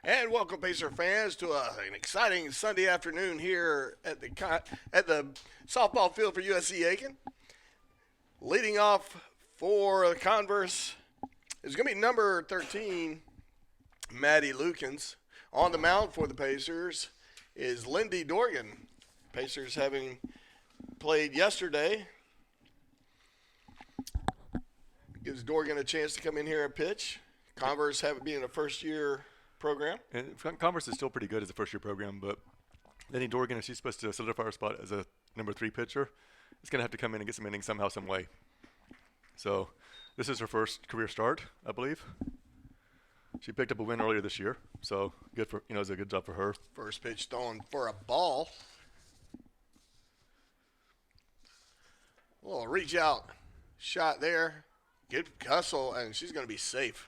And welcome, Pacer fans, to an exciting Sunday afternoon here at the softball field for USC Aiken. Leading off for the Converse is going to be number 13, Maddie Lukens. On the mound for the Pacers is Lindy Dorgan. Pacers having played yesterday. Gives Dorgan a chance to come in here and pitch. Converse having being a first-year program. And Converse is still pretty good as a first-year program, but Lenny Dorgan, if she's supposed to solidify her spot as a number 3 pitcher, is going to have to come in and get some innings somehow, some way. So this is her first career start, I believe. She picked up a win earlier this year, so good for it's a good job for her. First pitch thrown for a ball. A little reach out shot there. Good hustle, and she's going to be safe.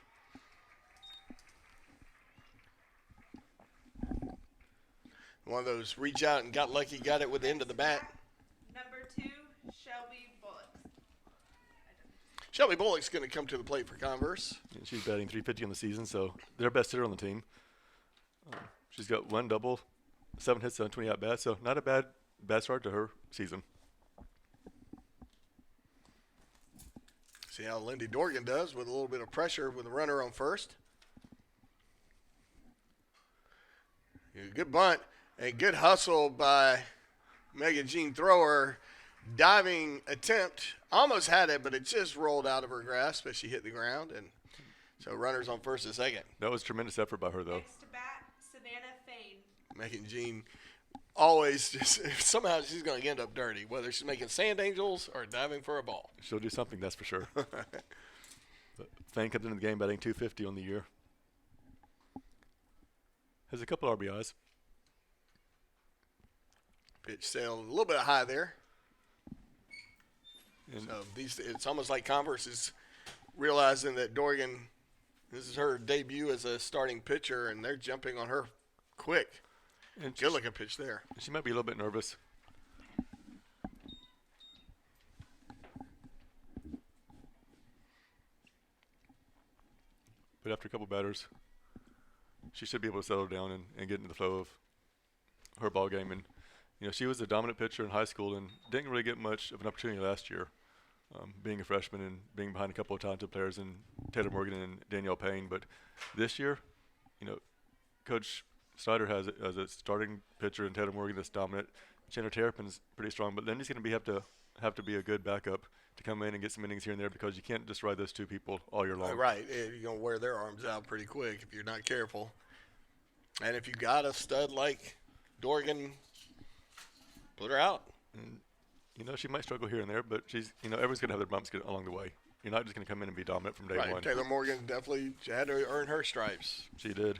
One of those reach out and got lucky, got it with the end of the bat. Number 2, Shelby Bullock. Shelby Bullock's going to come to the plate for Converse. And she's batting .350 on the season, so they're best hitter on the team. She's got 1 double, 7 hits on 20 at-bats, so not a bad start to her season. See how Lindy Dorgan does with a little bit of pressure with the runner on first. Good bunt and good hustle by Megan Jean Thrower. Diving attempt. Almost had it, but it just rolled out of her grasp as she hit the ground. And so runners on first and second. That was tremendous effort by her, though. Next to bat, Savannah Fain. Megan Jean always just, somehow she's going to end up dirty, whether she's making sand angels or diving for a ball. She'll do something, that's for sure. But Fain comes into the game batting .250 on the year. Has a couple RBIs. Pitch sailed a little bit high there. And So it's almost like Converse is realizing that Dorgan, this is her debut as a starting pitcher, and they're jumping on her quick. and Good looking pitch there. she might be a little bit nervous. But after a couple batters, she should be able to settle down and get into the flow of her ball game. And she was a dominant pitcher in high school and didn't really get much of an opportunity last year, being a freshman and being behind a couple of talented players in Taylor Morgan and Danielle Payne. But this year, Coach Snyder has a starting pitcher in Taylor Morgan that's dominant. Chandler Terrapin's pretty strong, but Lindy's going to have to be a good backup to come in and get some innings here and there because you can't just ride those two people all year long. Right. You're going to wear their arms out pretty quick if you're not careful. And if you got a stud like Dorgan, put her out. And, she might struggle here and there, but she's, everyone's going to have their bumps along the way. You're not just going to come in and be dominant from day Right. one. Taylor Morgan definitely had to earn her stripes. She did.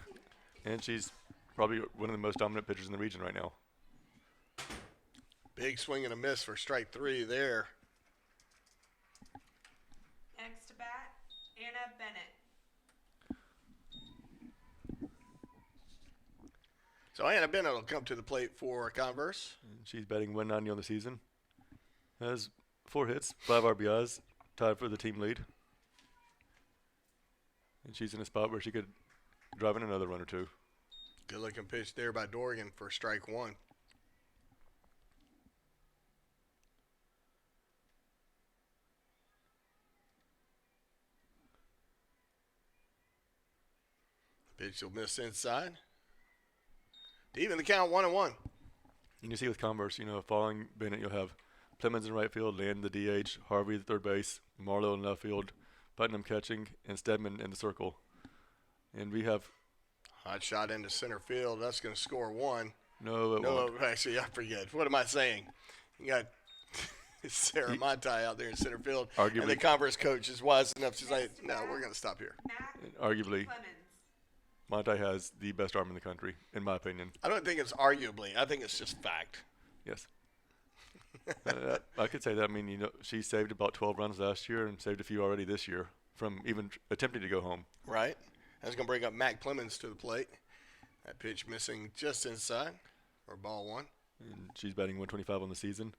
And she's probably one of the most dominant pitchers in the region right now. Big swing and a miss for strike 3 there. Next to bat, Anna Bennett. So Anna Bennett will come to the plate for Converse. And she's batting 190 on the season. Has 4 hits, 5 RBIs, tied for the team lead. And she's in a spot where she could drive in another run or two. Good looking pitch there by Dorgan for strike 1. Pitch will miss inside. To even the count 1-1. And you see with Converse, following Bennett, you'll have Clemens in right field, Land the DH, Harvey at third base, Marlowe in left field, Putnam catching, and Stedman in the circle. And we have Hot shot into center field. That's going to score 1. no, Actually, I forget. What am I saying? You got Sarah Monti out there in center field. Arguably- And the Converse coach is wise enough. She's like, no, we're going to stop here. Matt arguably, Clemens. Monty has the best arm in the country, in my opinion. I don't think it's arguably. I think it's just fact. Yes. I could say that. I mean, she saved about 12 runs last year and saved a few already this year from even attempting to go home. Right? That's going to bring up Mac Clemens to the plate. That pitch missing just inside, or ball 1. And she's batting 125 on the season.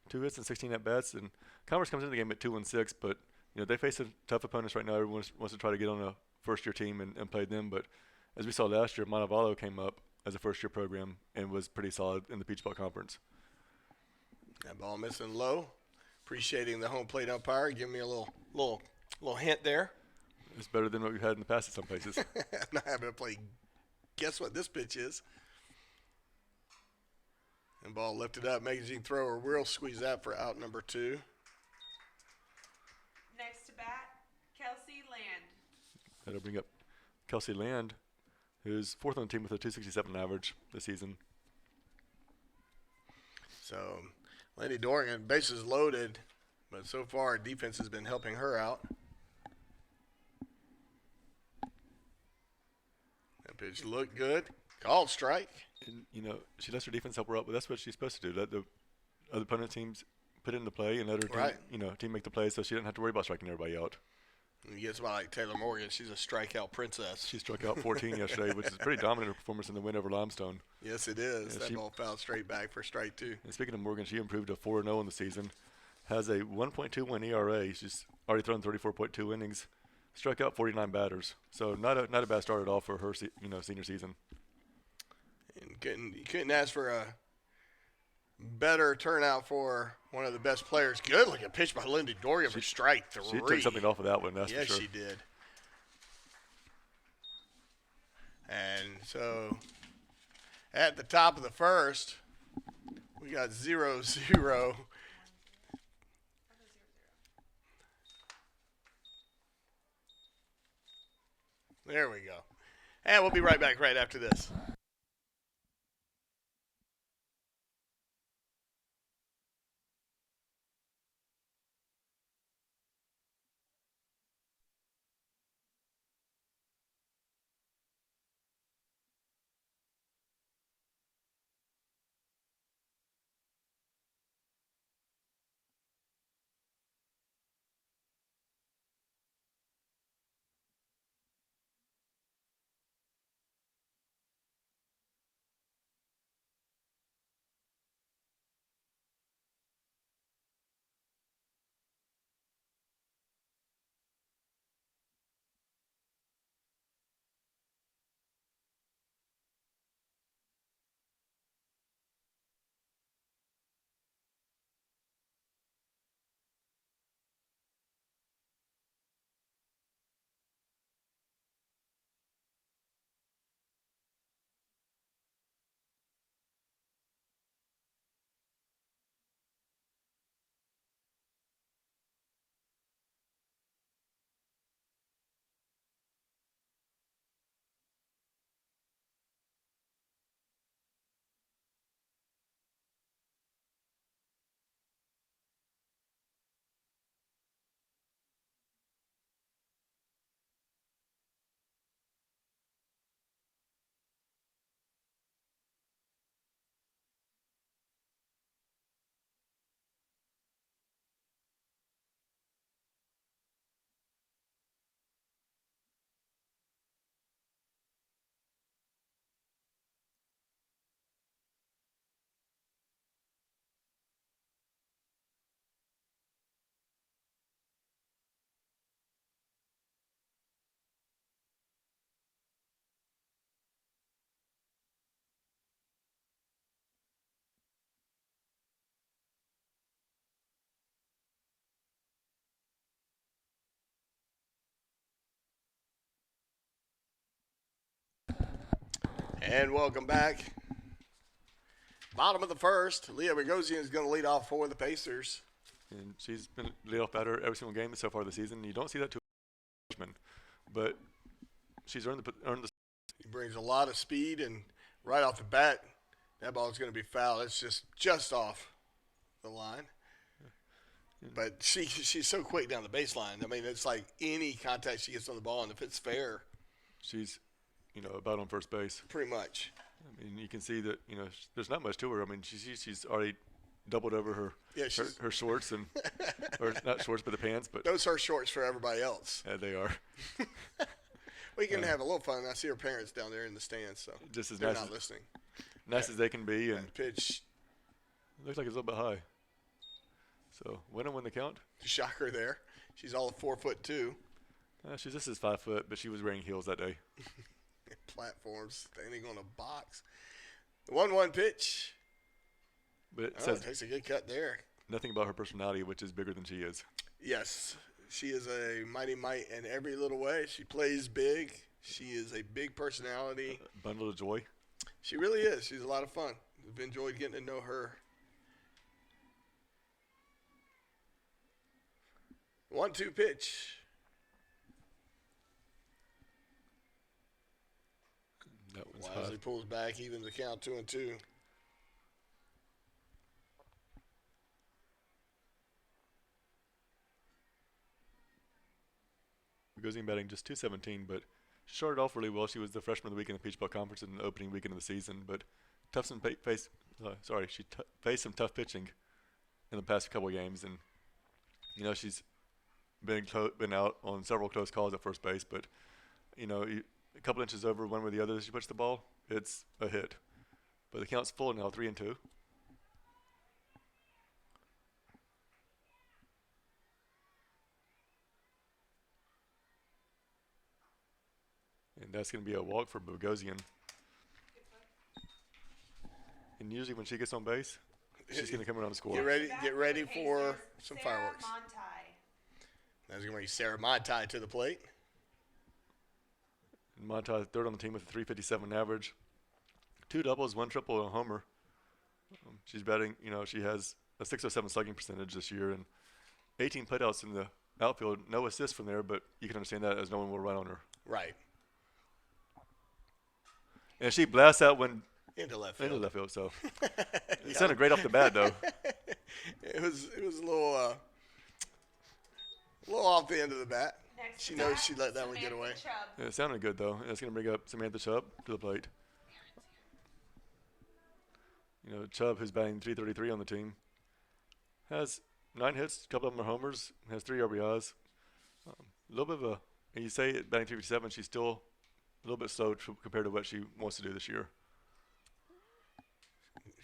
2 hits and 16 at bats. And Commerce comes into the game at 2-6, but they face some tough opponents right now. Everyone wants to try to get on a first-year team and play them. But as we saw last year, Montevallo came up as a first-year program and was pretty solid in the Peach Belt Conference. That ball missing low. Appreciating the home plate umpire. Give me a little hint there. It's better than what we've had in the past at some places. Not having to play. Guess what this pitch is? And ball lifted up. Magazine thrower will squeeze that for out number 2. Next to bat, Kelsey Land. That'll bring up Kelsey Land, who's 4th on the team with a 267 average this season. So, Landy Dorgan, bases loaded, but so far defense has been helping her out. That pitch looked good. Called strike. And, she lets her defense help her out, but that's what she's supposed to do. Let the other opponent teams put it into play and let her team make the play so she doesn't have to worry about striking everybody out. And you get somebody like Taylor Morgan, she's a strikeout princess. She struck out 14 yesterday, which is a pretty dominant performance in the win over Limestone. Yes, it is. Yeah, that ball fouled straight back for strike 2. And speaking of Morgan, she improved to 4-0 in the season. Has a 1.21 ERA. She's already thrown 34.2 innings. Struck out 49 batters. So not a bad start at all for her senior season. And you couldn't ask for a better turnout for one of the best players. Good looking pitch by Lindy Dorgan for strike 3. She took something off of that one, that's yes, for sure. Yes, she did. And so at the top of the first, we got 0-0. There we go. And we'll be right back right after this. And welcome back. Bottom of the first, Leah Bogosian is going to lead off for the Pacers. And she's been leadoff batter every single game so far this season. You don't see that too much, but she's earned the. He brings a lot of speed, and right off the bat, that ball is going to be foul. It's just off the line. Yeah. But she's so quick down the baseline. I mean, it's like any contact she gets on the ball, and if it's fair, she's about on first base. Pretty much. I mean, you can see that there's not much to her. I mean, she's already doubled over her shorts and or not shorts but the pants. But those are shorts for everybody else. Yeah, they are. We can have a little fun. I see her parents down there in the stands, so just as they're nice not listening. Nice as they can be, and pitch looks like it's a little bit high. So win the count. Shocker there. She's all of 4'2". She's just as 5 foot, but she was wearing heels that day. platforms, standing on a box. The 1-1 pitch. But it Oh, says takes a good cut there. nothing about her personality, which is bigger than she is. Yes, she is a mighty mite in every little way. She plays big. She is a big personality. Bundle of joy. She really is. She's a lot of fun. We've enjoyed getting to know her. 1-2 pitch. That one's Wisely high. pulls back, evens the count 2-2. Bogosian batting just 217, but she started off really well. She was the freshman of the week in the Peach Belt Conference in the opening weekend of the season, but she faced some tough pitching in the past couple of games, and she's been out on several close calls at first base, but a couple inches over one way or the other as she puts the ball, it's a hit. But the count's full now, 3-2. And that's going to be a walk for Bogosian. And usually when she gets on base, she's going to come around and score. Get ready for some Sarah fireworks. Montai. That's going to be Sarah Montai to the plate. And Montai third on the team with a 357 average. 2 doubles, 1 triple, and a homer. She's batting, she has a 607 slugging percentage this year and 18 putouts in the outfield. No assists from there, but you can understand that as no one will run on her. Right. And she blasts out when Into left field. into left field, so it sounded great off the bat, though. It was a little off the end of the bat. Next She to knows bat, she let that one get Samantha away. Chubb. It sounded good, though. And it's going to bring up Samantha Chubb to the plate. Chubb, who's batting 333 on the team, has 9 hits, a couple of them are homers, has 3 RBIs. A little bit of a, and you say at batting 357, she's still a little bit slow compared to what she wants to do this year.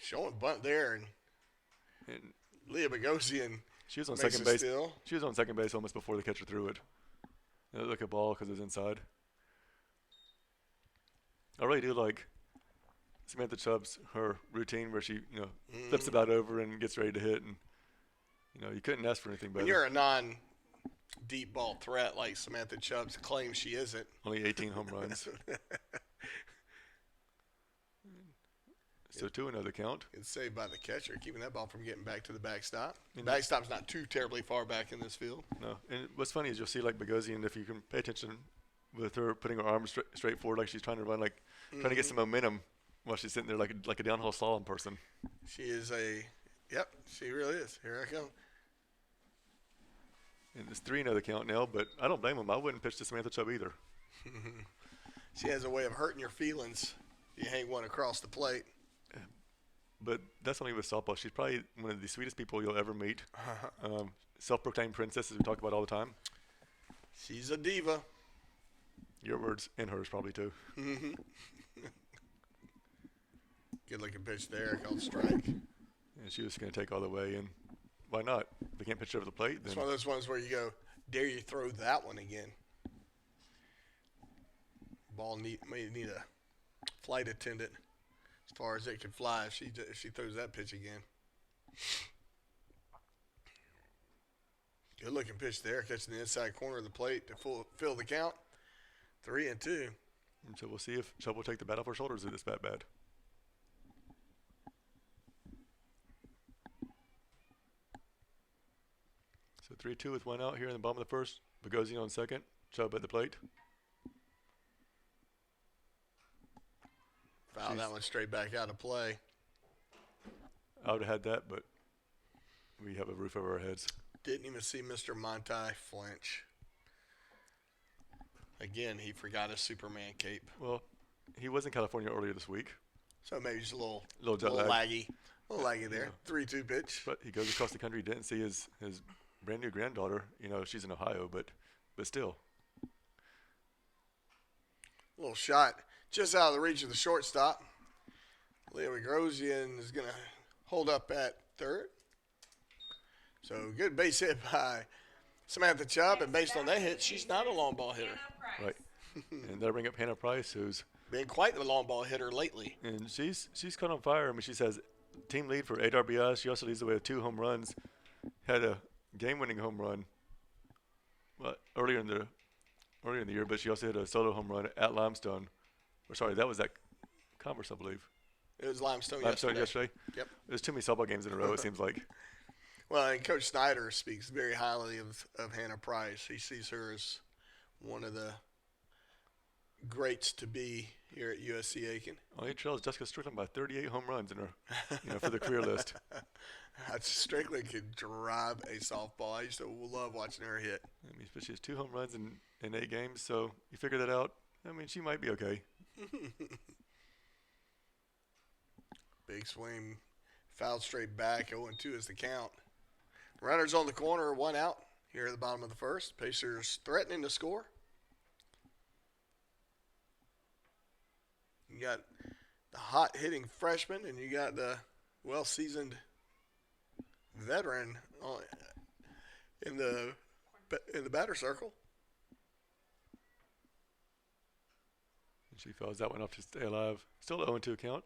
Showing bunt there, and And Leah Bogosian she was on makes second a base. steal. She was on second base almost before the catcher threw it. And it looked like a ball because it was inside. I really do like Samantha Chubb's her routine where she flips the bat over and gets ready to hit, and you couldn't ask for anything better. When you're a non-deep ball threat like Samantha Chubbs claims she isn't. Only 18 home runs. So 2-0 the count. It's saved by the catcher, keeping that ball from getting back to the backstop. And Backstop's not too terribly far back in this field. No, and what's funny is you'll see like Bogosian, if you can pay attention with her putting her arms straight forward, like she's trying to run, like trying to get some momentum while she's sitting there like a downhill slalom person. She is she really is. Here I come. And it's 3-0 the count now, but I don't blame him. I wouldn't pitch to Samantha Chubb either. She has a way of hurting your feelings. You hang one across the plate. But that's only with softball. She's probably one of the sweetest people you'll ever meet. Self-proclaimed princess, as we talk about all the time. She's a diva. Your words and hers probably too. Good looking pitch there, called strike. And she was going to take all the way, and why not? If they can't pitch it over the plate, It's then one of those ones where you go, dare you throw that one again. Ball may need a flight attendant as far as it can fly if she throws that pitch again. Good looking pitch there, catching the inside corner of the plate to fill the count. 3-2. and so we'll see if Chubb will take the bat off her shoulders at this bat bad. So 3-2 with 1 out here in the bottom of the first. Bogosian on second. Chubb at the plate. Foul that one straight back out of play. I would have had that, but we have a roof over our heads. Didn't even see Mr. Montai flinch. Again, he forgot his Superman cape. Well, he was in California earlier this week, So maybe just a little jet lag. laggy. A little laggy there. 3-2 pitch. But he goes across the country. Didn't see his brand new granddaughter. She's in Ohio, but still. Little shot just out of the reach of the shortstop. Leah Bogosian is going to hold up at third. So good base hit by Samantha Chubb, and based on that hit, she's not a long ball hitter. Right. And that'll bring up Hannah Price, who's been quite the long ball hitter lately. and she's caught on fire. I mean, she has team lead for 8 RBIs. She also leads the way with 2 home runs. Had a game-winning home run earlier in the year, but she also hit a solo home run at Limestone. Or sorry, that was at Converse, I believe. It was Limestone yesterday. Yep. There's too many softball games in a row, it seems like. Well, and Coach Snyder speaks very highly of Hannah Price. He sees her as one of the greats to be here at USC Aiken. Well, he trails Jessica Strickland by 38 home runs in her, for the career list. Strickland could drive a softball. I used to love watching her hit. I mean, but she has 2 home runs in 8 games, so you figure that out. I mean, she might be okay. Big swing, fouled straight back. 0-2 is the count. Runners on the corner, 1 out here at the bottom of the first. Pacers threatening to score. You got the hot hitting freshman, and you got the well-seasoned veteran in the batter circle. And she fouls that one off to stay alive. Still 0-2 count.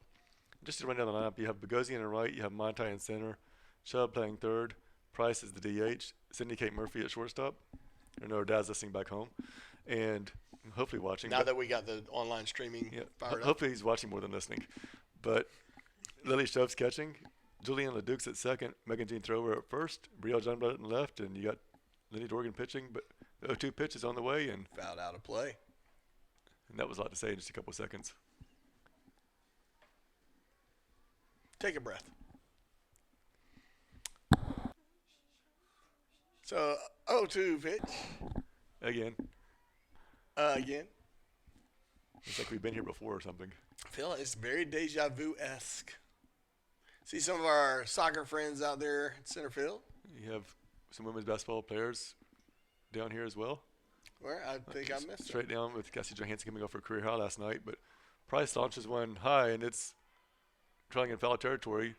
Just to run down the lineup, you have Bogosian in right, you have Montai in center, Chubb playing third, Price is the DH, Cindy Kate Murphy at shortstop. I know her dad's listening back home, and hopefully watching. Now that we got the online streaming fired up. Hopefully he's watching more than listening. But Lily Chubb's catching, Julianne LeDuc's at second, Megan Jean Thrower at first, Brielle Johnblood at left, and you got Lenny Dorgan pitching, but the 0-2 pitch is on the way, and fouled out of play. And that was a lot to say in just a couple of seconds. Take a breath. So, 0-2 pitch. Again. Again. It's like we've been here before or something. I feel like it's very deja vu-esque. See some of our soccer friends out there at center field. You have some women's basketball players down here as well. Where I think I missed Straight down with Cassie Johansson coming off her career high last night. But Price launches one high, and it's trying in foul territory.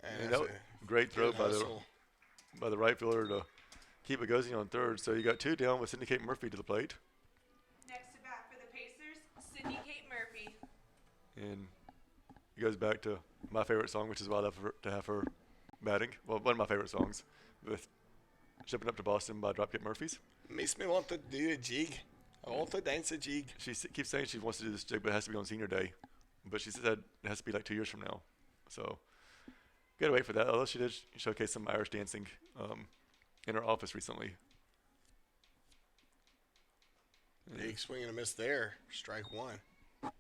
And that was a great throw by the right fielder to keep Bogosian on third. So you got 2 down with Cindy Kate Murphy to the plate. Next to bat for the Pacers, Cindy Kate Murphy. And it goes back to my favorite song, which is why I love to have her batting. Well, one of my favorite songs, with Shipping Up to Boston by Dropkick Murphys. Makes me want to do a jig. I want to dance a jig. She keeps saying she wants to do this jig, but it has to be on senior day. But she said it has to be like 2 years from now. So gotta wait for that. Although she did showcase some Irish dancing in her office recently. Big swing and a miss there. Strike 1. And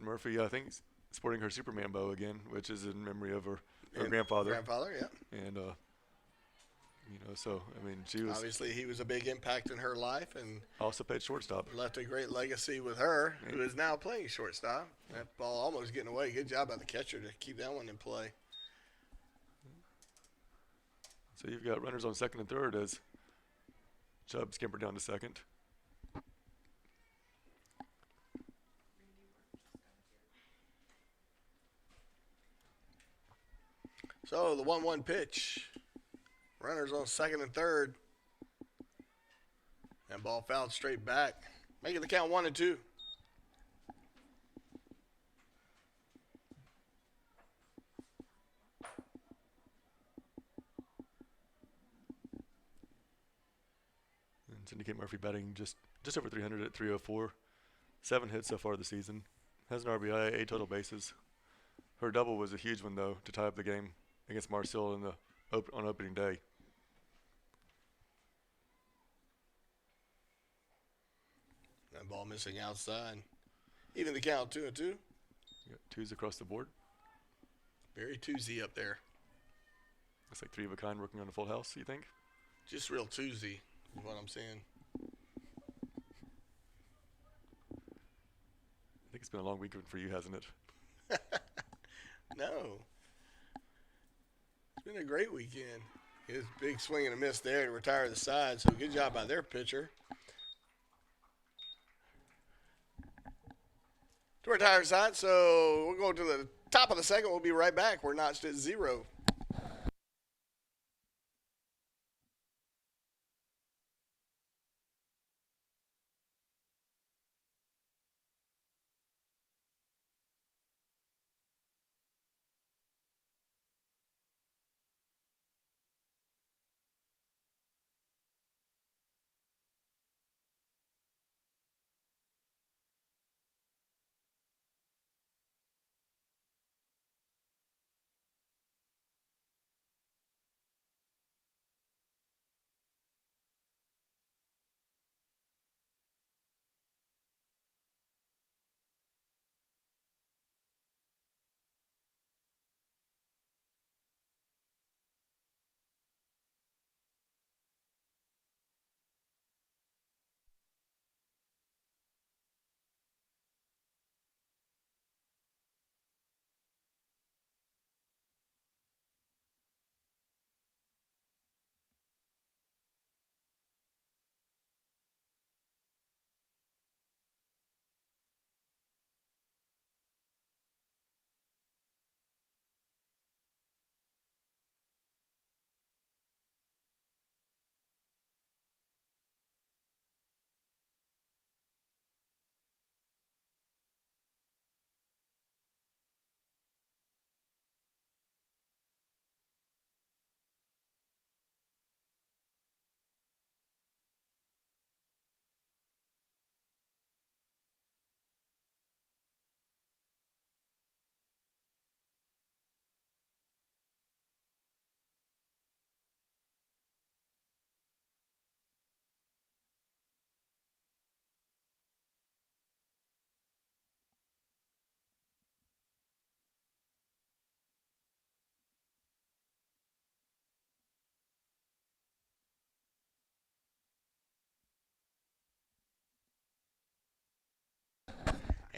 Murphy, I think, sporting her Superman bow again, which is in memory of her grandfather. Grandfather, yeah. And so I mean, she was obviously he was a big impact in her life and also played shortstop. left a great legacy with her, who is now playing shortstop. That ball almost getting away. Good job by the catcher to keep that one in play. So you've got runners on second and third as Chubb scampered down to second. So the 1-1 pitch. Runners on second and third. That ball fouled straight back. Making the count 1-2. And Cindy Kate Murphy batting just over 300 at 304. 7 hits so far this season. Has an RBI, 8 total bases. Her double was a huge one, though, to tie up the game against Marcel on opening day. That ball missing outside. Even the count 2-2. You got 2s across the board. Very 2Z up there. Looks like 3 of a kind working on a full house, you think? Just real 2Z is what I'm seeing. I think it's been a long weekend for you, hasn't it? No. It's been a great weekend. His big swing and a miss there to retire the side, so good job by their pitcher. To retire side, so we'll go to the top of the second. We'll be right back. We're notched at 0.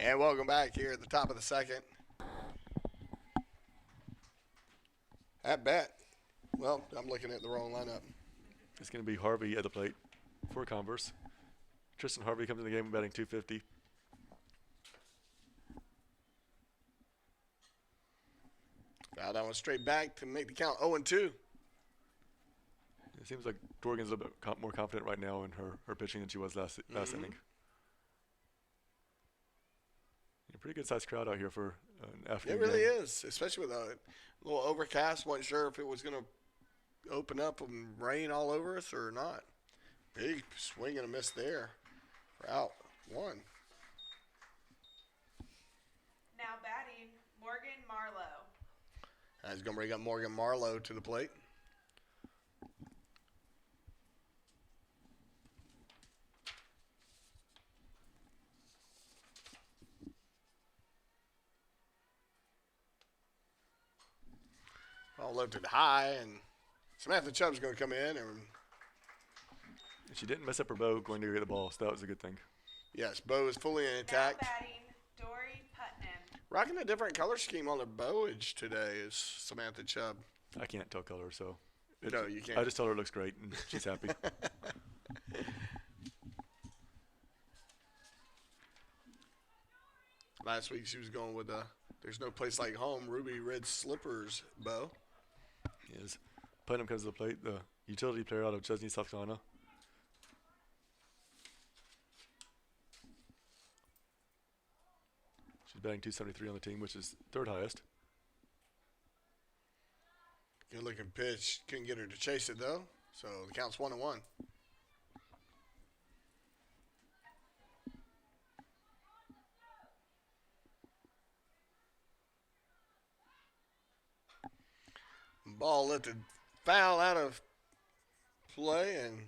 And welcome back here at the top of the second. At bat. Well, I'm looking at the wrong lineup. It's going to be Harvey at the plate for Converse. Tristan Harvey comes in the game batting .250. Foul that one straight back to make the count 0-2. It seems like Dorgan's a little bit more confident right now in her pitching than she was last inning. A pretty good sized crowd out here for an afternoon. It really game. is, especially with a little overcast. Wasn't sure if it was going to open up and rain all over us or not. Big swing and a miss there. For out one. Now batting, Morgan Marlowe. He's going to bring up Morgan Marlowe to the plate. All lifted high, and Samantha Chubb's going to come in. And She didn't mess up her bow going to get the ball, so that was a good thing. yes, bow is fully Now intact. batting, Dory Putnam. Rocking a different color scheme on their bowage today is Samantha Chubb. I can't tell color, so. No, you can't. I just told her it looks great, and she's happy. Last week she was going with There's No Place Like Home ruby red slippers bow. Yes. Putnam comes to the plate, the utility player out of Chesney, South Carolina. She's batting .273 on the team, which is third highest. Good looking pitch. Couldn't get her to chase it though. So the count's 1-1. Ball lifted foul out of play, and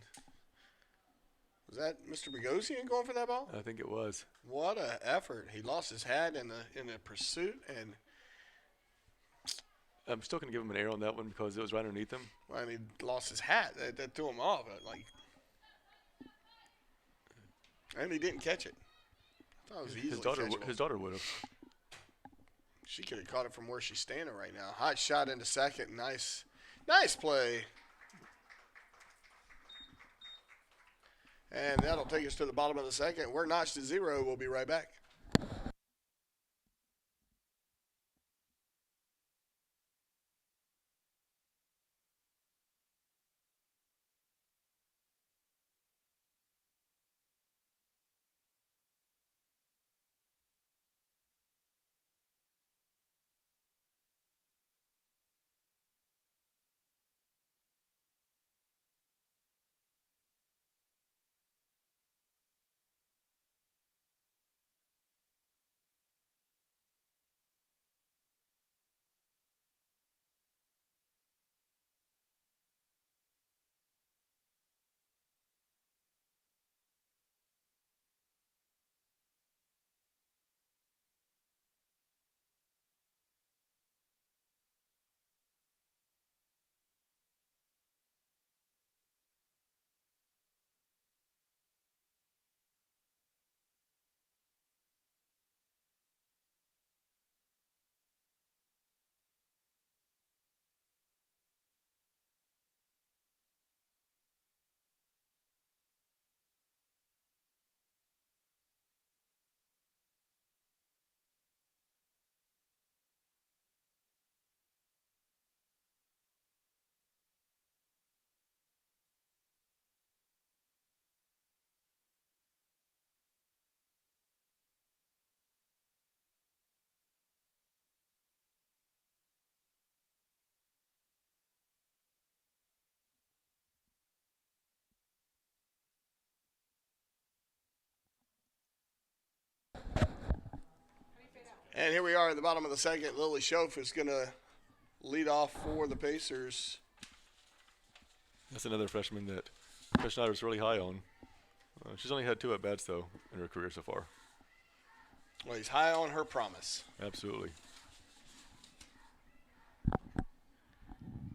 was that Mr. Bogosian going for that ball? I think it was. What a effort! He lost his hat in the pursuit, and I'm still going to give him an error on that one because it was right underneath him. he lost his hat. That threw him off. And he didn't catch it. I thought it was easily catchable. His daughter would have. She could have caught it from where she's standing right now. Hot shot into second. Nice play. And that'll take us to the bottom of the second. We're notched to 0. We'll be right back. And here we are at the bottom of the second. Lily Schoaf is going to lead off for the Pacers. That's another freshman that Coach Snyder's really high on. She's only had 2 at-bats, though, in her career so far. Well, he's high on her promise. Absolutely.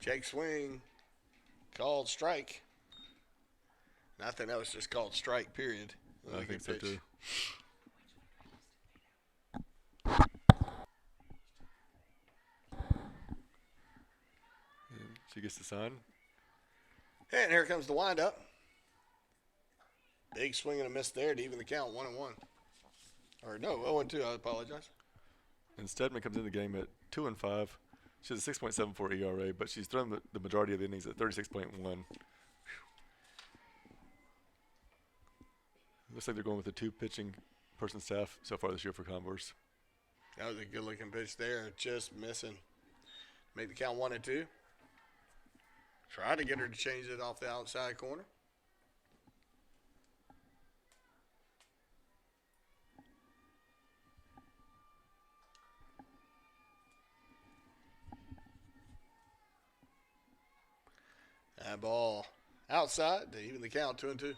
Jake swing. Called strike. And I think that was just called strike, period. I think so, too. She gets the sign. And here comes the windup. Big swing and a miss there to even the count, 1-1. Or no, 0-2. I apologize. And Stedman comes in the game at 2-5. She has a 6.74 ERA, but she's thrown the majority of the innings at 36.1. Looks like they're going with a 2 pitching person staff so far this year for Converse. That was a good-looking pitch there, just missing. Make the count 1-2. Try to get her to change it off the outside corner. That ball outside to even the count, 2-2.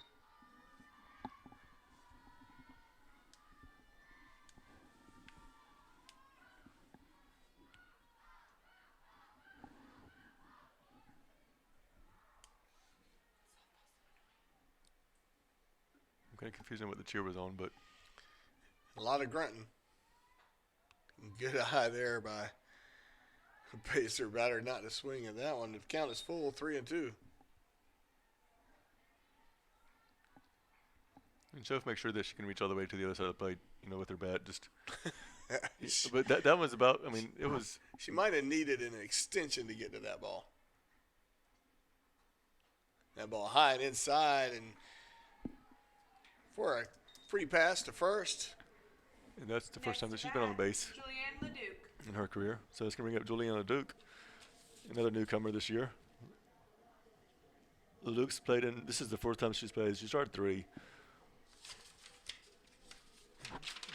I'm kind of confused on what the cheer was on, but A lot of grunting. Good eye there by Pacer batter not to swing at that one. The count is full, 3-2. and Shof makes sure that she can reach all the way to the other side of the plate, with her bat. Just, but that was about. I mean, it was. She might have needed an extension to get to that ball. That ball high and inside, and for a free pass to first. And that's the first Next time that to she's been on the bat, base Julianne Leduc. in her career. So it's going to bring up Juliana Duke, another newcomer this year. Luke's played in. This is the fourth time she's played. She started 3.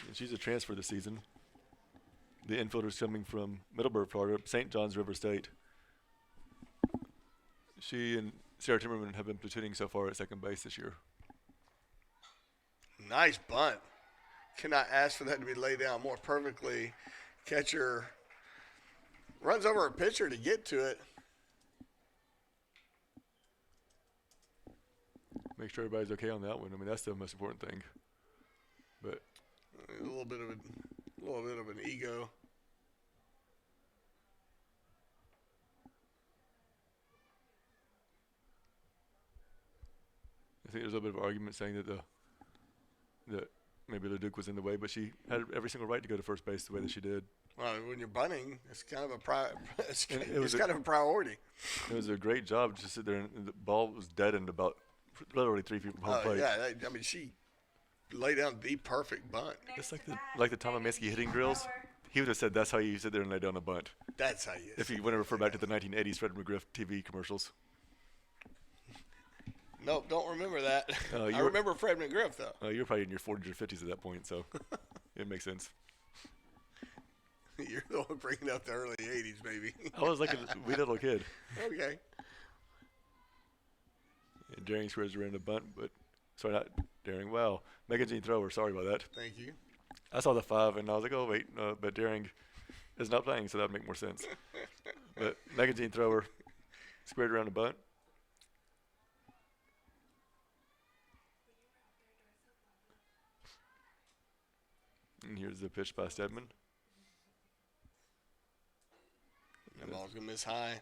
And she's a transfer this season. The infielder's coming from Middleburg, Florida, St. John's River State. She and Sarah Timmerman have been platooning so far at second base this year. Nice bunt. Cannot ask for that to be laid down more perfectly. Catcher runs over a pitcher to get to it. Make sure everybody's okay on that one. I mean, that's the most important thing. But A little bit of an ego. I think there's a little bit of argument saying that maybe Leduc was in the way, but she had every single right to go to first base the way that she did. Well, when you're bunting, it's kind of a it's was kind of a priority. It was a great job to sit there, and the ball was deadened about literally 3 feet from home plate. Yeah, I mean, she laid down the perfect bunt. It's like the Tom Aminsky hitting drills. He would have said that's how you sit there and lay down a bunt. That's how you. If you want to refer back to the 1980s Fred McGriff TV commercials. Nope, don't remember that. I you remember Fred McGriff, though. You're probably in your 40s or 50s at that point, so it makes sense. You're the one bringing up the early 80s, maybe. I was like a wee little kid. Okay. And Daring squares around a bunt, but sorry, not Daring. Wow, Megan Jean Thrower. Sorry about that. Thank you. I saw the 5, and I was like, oh wait, no, but Daring is not playing, so that would make more sense. But Megan Jean Thrower squared around a bunt. And here's the pitch by Stedman. That ball's going to miss high.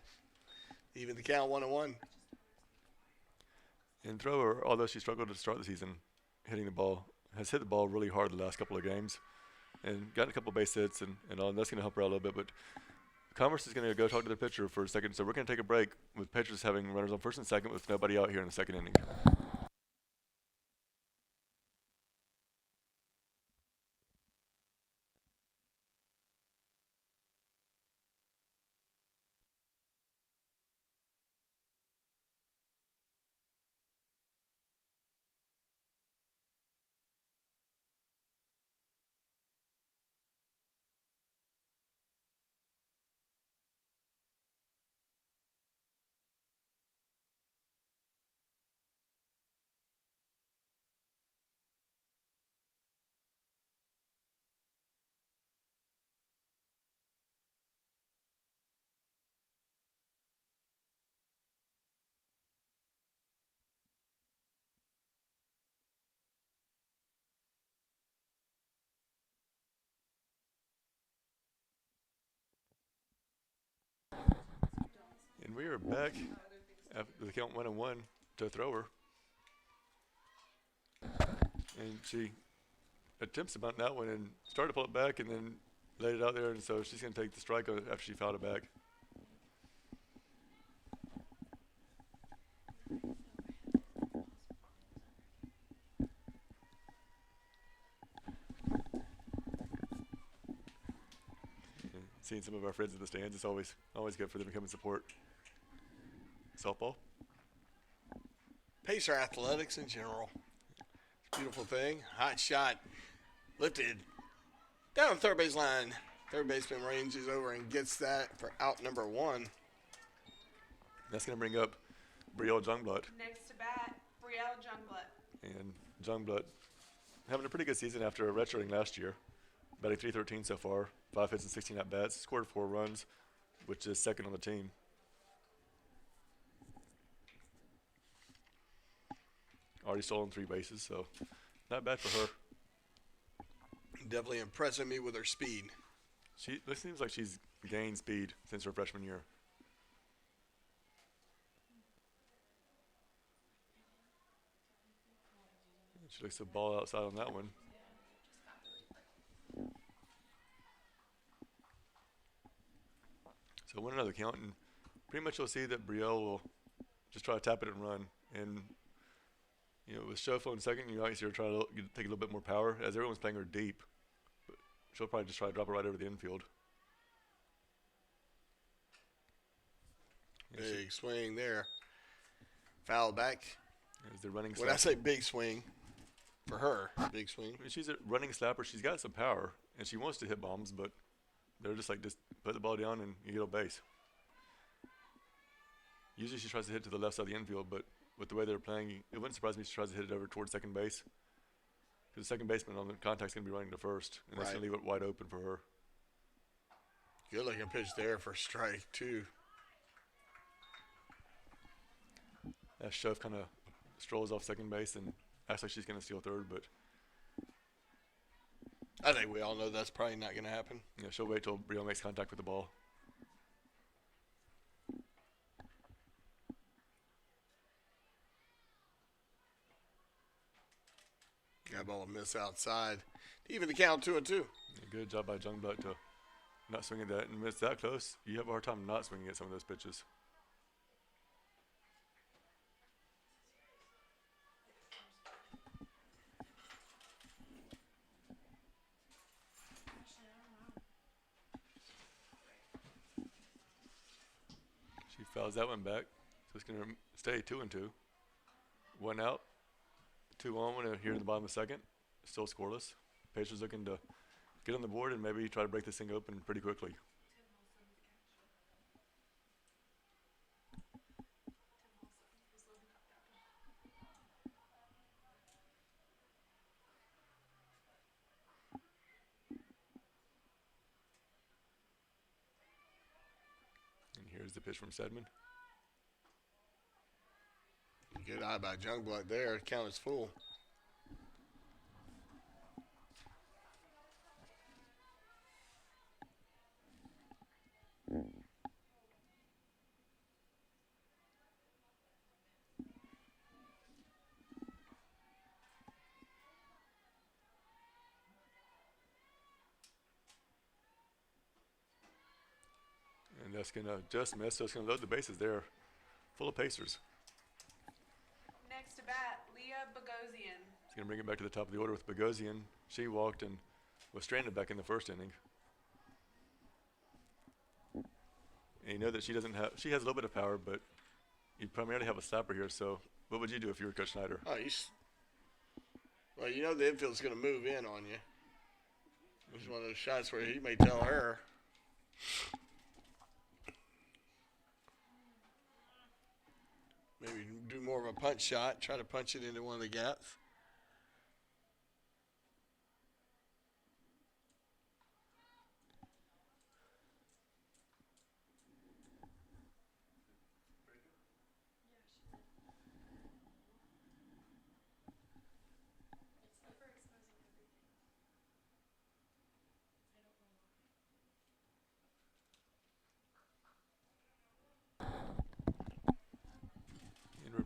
Even the count, 1-1. And Thrower, although she struggled to start the season hitting the ball, has hit the ball really hard the last couple of games and gotten a couple of base hits and all, and that's going to help her out a little bit. But Converse is going to go talk to their pitcher for a second, so we're going to take a break with pitchers having runners on first and second with nobody out here in the second inning. we are back after the count 1-1 to throw her. And she attempts to bunt that one and started to pull it back and then laid it out there. And so she's going to take the strike after she fouled it back. Seeing some of our friends in the stands, it's always good for them to come and support softball. Pacer athletics in general. Beautiful thing. Hot shot. Lifted. Down the third base line. Third baseman ranges over and gets that for out number 1. That's going to bring up Brielle Jungblut. Next to bat, Brielle Jungblut. And Jungblut having a pretty good season after redshirting last year. Batting .313 so far. 5 hits and 16 at bats. Scored 4 runs, which is second on the team. Already stolen 3 bases, so not bad for her. Definitely impressing me with her speed. It seems like she's gained speed since her freshman year. She looks a ball outside on that one. So 1-0 count, and pretty much you'll see that Brielle will just try to tap it and run. And with Schofel in second, you obviously are trying to take a little bit more power as everyone's playing her deep. But she'll probably just try to drop it right over the infield. Big swing there. Foul back. As they're running. When I say big swing, for her, big swing. I mean, she's a running slapper. She's got some power, and she wants to hit bombs, but they're just put the ball down and you get on base. Usually she tries to hit to the left side of the infield, but with the way they're playing, it wouldn't surprise me if she tries to hit it over towards second base. Because the second baseman on the contact's going to be running to first, and that's going to leave it wide open for her. Good looking pitch there for strike 2. As Shof kind of strolls off second base and acts like she's going to steal third, but I think we all know that's probably not going to happen. yeah, she'll wait till Brielle makes contact with the ball. Got ball a miss outside. Even the count 2-2. Yeah, good job by Jungblut to not swing at that. And when it's that close, you have a hard time not swinging at some of those pitches. She fouls that one back, so it's going to stay 2-2. 1 out, 2 on here in the bottom of the second. Still scoreless. Pacers looking to get on the board and maybe try to break this thing open pretty quickly. And here's the pitch from Sedman. Good eye by Jungblut there. Count is full. And that's going to just miss, so it's going to load the bases there. Full of Pacers. Next to bat, Leah Bogosian. He's going to bring it back to the top of the order with Bogosian. She walked and was stranded back in the first inning. And you know that she has a little bit of power, but you primarily have a slapper here. So what would you do if you were Coach Snyder? Oh, well, you know the infield's going to move in on you. It's one of those shots where he may tell her. Maybe do more of a punch shot, try to punch it into one of the gaps.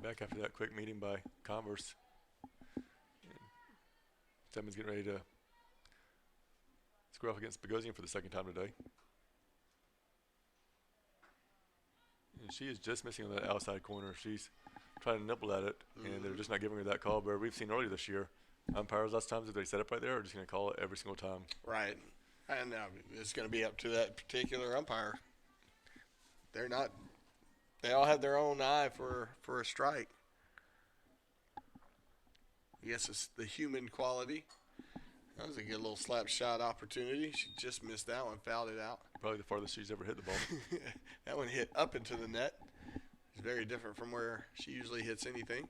back after that quick meeting by Converse. And Simmons getting ready to square off against Bogosian for the second time today. And she is just missing on that outside corner. She's trying to nibble at it, and they're just not giving her that call. But we've seen earlier this year, umpires lots of times if they set up right there are just going to call it every single time. Right. And it's going to be up to that particular umpire. They're not – they all have their own eye for a strike. I guess it's the human quality. That was a good little slap shot opportunity. She just missed that one, fouled it out. Probably the farthest she's ever hit the ball. That one hit up into the net. It's very different from where she usually hits anything.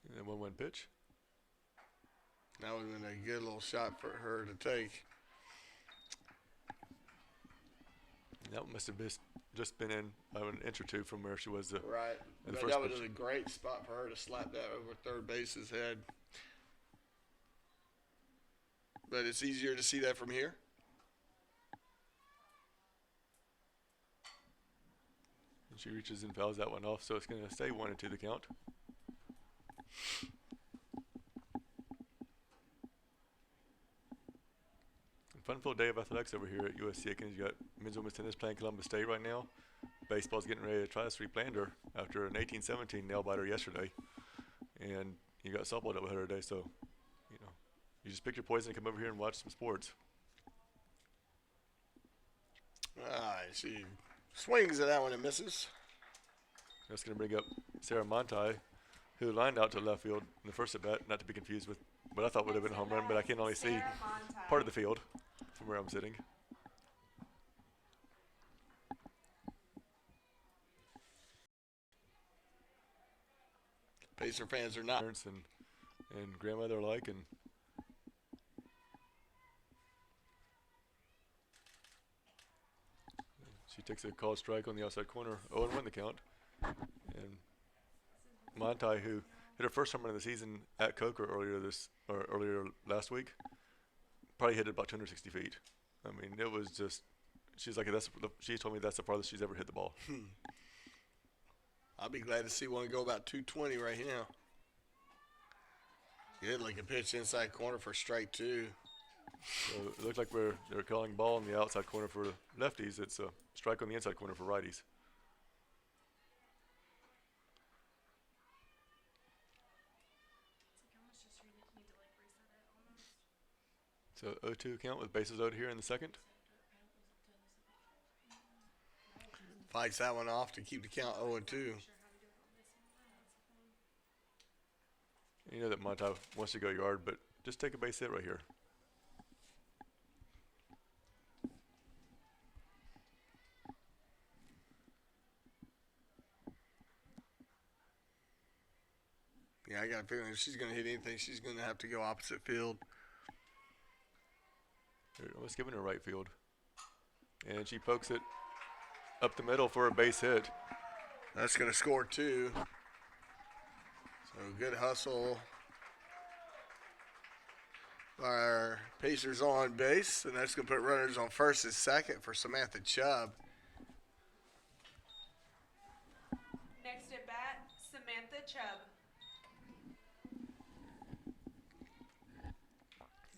And then 1-1 pitch. That would have been a good little shot for her to take. And that must have just been in an inch or two from where she was. Right. In the But first that was pitch. a great spot for her to slap that over third base's head. But it's easier to see that from here. And she reaches and fouls that one off, so it's going to stay 1-2 the count. Fun-filled day of athletics over here at USC Aiken. You got men's and women's tennis playing Columbus State right now. Baseball's getting ready to try to sweep-lander after an 18-17 nail-biter yesterday. And you got softball doubleheader today, so, you know, you just pick your poison and come over here and watch some sports. She swings at that one and misses. That's going to bring up Sarah Montai, who lined out to left field in the first at-bat, not to be confused with what I thought would have been a home run, but I can only see part of the field from where I'm sitting. Pacer fans are not. Parents and grandmother alike, and she takes a called strike on the outside corner, 0-1 the count. And Montai, who hit her first home run of the season at Coker earlier last week, probably hit it about 260 feet. I mean, it was just. She's like, she told me that's the farthest she's ever hit the ball. I'll be glad to see one go about 220 right now. Good looking pitch inside corner for strike two. So it looked like they're calling ball on the outside corner for lefties. It's a strike on the inside corner for righties. So 0-2 count with bases loaded here in the second. Fights that one off to keep the count 0-2. You know that Montai wants to go yard, but just take a base hit right here. Yeah, I got a feeling if she's going to hit anything, she's going to have to go opposite field. They're almost giving her right field. And she pokes it up the middle for a base hit. That's going to score two. So good hustle. Our Pacers on base, and that's going to put runners on first and second for Samantha Chubb. Next at bat, Samantha Chubb.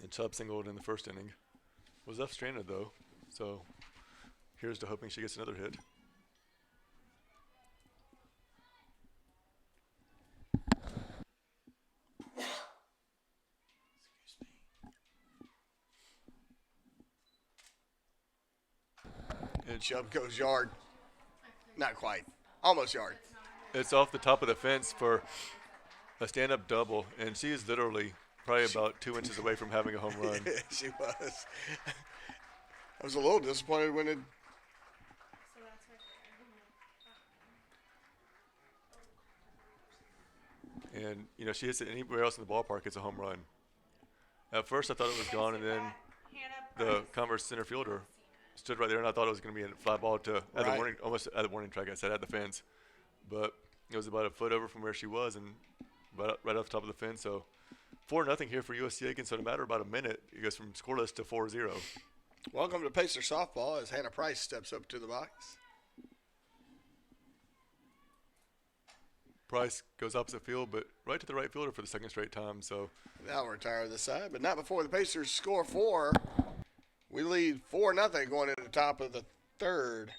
And Chubb singled in the first inning. Was left stranded though, so here's to hoping she gets another hit. And Chubb goes yard. Not quite. Almost yard. It's off the top of the fence for a stand-up double, and she is literally probably about 2 inches away from having a home run. She was. I was a little disappointed when it. And, you know, she hits it anywhere else in the ballpark, it's a home run. At first I thought it was gone, and then the Converse center fielder stood right there, and I thought it was going to be a fly ball to at the warning, almost at the warning track. I said at the fence, but it was about a foot over from where she was, and right off the top of the fence. So 4-0 here for USC Aiken. So in a matter of about a minute, it goes from scoreless to 4-0. Welcome to Pacer softball as Hannah Price steps up to the box. Price goes opposite field, but right to the right fielder for the second straight time. So Now we're tired this side, but not before the Pacers score 4. We lead 4-0 going into the top of the third.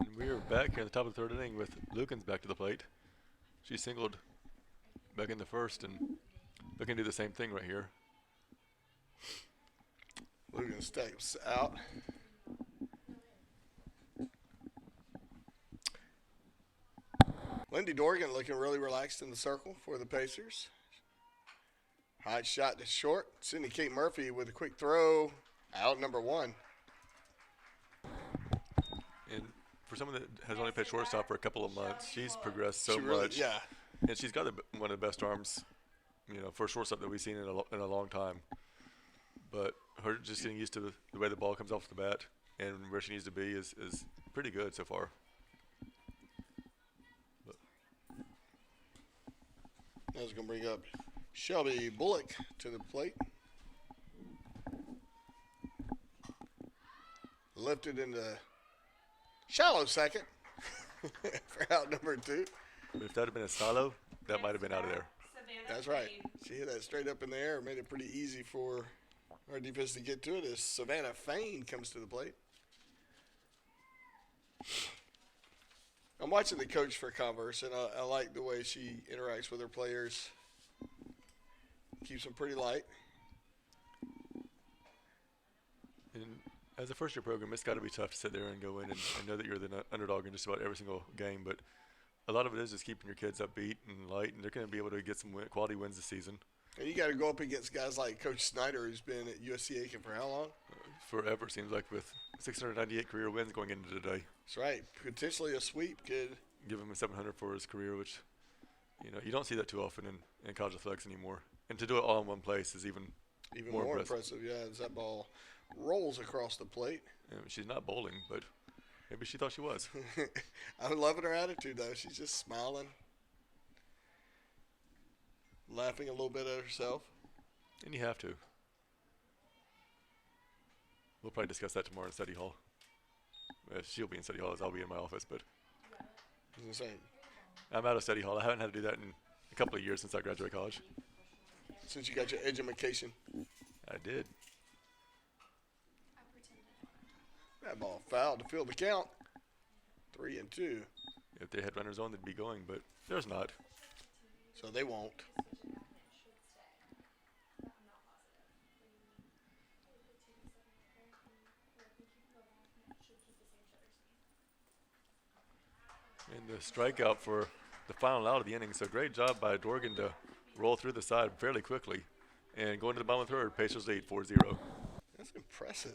and we are back here at the top of the third inning with Lukens back to the plate. She singled back in the first, and looking to do the same thing right here. Lugan steps out. Lindy Dorgan looking really relaxed in the circle for the Pacers. High shot to short. Sydney Kate Murphy with a quick throw. Out number 1. And for someone that has only played shortstop for a couple of months, she's progressed so She really, much. yeah. And she's got one of the best arms, for a shortstop that we've seen in a long time. But her just getting used to the way the ball comes off the bat and where she needs to be is pretty good so far. I was going to bring up Shelby Bullock to the plate. Lifted into shallow second for out number 2. If that had been a silo, that might have been out of there. Savannah That's right. Payne. She hit that straight up in the air. Made it pretty easy for our defense to get to it as Savannah Fain comes to the plate. I'm watching the coach for Converse, and I like the way she interacts with her players. Keeps them pretty light. And as a first-year program, it's got to be tough to sit there and go in and know that you're the underdog in just about every single game. But a lot of it is just keeping your kids upbeat and light, and they're going to be able to get some quality wins this season. And you got to go up against guys like Coach Snyder, who's been at USC Aiken for how long? Forever, seems like, with 698 career wins going into today. That's right. Potentially a sweep could. Give him a 700 for his career, which, you don't see that too often in college athletics anymore. And to do it all in one place is even More impressive, yeah, as that ball rolls across the plate. She's not bowling, but maybe she thought she was. I'm loving her attitude, though. She's just smiling, laughing a little bit at herself. And you have to. We'll probably discuss that tomorrow in study hall. She'll be in study hall as I'll be in my office, but I was gonna say, I'm out of study hall. I haven't had to do that in a couple of years since I graduated college. since you got your education. I did. That ball fouled to fill the count. 3-2. If they had runners on, they'd be going, but there's not. So they won't. And the strikeout for the final out of the inning. So great job by Dorgan to roll through the side fairly quickly. And going to the bottom of the third, Pacers lead 4-0. That's impressive.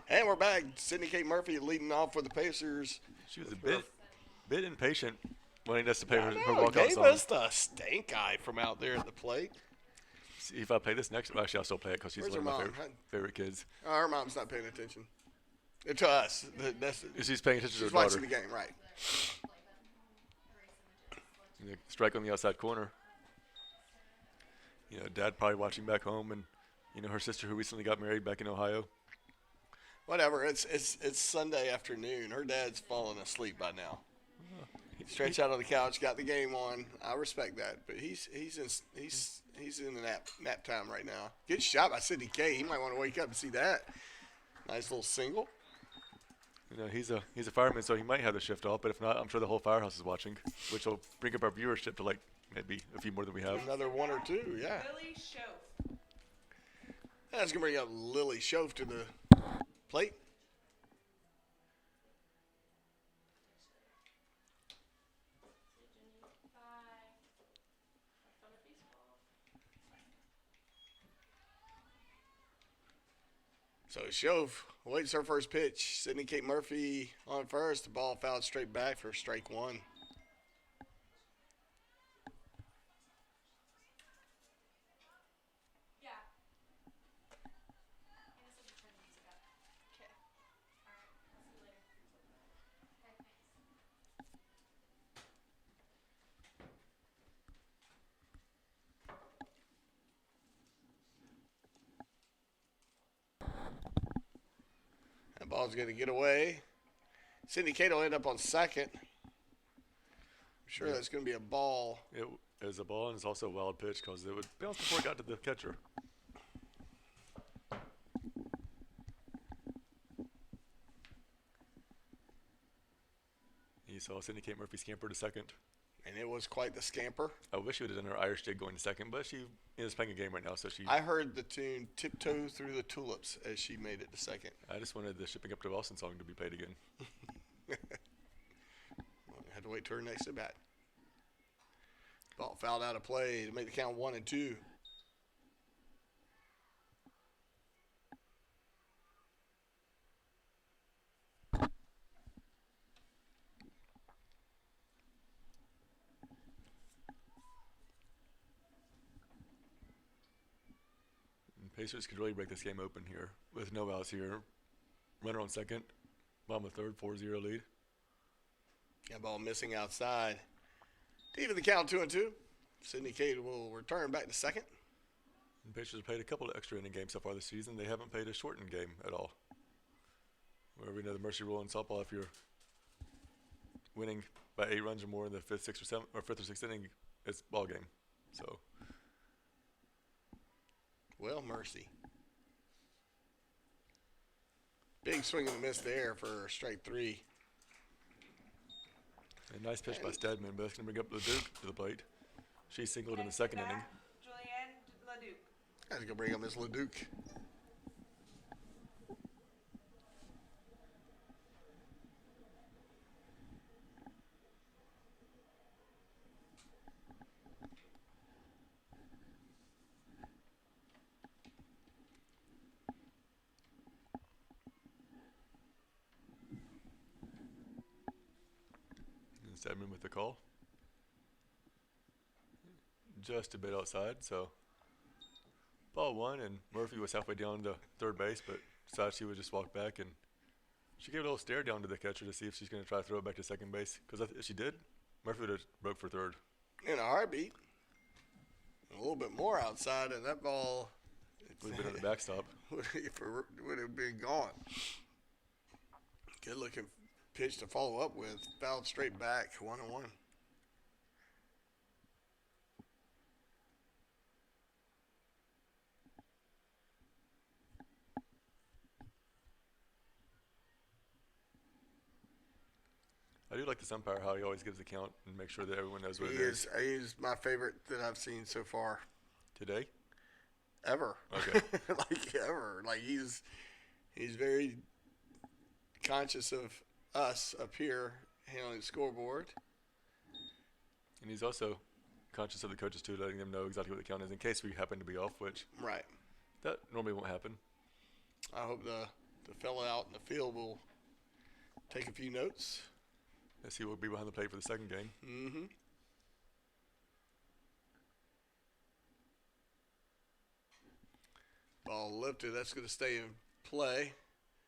And we're back. Sydney Kate Murphy leading off for the Pacers. She was a bit impatient wanting us to play her It walkout gave song. us the stank eye from out there at the plate. See, if I play this next, actually I'll still play it because she's Where's one of her my mom? favorite kids. Oh, her mom's not paying attention. To us. She's paying attention to She's her daughter. watching the game, right. Strike on the outside corner. Dad probably watching back home, and her sister who recently got married back in Ohio. Whatever. It's Sunday afternoon. Her dad's falling asleep by now. Stretched out on the couch, got the game on. I respect that, but he's in the nap time right now. Good shot by Sidney K. He might want to wake up and see that. Nice little single. He's a fireman, so he might have the shift off. But if not, I'm sure the whole firehouse is watching, which will bring up our viewership to like maybe a few more than we have. Another one or two, yeah. Lily Shoaf. That's gonna bring up Lily Shoaf to the plate. So Shoaf waits her first pitch. Sydney Kate Murphy on first. The ball fouled straight back for strike one. Yeah. That ball's going to get away. Sydney Kate will end up on second. I'm sure that's going to be a ball. It is a ball, and it's also a wild pitch because it would bounce before it got to the catcher. You saw Sydney Kate Murphy scamper to second. And it was quite the scamper. I wish she would have done her Irish jig going to second, but she is playing a game right now, so she. I heard the tune Tiptoe Through the Tulips as she made it to second. I just wanted the Shipping Up to Boston song to be played again. Had to wait till her next at bat. Ball fouled out of play to make the count 1-2. Pacers could really break this game open here with no outs here. Runner on second. Bottom of third, 4-0 lead. That ball missing outside. To even the count 2-2. Sydney Cade will return back to second. And Pacers have played a couple of extra inning games so far this season. They haven't played a shortened game at all. Where we know the mercy rule in softball, if you're winning by 8 runs or more in the fifth or sixth inning, it's ball game. So, well, mercy. Big swing and a miss there for strike 3. a nice pitch by Stedman, but that's going to bring up Leduc to the plate. She singled in the second inning. Julianne Leduc. Has to go bring up Miss Leduc. And Stedman with the call. Just a bit outside, so ball 1, and Murphy was halfway down to third base, but decided she would just walk back, and she gave a little stare down to the catcher to see if she's going to try to throw it back to second base, because if she did, Murphy would have broke for third. In a heartbeat. A little bit more outside, and that ball Would have been on the backstop. would have been gone. Good looking pitch to follow up with. Fouled straight back, 1-1. I do like this umpire, how he always gives the count and make sure that everyone knows what it is. He's my favorite that I've seen so far. Today? Ever. Okay. Like ever. Like he's very conscious of us up here handling the scoreboard. And he's also conscious of the coaches too, letting them know exactly what the count is in case we happen to be off, which Right. that normally won't happen. I hope the fella out in the field will take a few notes. As he will be behind the plate for the second game. Mm-hmm. Ball lifted. That's going to stay in play.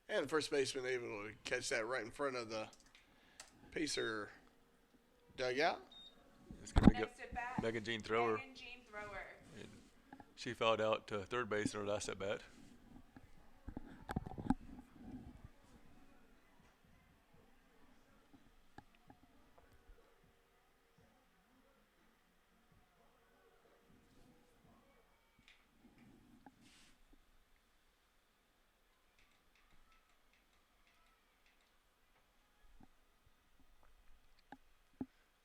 And the first baseman able to catch that right in front of the Pacer dugout. It's going to bring up Next at bat, Megan Jean Thrower. Megan Jean Thrower. And she fouled out to third base in her last at bat.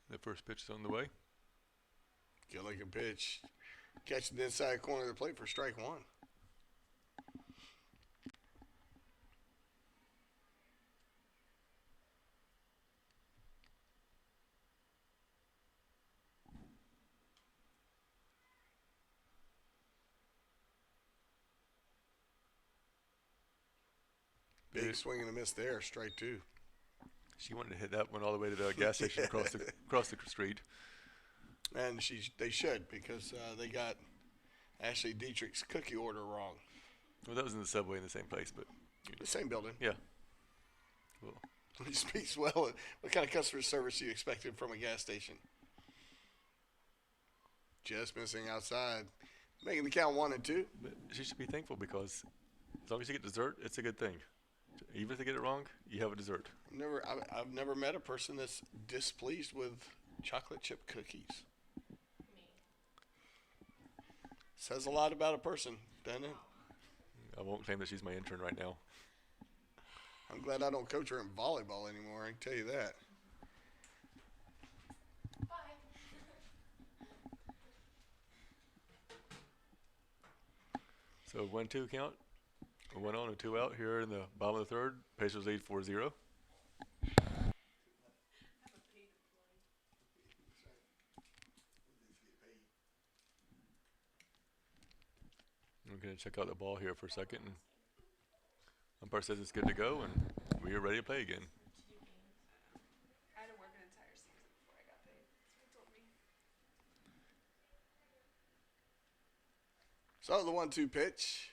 The first pitch is on the way. Good looking pitch. Catching the inside corner of the plate for strike 1. Big swing and a miss there, strike 2. She wanted to hit that one all the way to the gas station across the street. And they should, because they got Ashley Dietrich's cookie order wrong. Well, that was in the subway in the same place, but The same building. yeah. Well, He speaks well. What kind of customer service do you expected from a gas station? Just missing outside. Making the count 1-2. but she should be thankful because as long as you get dessert, it's a good thing. Even if they get it wrong, you have a dessert. I've never met a person that's displeased with chocolate chip cookies. Says a lot about a person, doesn't it? I won't claim that she's my intern right now. I'm glad I don't coach her in volleyball anymore. I can tell you that. So 1-2 count. A 1 on and 2 out here in the bottom of the third. Pacers lead 4-0. We're going to check out the ball here for a second. And umpire says it's good to go, and we are ready to play again. I had to work an entire season before I got paid. That's what he told me. So the 1-2 pitch.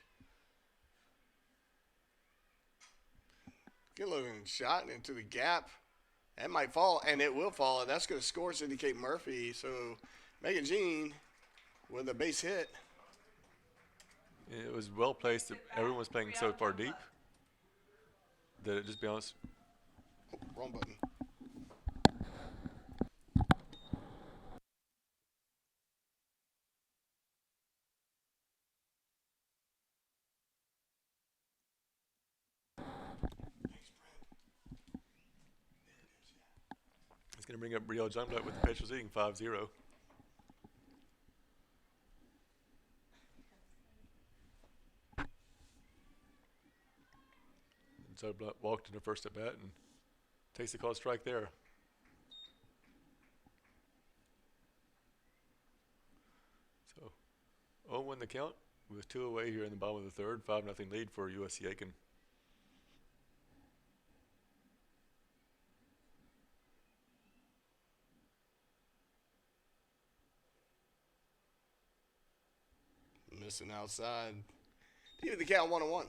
Good looking shot into the gap. That might fall, and it will fall. And that's going to score Syndicate Murphy. So Megan Jean with a base hit. It was well placed. Everyone was playing so far deep that it just bounced. Oh, wrong button. It's going to bring up Brielle Jungblatt with the Pacers leading 5-0. So Blatt walked in her first at bat and takes the called strike there. So 0-1 the count with 2 away here in the bottom of the third. 5-0 lead for USC Aiken. Missing outside. Even the count 1-1.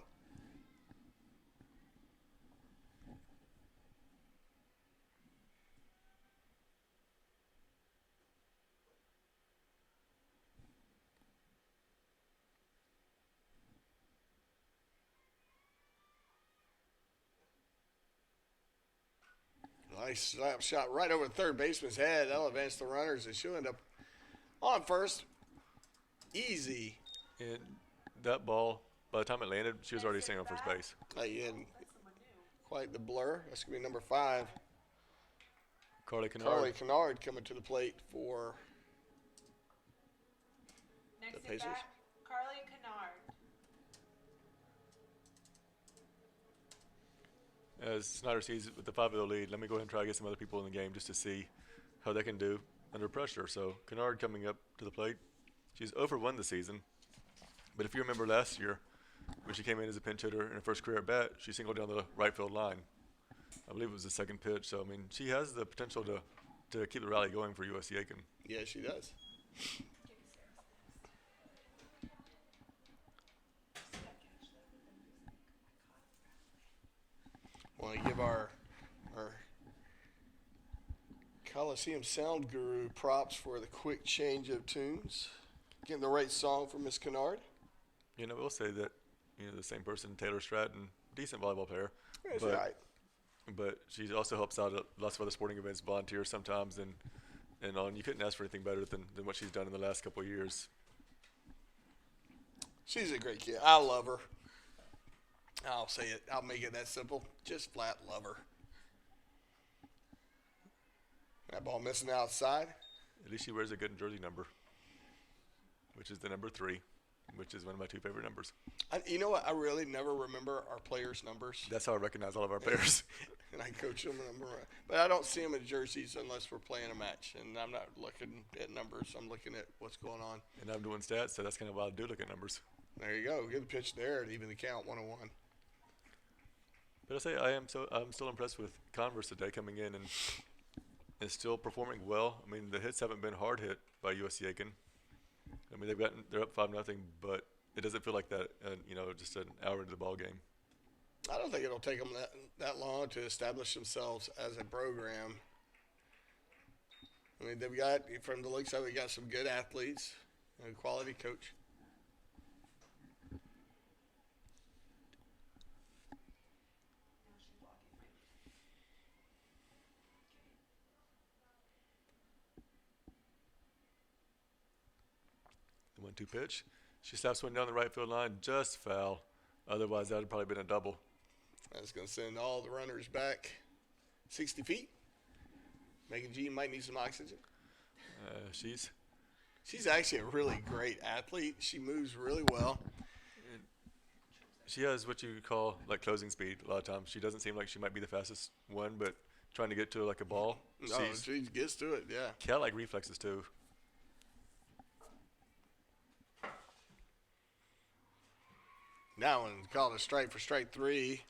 Nice slap shot right over third baseman's head. That'll advance the runners, and she'll end up on first. Easy. And that ball, by the time it landed, she was already standing on first base. Yeah, quite the blur. That's going to be number 5. Carly Kennard. Carly Kennard coming to the plate for Next the at Pacers. bat, Carly Kennard. As Snyder sees with the 5-0 lead, let me go ahead and try to get some other people in the game just to see how they can do under pressure. So Kennard coming up to the plate. She's 0 for 1 this season. But if you remember last year, when she came in as a pinch hitter in her first career at bat, she singled down the right field line. I believe it was the second pitch. So, I mean, she has the potential to keep the rally going for USC Aiken. Yeah, she does. Want to give our Coliseum sound guru props for the quick change of tunes. Getting the right song for Miss Kennard. You know, I will say that, the same person, Taylor Stratton, decent volleyball player. That's but, right. But she also helps out at lots of other sporting events, volunteers sometimes, and on. You couldn't ask for anything better than what she's done in the last couple of years. She's a great kid. I love her. I'll say it. I'll make it that simple. Just flat love her. That ball missing outside. At least she wears a good jersey number, which is the number 3, which is one of my 2 favorite numbers. You know what? I really never remember our players' numbers. That's how I recognize all of our players. And I coach them, but I don't see them in jerseys unless we're playing a match. And I'm not looking at numbers. I'm looking at what's going on. And I'm doing stats, so that's kind of why I do look at numbers. There you go. Get the pitch there and even the count 1-1. But I'll say I'm still impressed with Converse today coming in and is still performing well. I mean, the hits haven't been hard hit by USC Aiken. I mean, they're up 5-0, but it doesn't feel like that. Just an hour into the ball game. I don't think it'll take them that long to establish themselves as a program. I mean, they've got, from the looks of it, got some good athletes and a quality coach. The 1-2 pitch. She stops one down the right field line, just foul. Otherwise, that would probably been a double. That's going to send all the runners back 60 feet. Megan Jean might need some oxygen. She's actually a really great athlete. She moves really well. She has what you call like closing speed a lot of times. She doesn't seem like she might be the fastest one, but trying to get to like a ball. No, she gets to it, yeah. Cat like reflexes too. Now and called a strike for strike 3.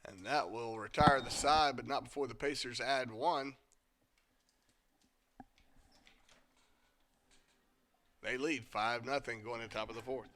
And that will retire the side, but not before the Pacers add 1. They lead 5-0 going to the top of the 4th.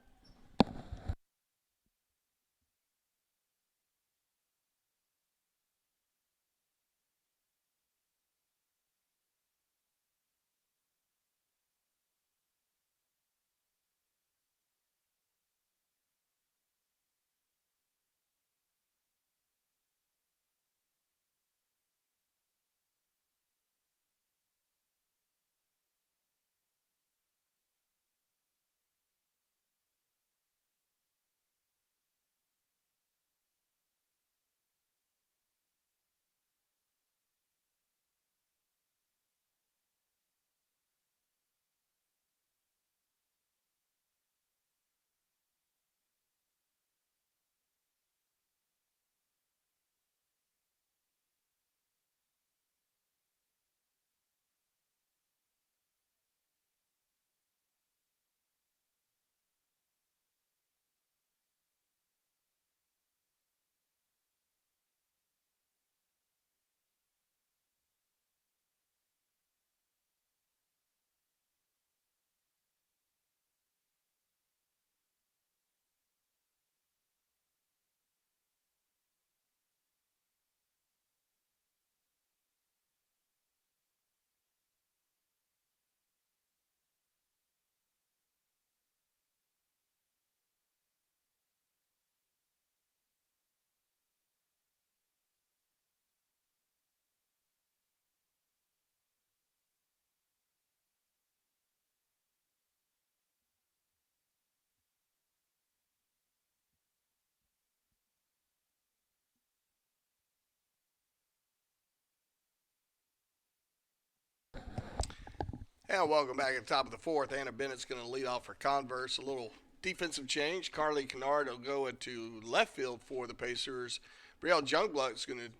And welcome back at the top of the fourth. Anna Bennett's going to lead off for Converse. A little defensive change. Carly Kennard will go into left field for the Pacers. Brielle Jungblunt's going to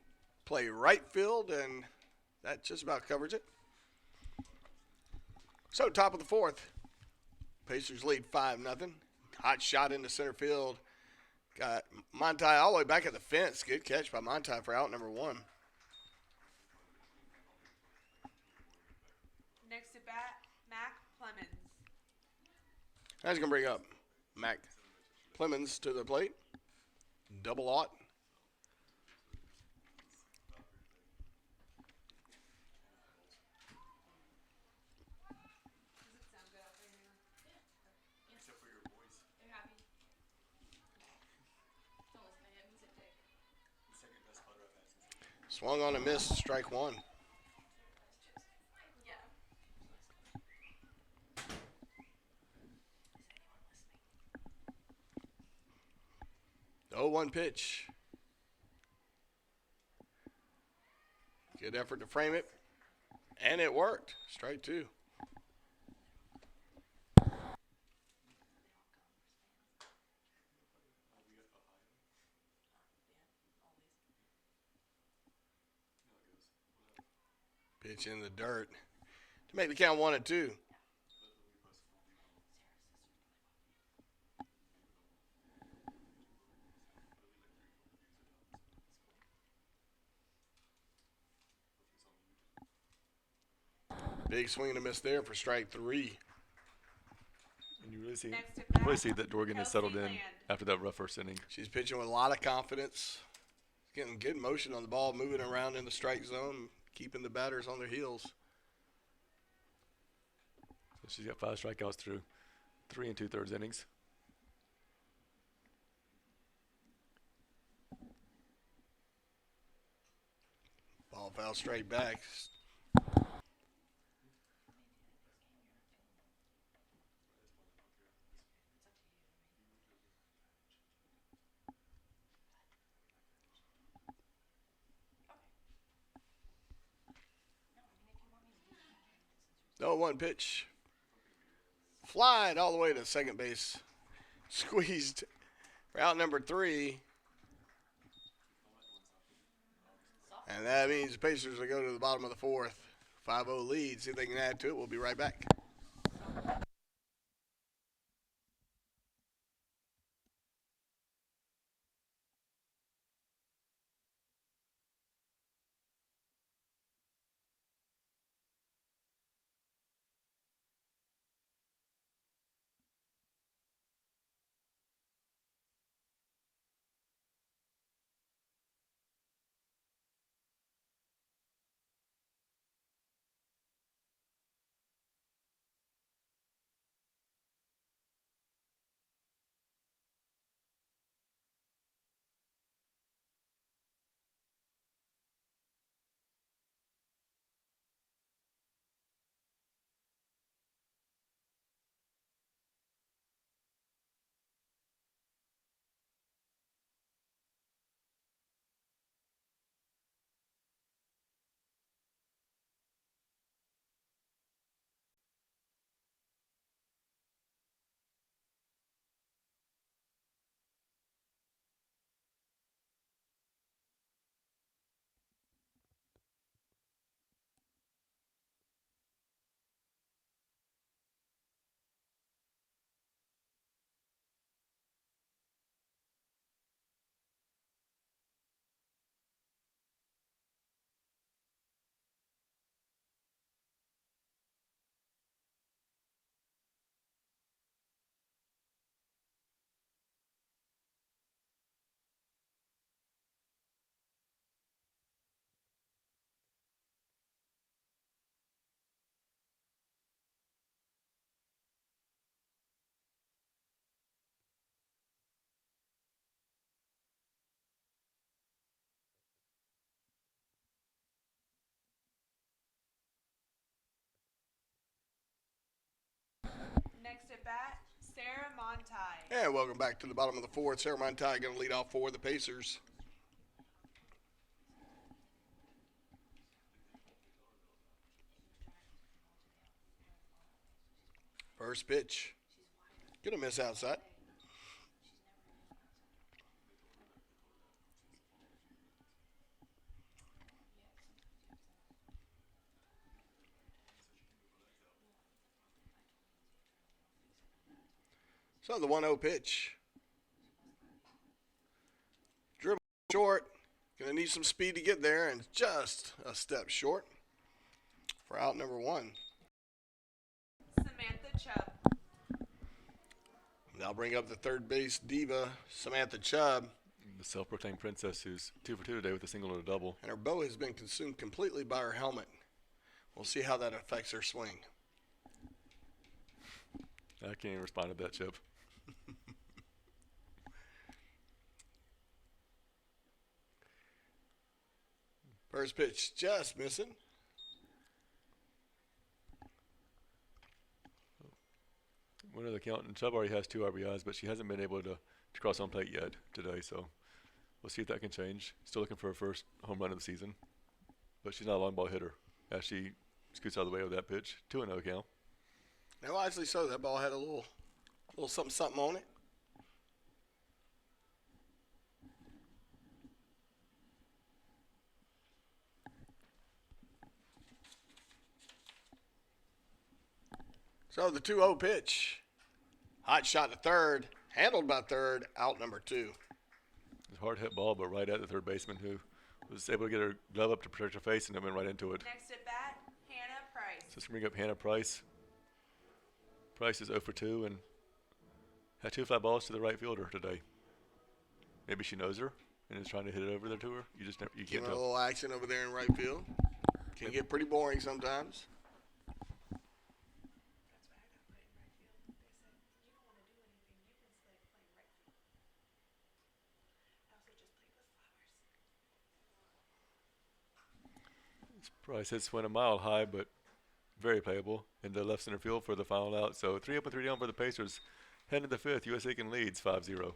play right field, and that just about covers it. So, top of the fourth. Pacers lead 5-0. Hot shot into center field. Got Monty all the way back at the fence. Good catch by Monty for out number one. Next at bat, Mac Clemens. I was going to bring up Mac Clemens to the plate. Double aught. Does it sound good out there now? Except for your voice. Are you happy? Don't listen to him, he's a dick. The second best putter I've had since. Swung on a miss, strike one. Yeah. 0-1 pitch. Good effort to frame it. And it worked. Strike two. Pitch in the dirt to make the count 1-2. Big swing and a miss there for strike three. And you really see, Next at you really bat, see that Dorgan has Kelsey settled in Land. after that rough first inning. She's pitching with a lot of confidence. Getting good motion on the ball, moving around in the strike zone, keeping the batters on their heels. So she's got 5 strikeouts through 3 2/3 innings. Ball foul straight back. No 1 pitch. Flied all the way to second base. Squeezed for out number 3. And that means the Pacers will go to the bottom of the fourth. 5-0 lead. See if they can add to it. We'll be right back. Next at bat, Sarah Monti. And welcome back to the bottom of the fourth. Sarah Monty going to lead off for the Pacers. First pitch. Gonna miss outside. So the 1-0 pitch. Dribble short. Gonna need some speed to get there, and just a step short for out number 1. Samantha Chubb. They'll bring up the third base diva, Samantha Chubb. The self-proclaimed princess who's 2 for 2 today with a single and a double. And her bow has been consumed completely by her helmet. We'll see how that affects her swing. I can't even respond to that, Chip. First pitch just missing. One of the count, and Chubb already has 2 RBIs, but she hasn't been able to cross home plate yet today, so we'll see if that can change. Still looking for her first home run of the season, but she's not a long ball hitter as she scoots out of the way with that pitch. 2-0 count. Now, wisely so, that ball had a little something on it. So the 2-0 pitch. Hot shot to third. Handled by third. Out number 2. It's a hard hit ball, but right at the third baseman who was able to get her glove up to protect her face and then went right into it. Next at bat, Hannah Price. So let's bring up Hannah Price. Price is 0 for 2 and had 2 fly balls to the right fielder today. Maybe she knows her and is trying to hit it over there to her. You just never, you Giving can't a tell. little action over there in right field. Can get pretty boring sometimes. Price hits went a mile high, but very playable in the left center field for the final out. So 3 up and 3 down for the Pacers. Heading to the 5th, USC Aiken leads 5-0.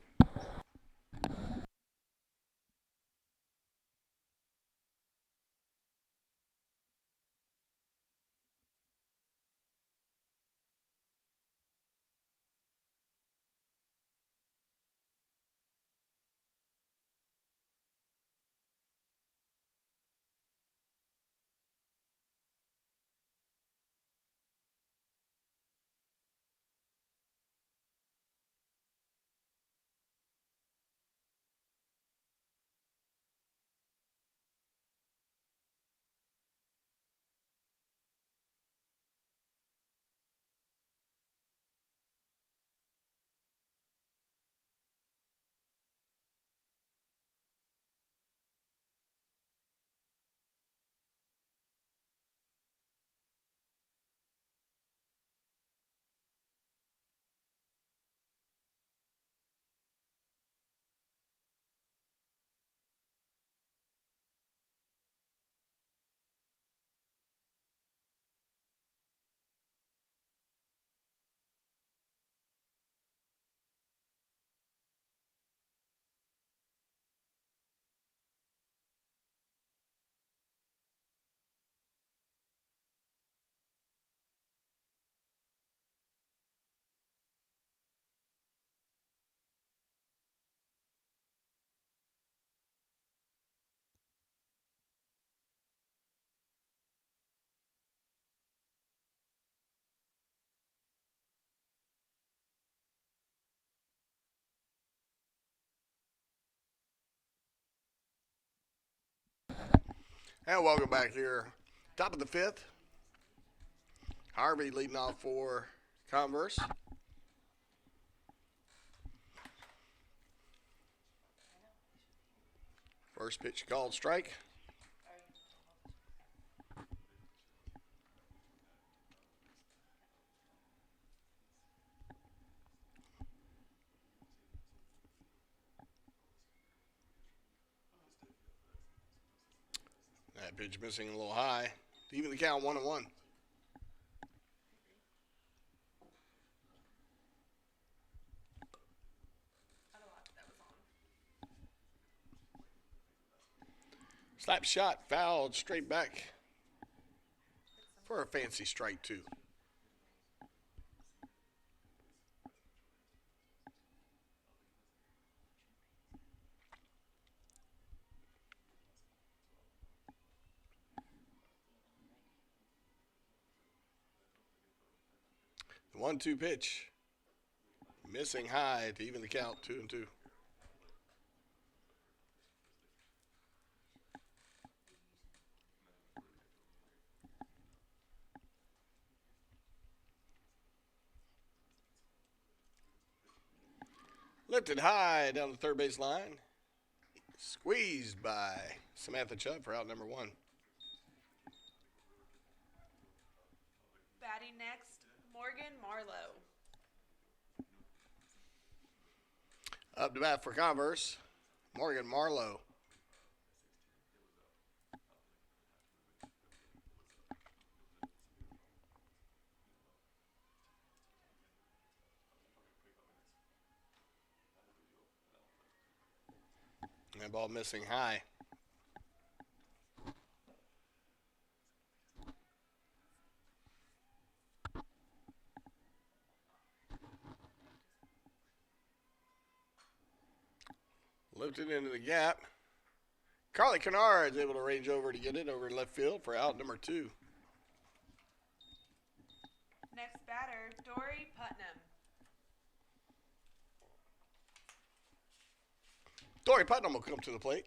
And welcome back here. Top of the 5th. Harvey leading off for Converse. First pitch called strike. That pitch missing a little high. Even the count 1-1. I don't know if that was on. Slap shot fouled straight back for a fancy strike 2. The 1-2 pitch. Missing high to even the count, 2-2. Lifted high down the third base line. Squeezed by Samantha Chubb for out number 1. Batting next, Morgan Marlowe. Up to bat for Converse, Morgan Marlowe. That ball missing high. Lifted into the gap. Carly Kennard is able to range over to get it over to left field for out number 2. Next batter, Dory Putnam. Dory Putnam will come to the plate.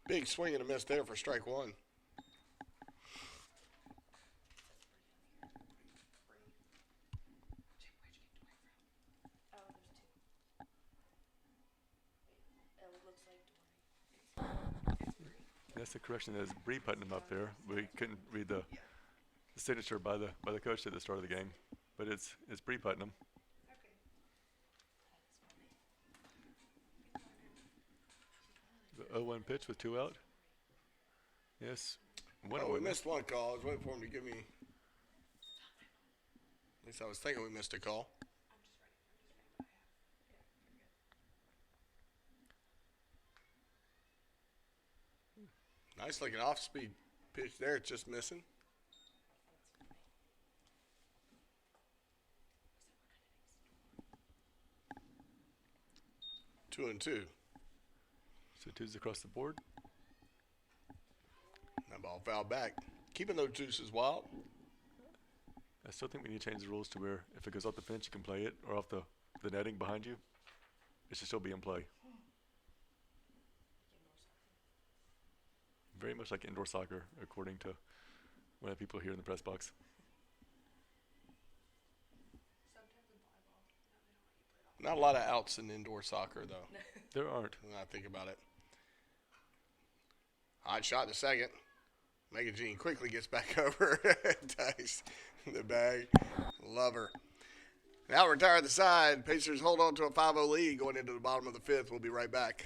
Big swing and a miss there for strike 1. That's the correction. There's Bree Putnam up there. We couldn't read the signature by the coach at the start of the game, but it's Bree Putnam. The 0-1 pitch with 2 out. Yes. Oh, we missed one call. I was waiting for him to give me. At least I was thinking we missed a call. Nice looking off speed pitch there. It's just missing. Two and two. So 2's across the board. That ball fouled back. Keeping those juices wild. I still think we need to change the rules to where if it goes off the fence, you can play it, or off the netting behind you, it should still be in play. Very much like indoor soccer, according to one of the people here in the press box. Not a lot of outs in indoor soccer, though. There aren't. When I think about it. Hot shot to second. Megan Jean quickly gets back over. Dice in the bag. Love her. Now retire the side. Pacers hold on to a 5-0 lead going into the bottom of the 5th. We'll be right back.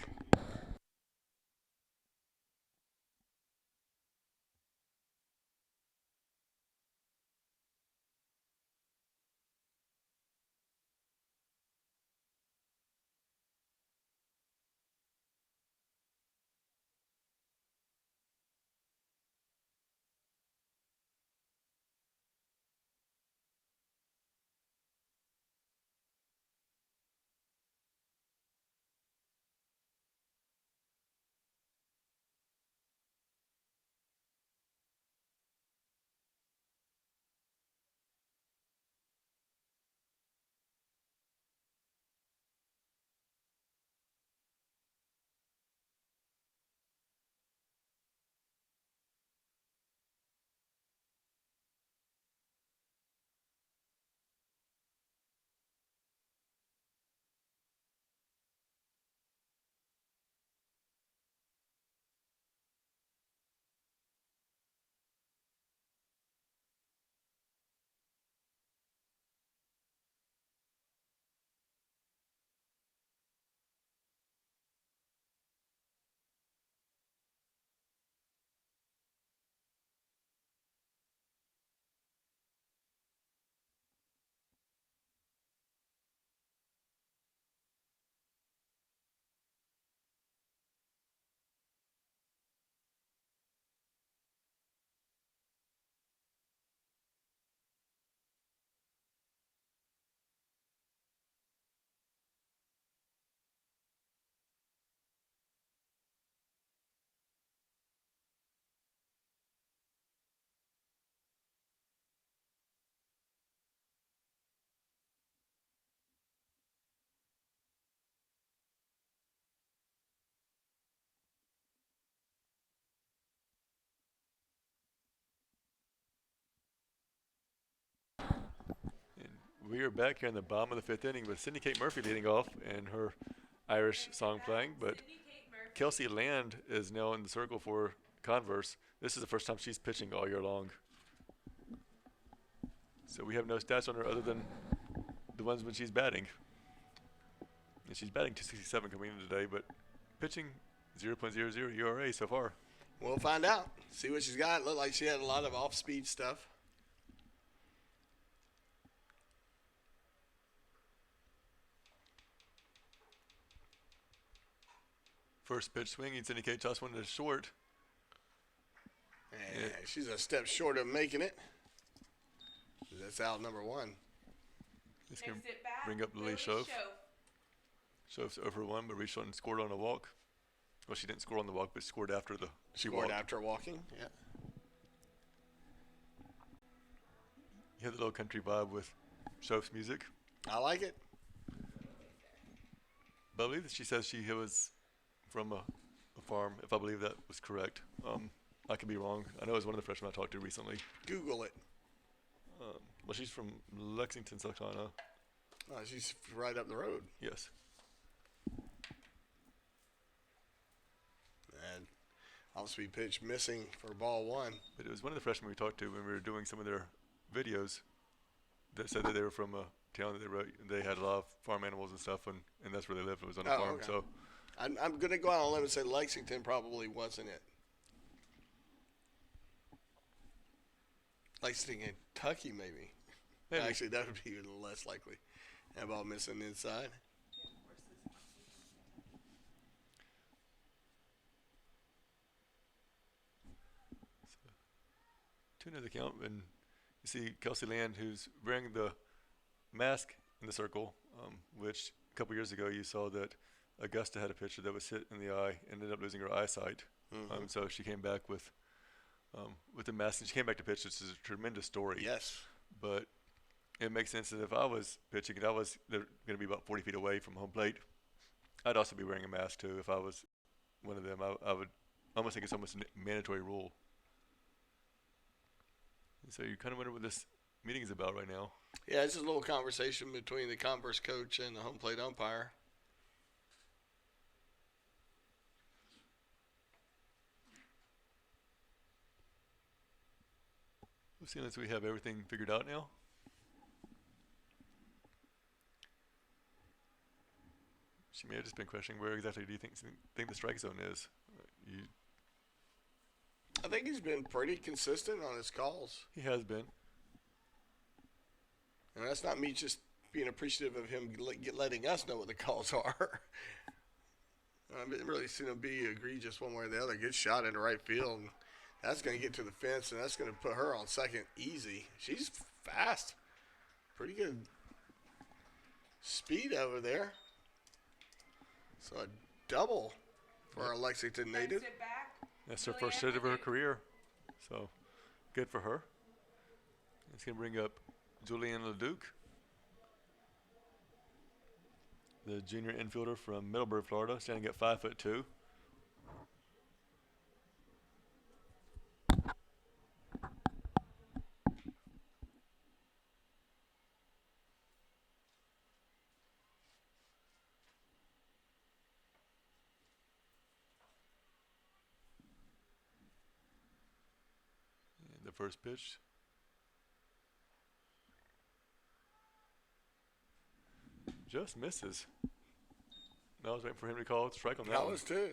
We are back here in the bottom of the fifth inning with Cindy Kate Murphy leading off and her Irish song playing. But Kelsey Land is now in the circle for Converse. This is the first time she's pitching all year long. So we have no stats on her other than the ones when she's batting. And she's batting 267 coming in today, but pitching 0.00 ERA so far. We'll find out. See what she's got. Looked like she had a lot of off-speed stuff. First pitch swinging, Cindy Kate toss one to short. And she's a step short of making it. That's out number one. This can bring up Lily Schoaf. Schoaf's over one, but reached on and scored on a walk. Well, she didn't score on the walk, but scored after the Scored after walking, yeah. You have the little country vibe with Schoaf's music. I like it. But I believe that she says she was from a farm, if I believe that was correct. I could be wrong. I know it was one of the freshmen I talked to recently. Google it. Well, she's from Lexington, South Carolina. Oh, she's right up the road. Yes. And off-speed pitch missing for ball one. But it was one of the freshmen we talked to when we were doing some of their videos that said that they were from a town that they had a lot of farm animals and stuff, and that's where they lived. It was on a farm. Okay. So I'm going to go out on a limb and say Lexington probably wasn't it. Lexington, Kentucky, maybe. Actually, that would be even less likely. That ball missing inside. Two to the count, and you see Kelsey Land, who's wearing the mask in the circle, which a couple years ago you saw that Augusta had a pitcher that was hit in the eye and ended up losing her eyesight. Mm-hmm. So she came back with the mask, and she came back to pitch, which is a tremendous story. Yes. But it makes sense that if I was pitching and I was going to be about 40 feet away from home plate, I'd also be wearing a mask too. If I was one of them, I would almost think it's almost a mandatory rule. And so you kind of wonder what this meeting is about right now. Yeah, it's just a little conversation between the Converse coach and the home plate umpire. Seeing as we have everything figured out now. She may have just been questioning where exactly do you think the strike zone is? I think he's been pretty consistent on his calls. He has been. And that's not me just being appreciative of him letting us know what the calls are. I haven't really seen him be egregious one way or the other. Good shot into right field. And that's going to get to the fence, and that's going to put her on second easy. She's fast. Pretty good speed over there. So a double for our Lexington native. That's her first hit of her career. So good for her. It's going to bring up Julianne LeDuc, the junior infielder from Middleburg, Florida, standing at 5'2". The first pitch. Just misses. I was waiting for him to call strike on that one. That was too.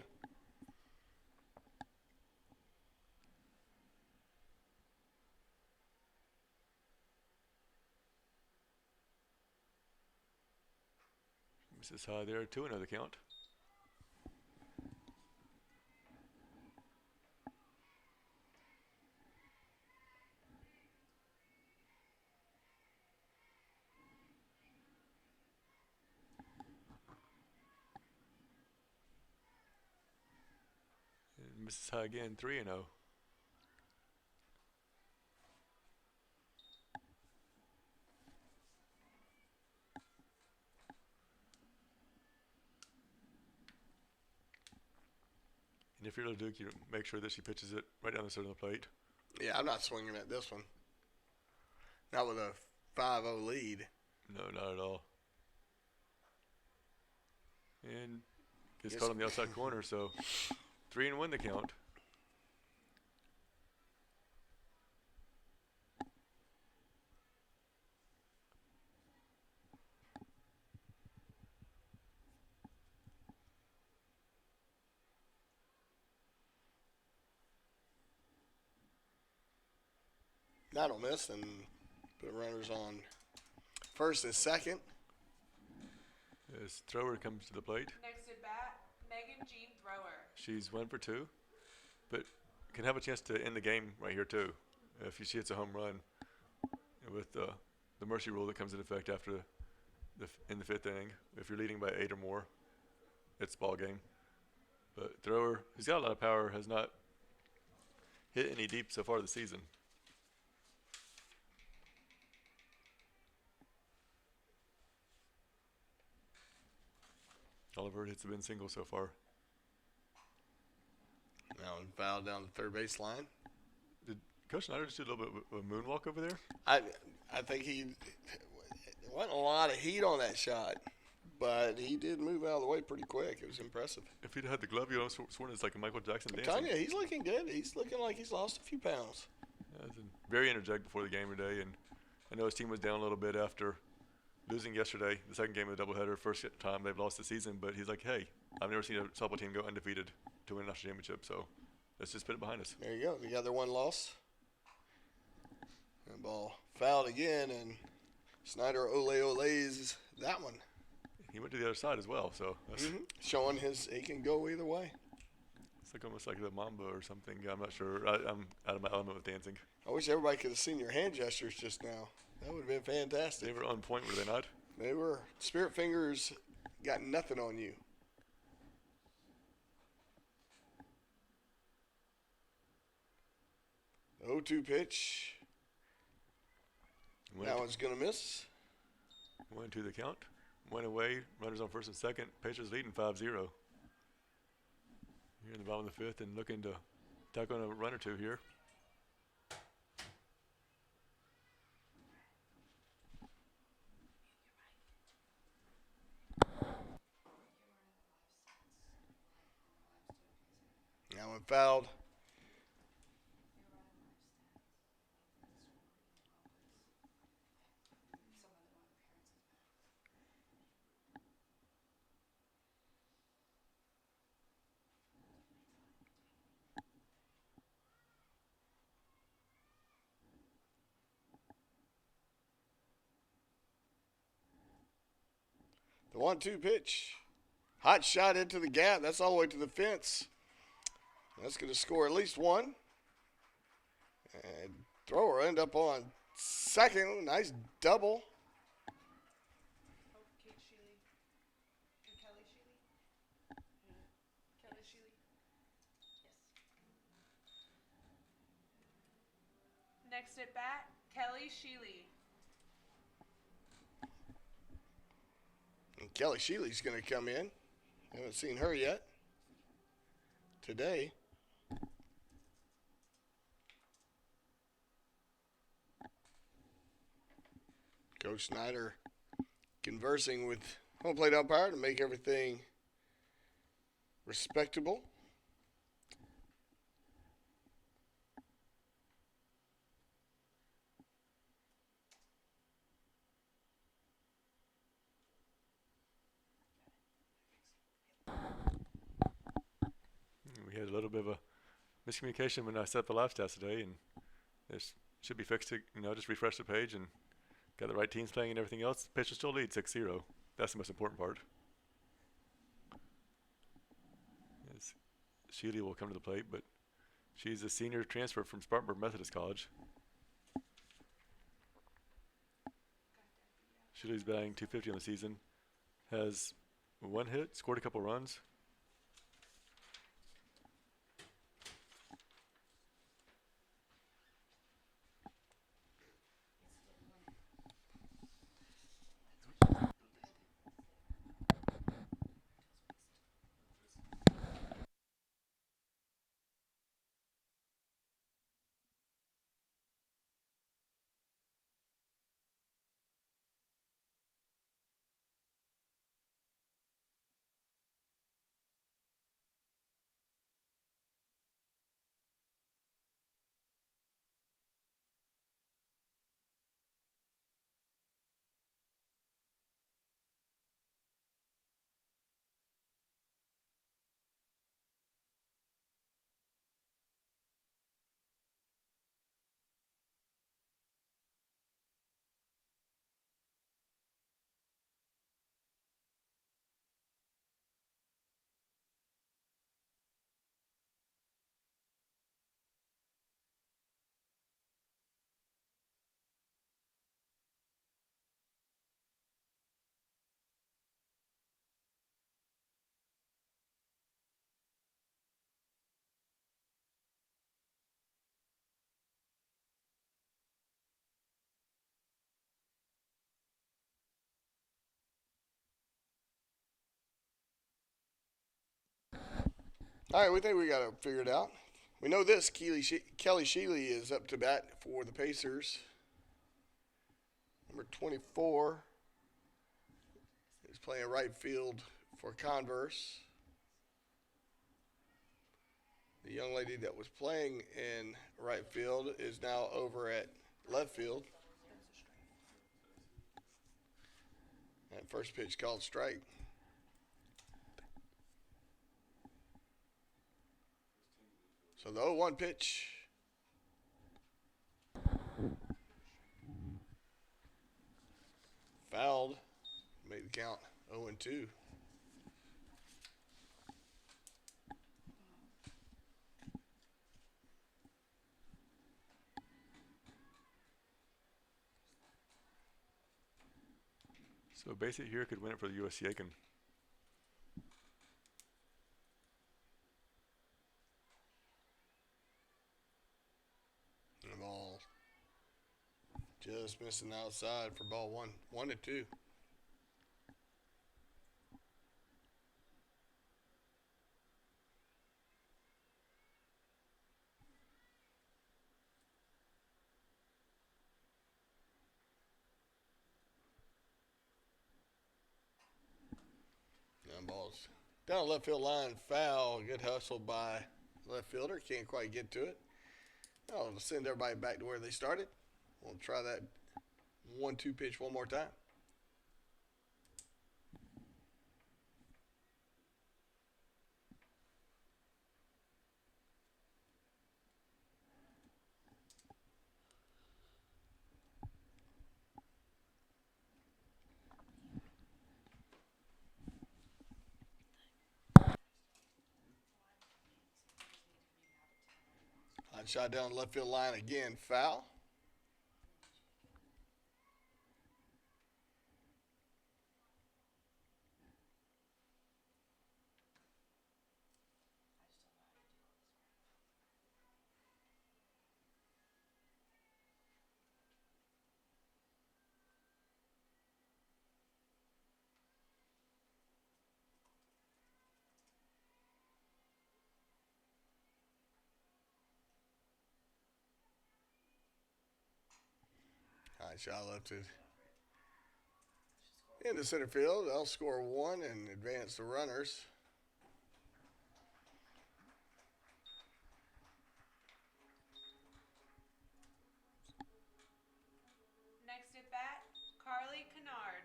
Misses high there, 2-0 the count. Misses high again, 3-0. And if you're LeDuc, you make sure that she pitches it right down the center of the plate. Yeah, I'm not swinging at this one. Not with a 5-0 lead. No, not at all. And gets Yes. caught on the outside corner, so 3-1 the count. That'll miss and put runners on first and second. As thrower comes to the plate, Next at bat, Megan Jean Thrower. she's 1 for 2, but can have a chance to end the game right here too. If she hits a home run with the mercy rule that comes into effect after in the fifth inning. If you're leading by 8 or more, it's ball game. But thrower, who's got a lot of power, has not hit any deep so far this season. Oliver hits have been single so far. Now foul down the third base line. Did Coach Snyder just do a little bit of a moonwalk over there? I think he wasn't a lot of heat on that shot, but he did move out of the way pretty quick. It was impressive. If he'd had the glove, you'd have sworn it's like a Michael Jackson I'm dancing. telling you, he's looking good. He's looking like he's lost a few pounds. Yeah, he was very energetic before the game today, and I know his team was down a little bit after losing yesterday, the second game of the doubleheader, first time they've lost the season. But he's like, hey, I've never seen a softball team go undefeated to win a national championship, so let's just put it behind us. There you go. The other one loss. And ball fouled again, and Snyder ole's that one. He went to the other side as well, so that's Showing he can go either way. it's like almost like the Mamba or something. I'm not sure. I'm out of my element with dancing. I wish everybody could have seen your hand gestures just now. That would have been fantastic. They were on point, were they not? They were. Spirit fingers got nothing on you. The 0-2 pitch. That one's going to miss. 1-2 the count. Went away. Runners on first and second. Pacers leading 5-0. Here in the bottom of the fifth and looking to tack on a run or two here. That one fouled. The 1-2 pitch. Hot shot into the gap. That's all the way to the fence. That's going to score at least one. And thrower end up on second. Nice double. Oh, Kate Sheely. And Kelly Sheely. Kelly Sheely. Yes. Next at bat, Kelly Sheely. And Kelly Sheely's going to come in. Haven't seen her yet today. Coach Snyder conversing with home plate umpire to make everything respectable. We had a little bit of a miscommunication when I set the live stats today, and this should be fixed. Just refresh the page and got the right teams playing and everything else. Pitcher still leads 6-0. That's the most important part. As Sheely will come to the plate, but she's a senior transfer from Spartanburg Methodist College. Sheely's batting .250 on the season. Has 1 hit, scored a couple runs. All right, we think we got it figured out. We know this. Kelly Sheely is up to bat for the Pacers. Number 24 is playing right field for Converse. The young lady that was playing in right field is now over at left field. That first pitch called strike. So the 0-1 pitch. Fouled. Made the count 0-2. So base it here could win it for the USC Aiken. And the ball just missing outside for ball one. 1-2. Now ball's down the left field line, foul. Good hustle by left fielder. Can't quite get to it. I'll send everybody back to where they started. We'll try that 1-2 pitch one more time. Hot shot down the left field line again, foul. Hot shot lifted into center field. They'll score one and advance the runners. Next at bat, Carly Kennard.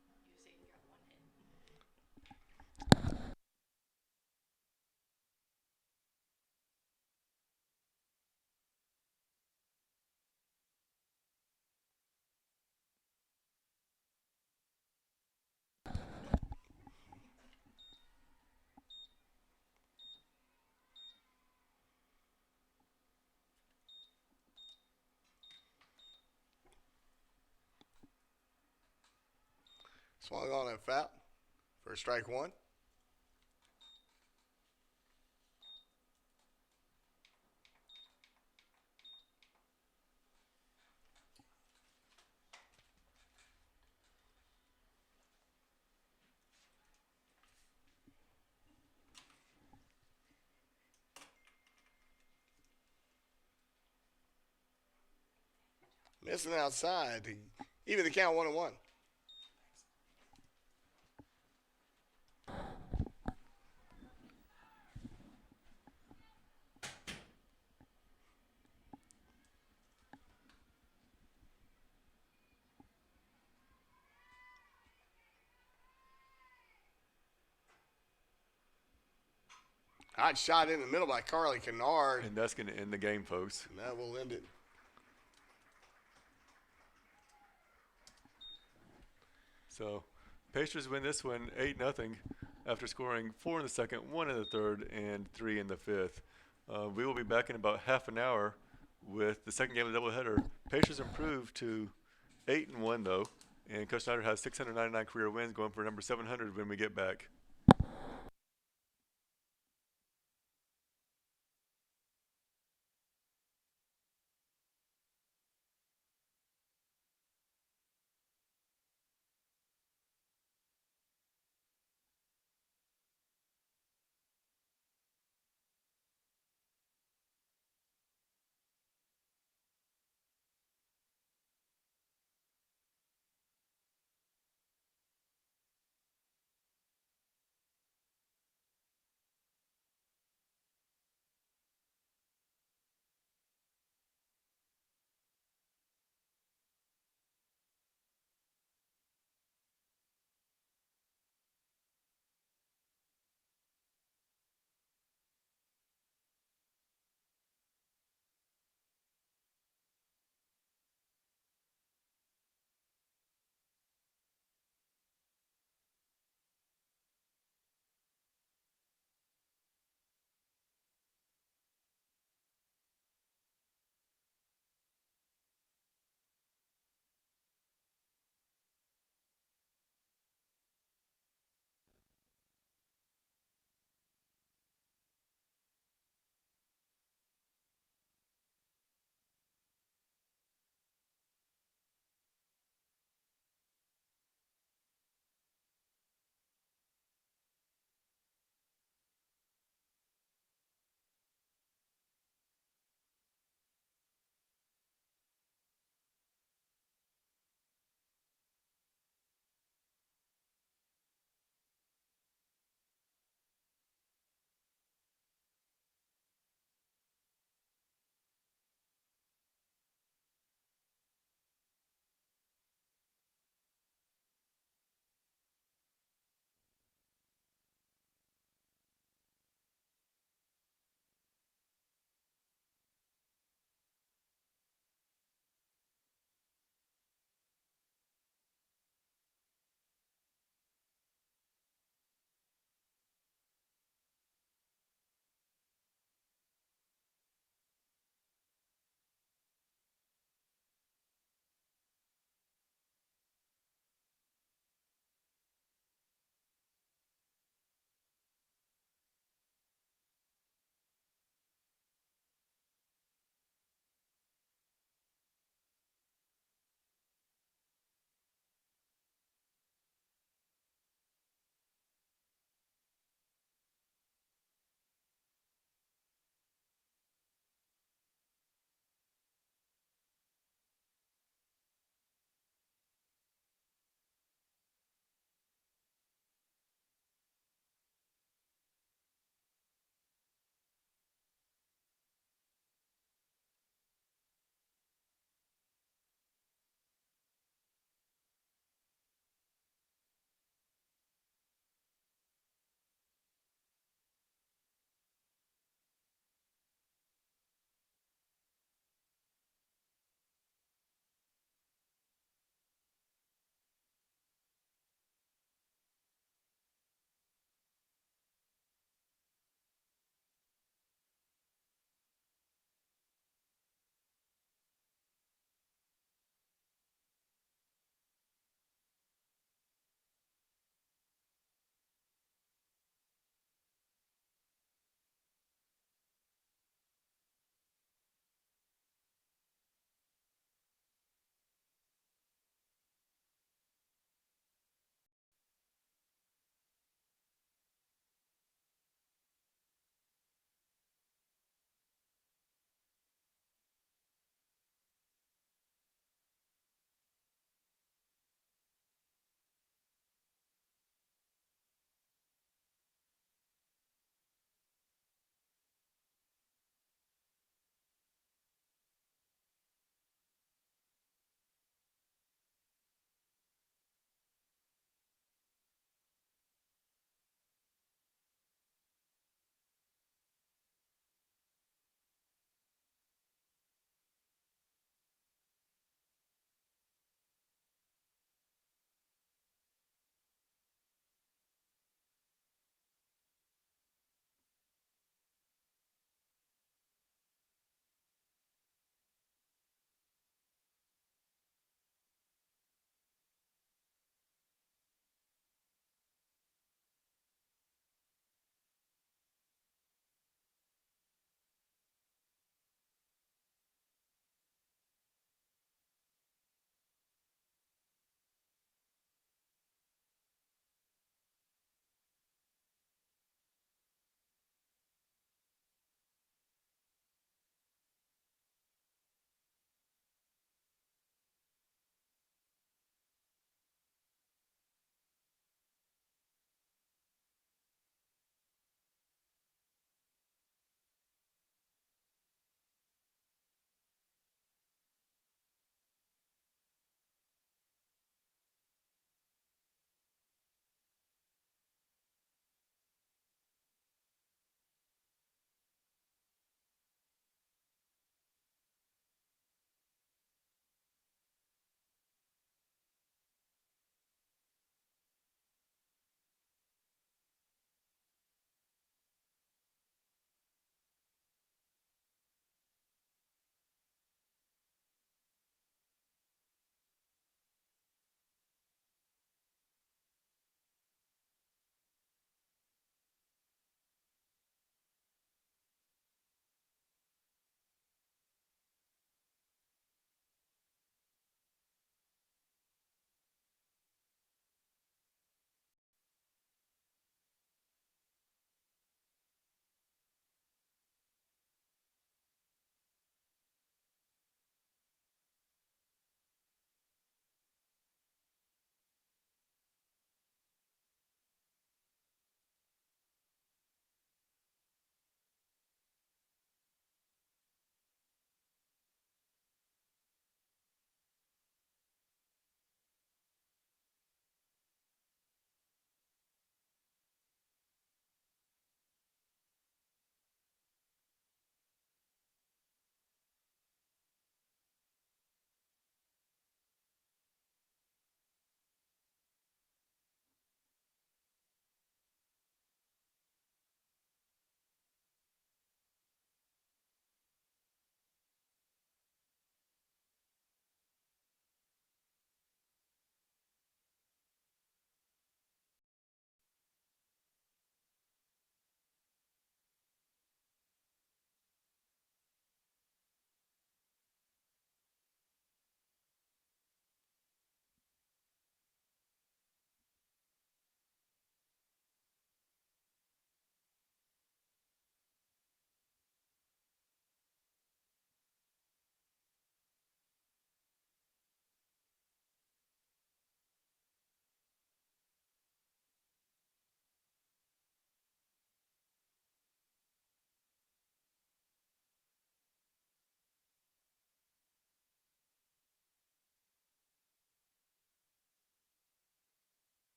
USC Aiken got one hit. Swung on and foul for strike one. Missing outside. Even the count 1-1. Hot shot in the middle by Carly Kennard. And that's going to end the game, folks. And that will end it. So Pacers win this one 8-0 after scoring 4 in the second, 1 in the third, and 3 in the fifth. We will be back in about half an hour with the second game of the doubleheader. Pacers improved to 8-1 though, and Coach Snyder has 699 career wins, going for number 700 when we get back.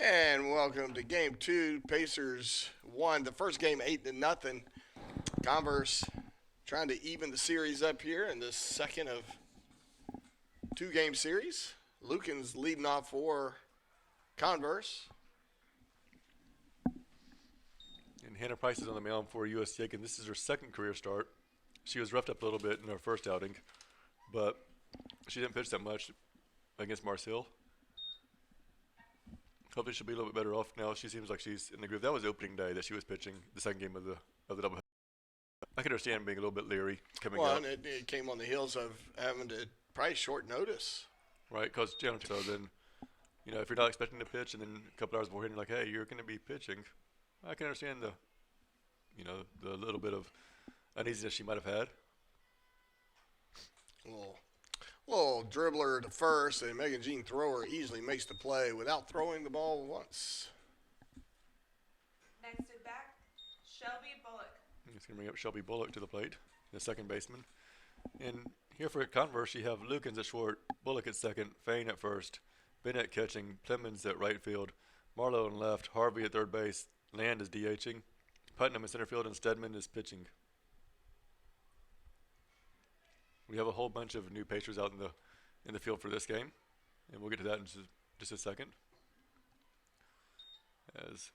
And welcome to game two. Pacers won the first game 8-0. Converse trying to even the series up here in this second of two-game series. Lucan's leading off for Converse. And Hannah Price is on the mound for USC Aiken. This is her second career start. She was roughed up a little bit in her first outing, but she didn't pitch that much against Marcel. Hopefully she'll be a little bit better off now. She seems like she's in the groove. That was opening day that she was pitching the second game of the double. I can understand being a little bit leery coming Well, up. and it came on the heels of having to probably short notice. Right, because so then, if you're not expecting to pitch, and then a couple hours beforehand, you're like, hey, you're going to be pitching. I can understand the little bit of uneasiness she might have had. Little dribbler to first, and Megan Jean Thrower easily makes the play without throwing the ball once. Next at bat, Shelby Bullock. He's going to bring up Shelby Bullock to the plate, the second baseman. And here for Converse, you have Lukens at short, Bullock at second, Fain at first, Bennett catching, Clemens at right field, Marlowe in left, Harvey at third base, Land is DHing, Putnam in center field, and Stedman is pitching. We have a whole bunch of new Pacers out in the field for this game, and we'll get to that in just a second. As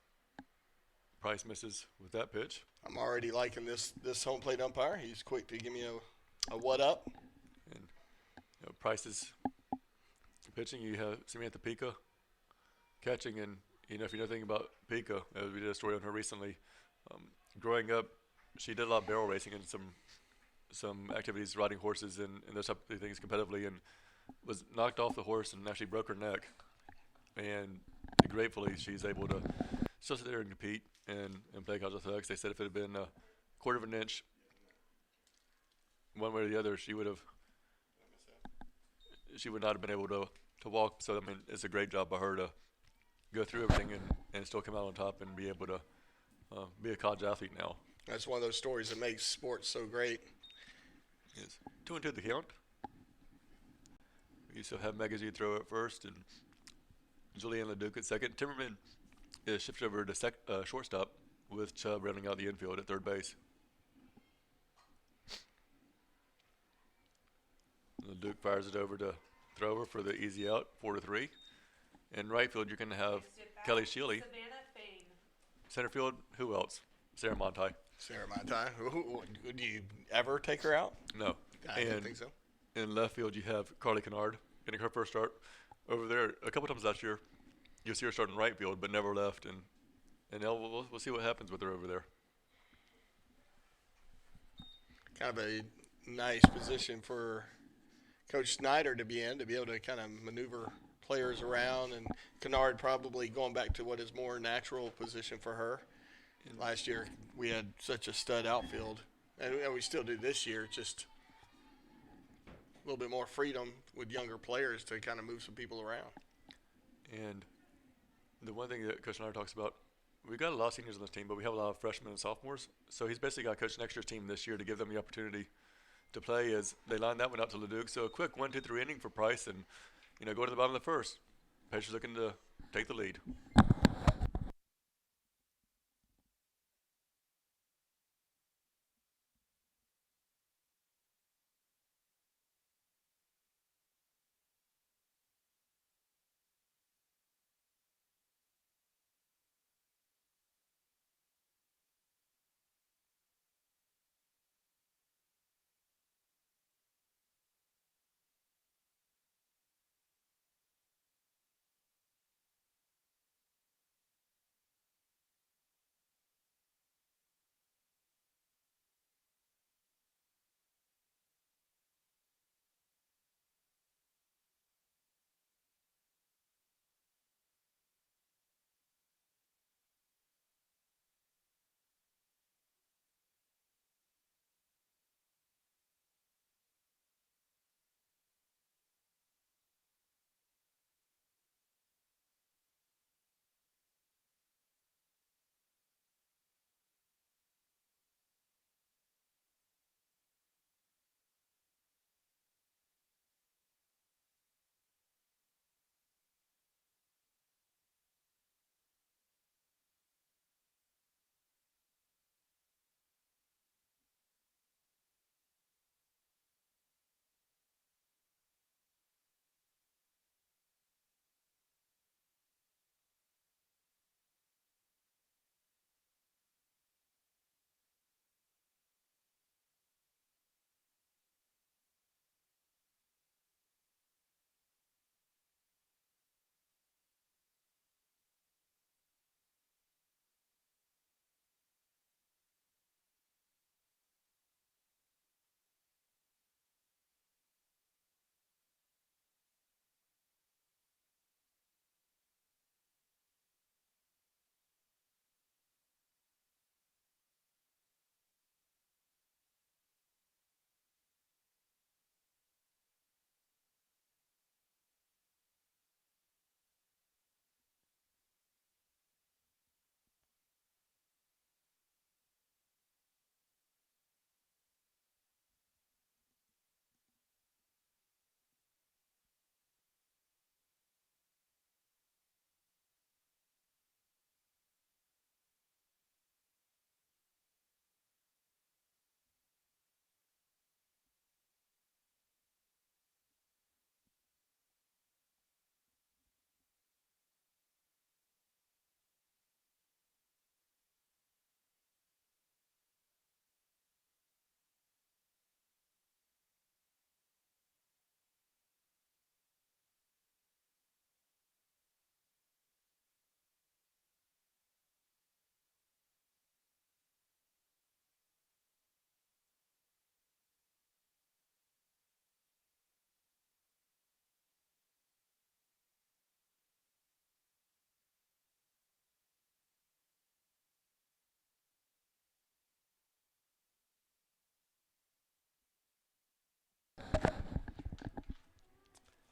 Price misses with that pitch. I'm already liking this home plate umpire. He's quick to give me a what up. And Price is pitching. You have Samantha Pica catching, and if you know anything about Pica, we did a story on her recently. Growing up, she did a lot of barrel racing and some activities, riding horses and those type of things competitively, and was knocked off the horse and actually broke her neck. And gratefully, she's able to still sit there and compete and play college athletics. They said if it had been a quarter of an inch one way or the other, she would not have been able to walk. So I mean, it's a great job by her to go through everything and still come out on top and be able to be a college athlete now. That's one of those stories that makes sports so great. Yes. 2-2 the count. We still have Magazine throw at first and Julianne Leduc at second. Timmerman is shifted over to shortstop with Chubb rounding out the infield at third base. Leduc fires it over to Thrower for the easy out, 4-3. In right field, you're going to have Next at bat, Kelly Shealy. Savannah Fain. Center field, who else? Sarah Monti. Sarah Monti. Would you ever take her out? No. I didn't think so. In left field, you have Carly Kennard getting her first start. Over there, a couple times last year, you'll see her start in right field, but never left. And now we'll see what happens with her over there. Kind of a nice position for Coach Snyder to be in, to be able to kind of maneuver players around, and Kennard probably going back to what is more natural position for her. And last year we had such a stud outfield, and we still do this year, just a little bit more freedom with younger players to kind of move some people around. And the one thing that Coach Snyder talks about, we've got a lot of seniors on this team, but we have a lot of freshmen and sophomores. So he's basically got to coach next year's team this year to give them the opportunity to play as they line that one out to Leduc. So a quick 1-2-3 inning for Price, and go to the bottom of the first. Pacers looking to take the lead.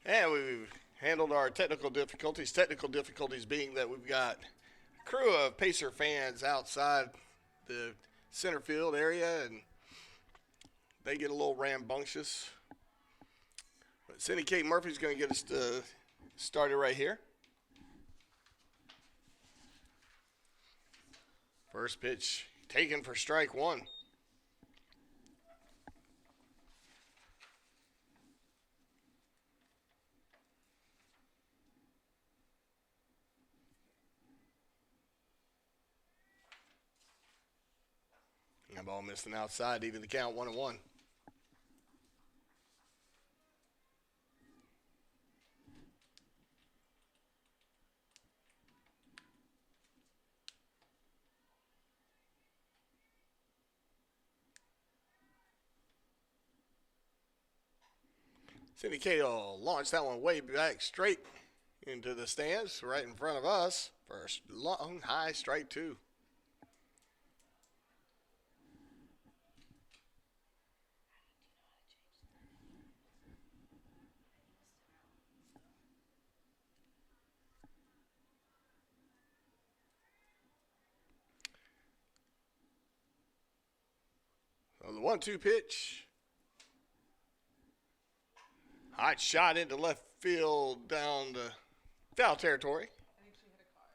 And we've handled our technical difficulties. Technical difficulties being that we've got a crew of Pacer fans outside the center field area, and they get a little rambunctious. But Cindy Kate Murphy's going to get us started right here. First pitch taken for strike one. That ball missed an outside, even the count 1-1. Cindy Kate will launch that one way back straight into the stands right in front of us for a long, high strike two. So the 1-2 pitch. Hot shot into left field down the foul territory. I think she hit a car.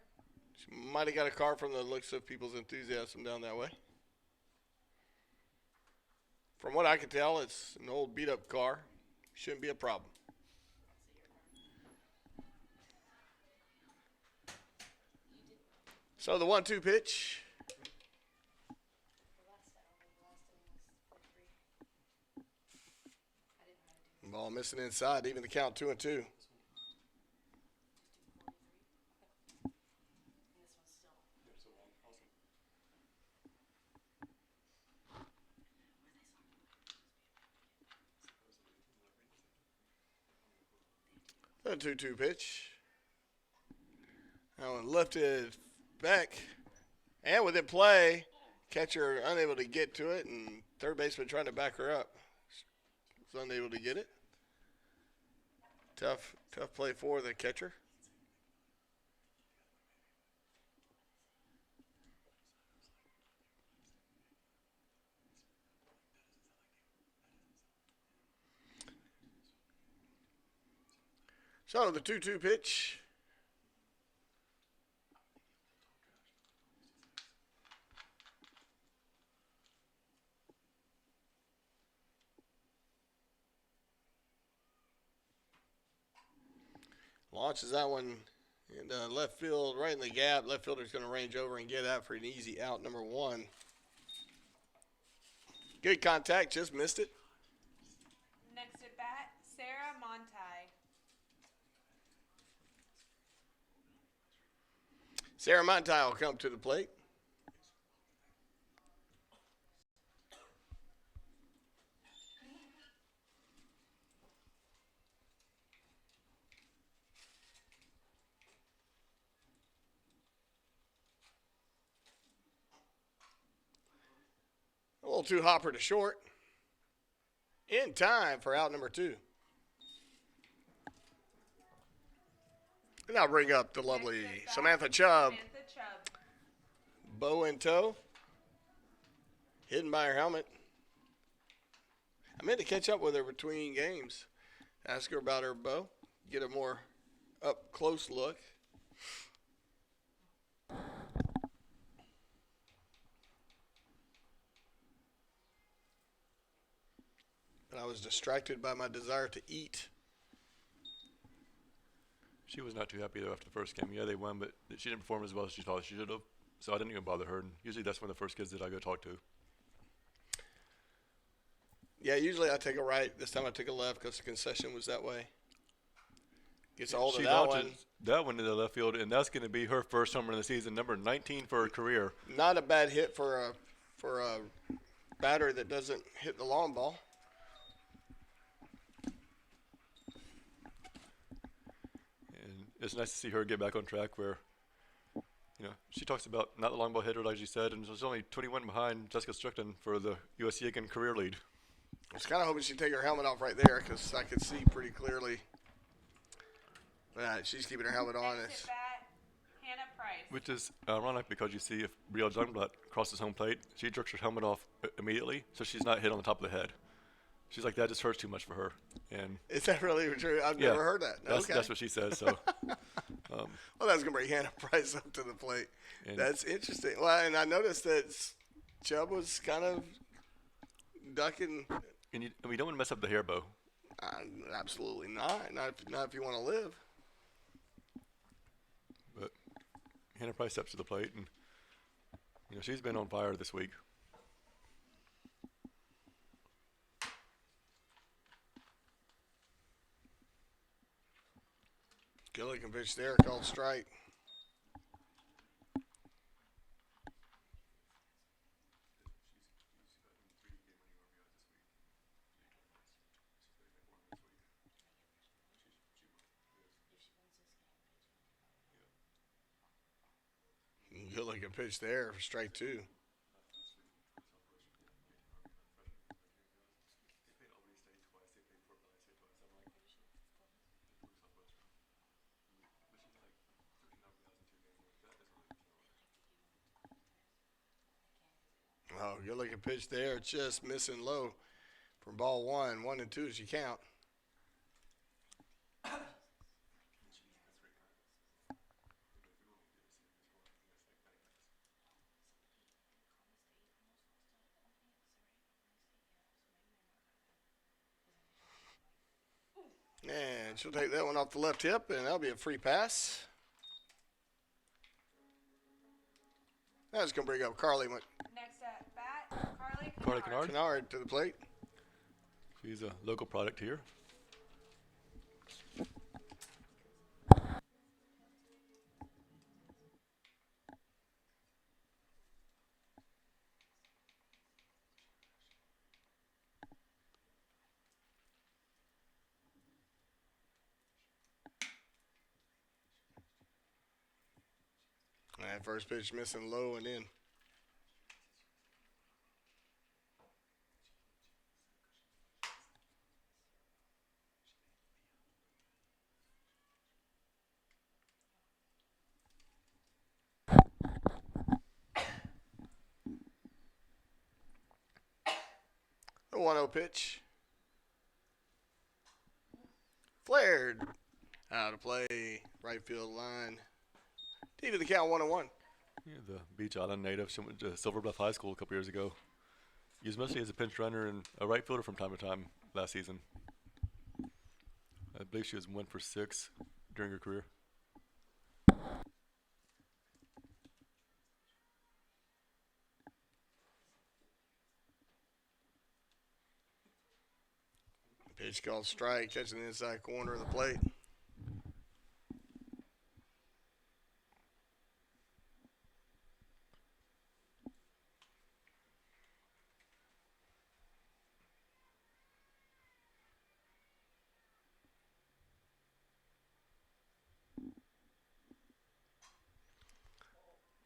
She might have got a car from the looks of people's enthusiasm down that way. From what I can tell, it's an old beat-up car. Shouldn't be a problem. So the 1-2 pitch. Ball missing inside, even the count 2-2. The 2-2 pitch. That one lifted back, and with it play, catcher unable to get to it, and third baseman trying to back her up. Was unable to get it. Tough play for the catcher. So the 2-2 pitch. Launches that one in left field, right in the gap. Left fielder's going to range over and get that for an easy out, number one. Good contact, just missed it. Next at bat, Sarah Montai. Sarah Montai will come to the plate. A little too hopper to short. In time for out number two. And I'll bring up the lovely Samantha Chubb. Samantha Chubb. Bow in tow. Hidden by her helmet. I meant to catch up with her between games. Ask her about her bow. Get a more up close look. But I was distracted by my desire to eat. She was not too happy though after the first game. Yeah, they won, but she didn't perform as well as she thought she should have. So I didn't even bother her. And usually that's one of the first kids that I go talk to. Yeah, usually I take a right. This time I took a left because the concession was that way. Gets all to She that launches one. that one to the left field, and that's going to be her first home run of the season, number 19 for her career. Not a bad hit for a batter that doesn't hit the long ball. And it's nice to see her get back on track where, you know, she talks about not the long ball hitter, like she said, and was only 21 behind Jessica Strickland for the USC Aiken career lead. I was kind of hoping she'd take her helmet off right there because I could see pretty clearly She's keeping her helmet on. Next at bat, Hannah Price. Which is ironic because you see if Brielle Jungblatt crosses home plate, she jerks her helmet off immediately, so she's not hit on the top of the head. She's like, that just hurts too much for her. And Is that really true? I've yeah, never heard that. That's what she says. So Well, that's going to bring Hannah Price up to the plate. And- That's interesting. Well, and I noticed that Chubb was kind of ducking. and we don't want to mess up the hair bow. Absolutely not. Not if you want to live. But Hannah Price steps to the plate, and she's been on fire this week. Good looking pitch there, called strike. Good looking pitch there for strike two. Oh, good looking pitch there. Just missing low from ball one. 1-2 as you count. And she'll take that one off the left hip, and that'll be a free pass. That's going to bring up Carly Next at bat, Carly Kennard. Kennard. Kennard to the plate. She's a local product here. And first pitch missing low and in. The 1-0 pitch. Flared. Out of play. Right field line. Even the count 1-1. Yeah, the Beach Island native. She went to Silver Bluff High School a couple years ago. Used mostly as a pinch runner and a right fielder from time to time last season. I believe she was 1 for 6 during her career. Pitch called strike, catching the inside corner of the plate.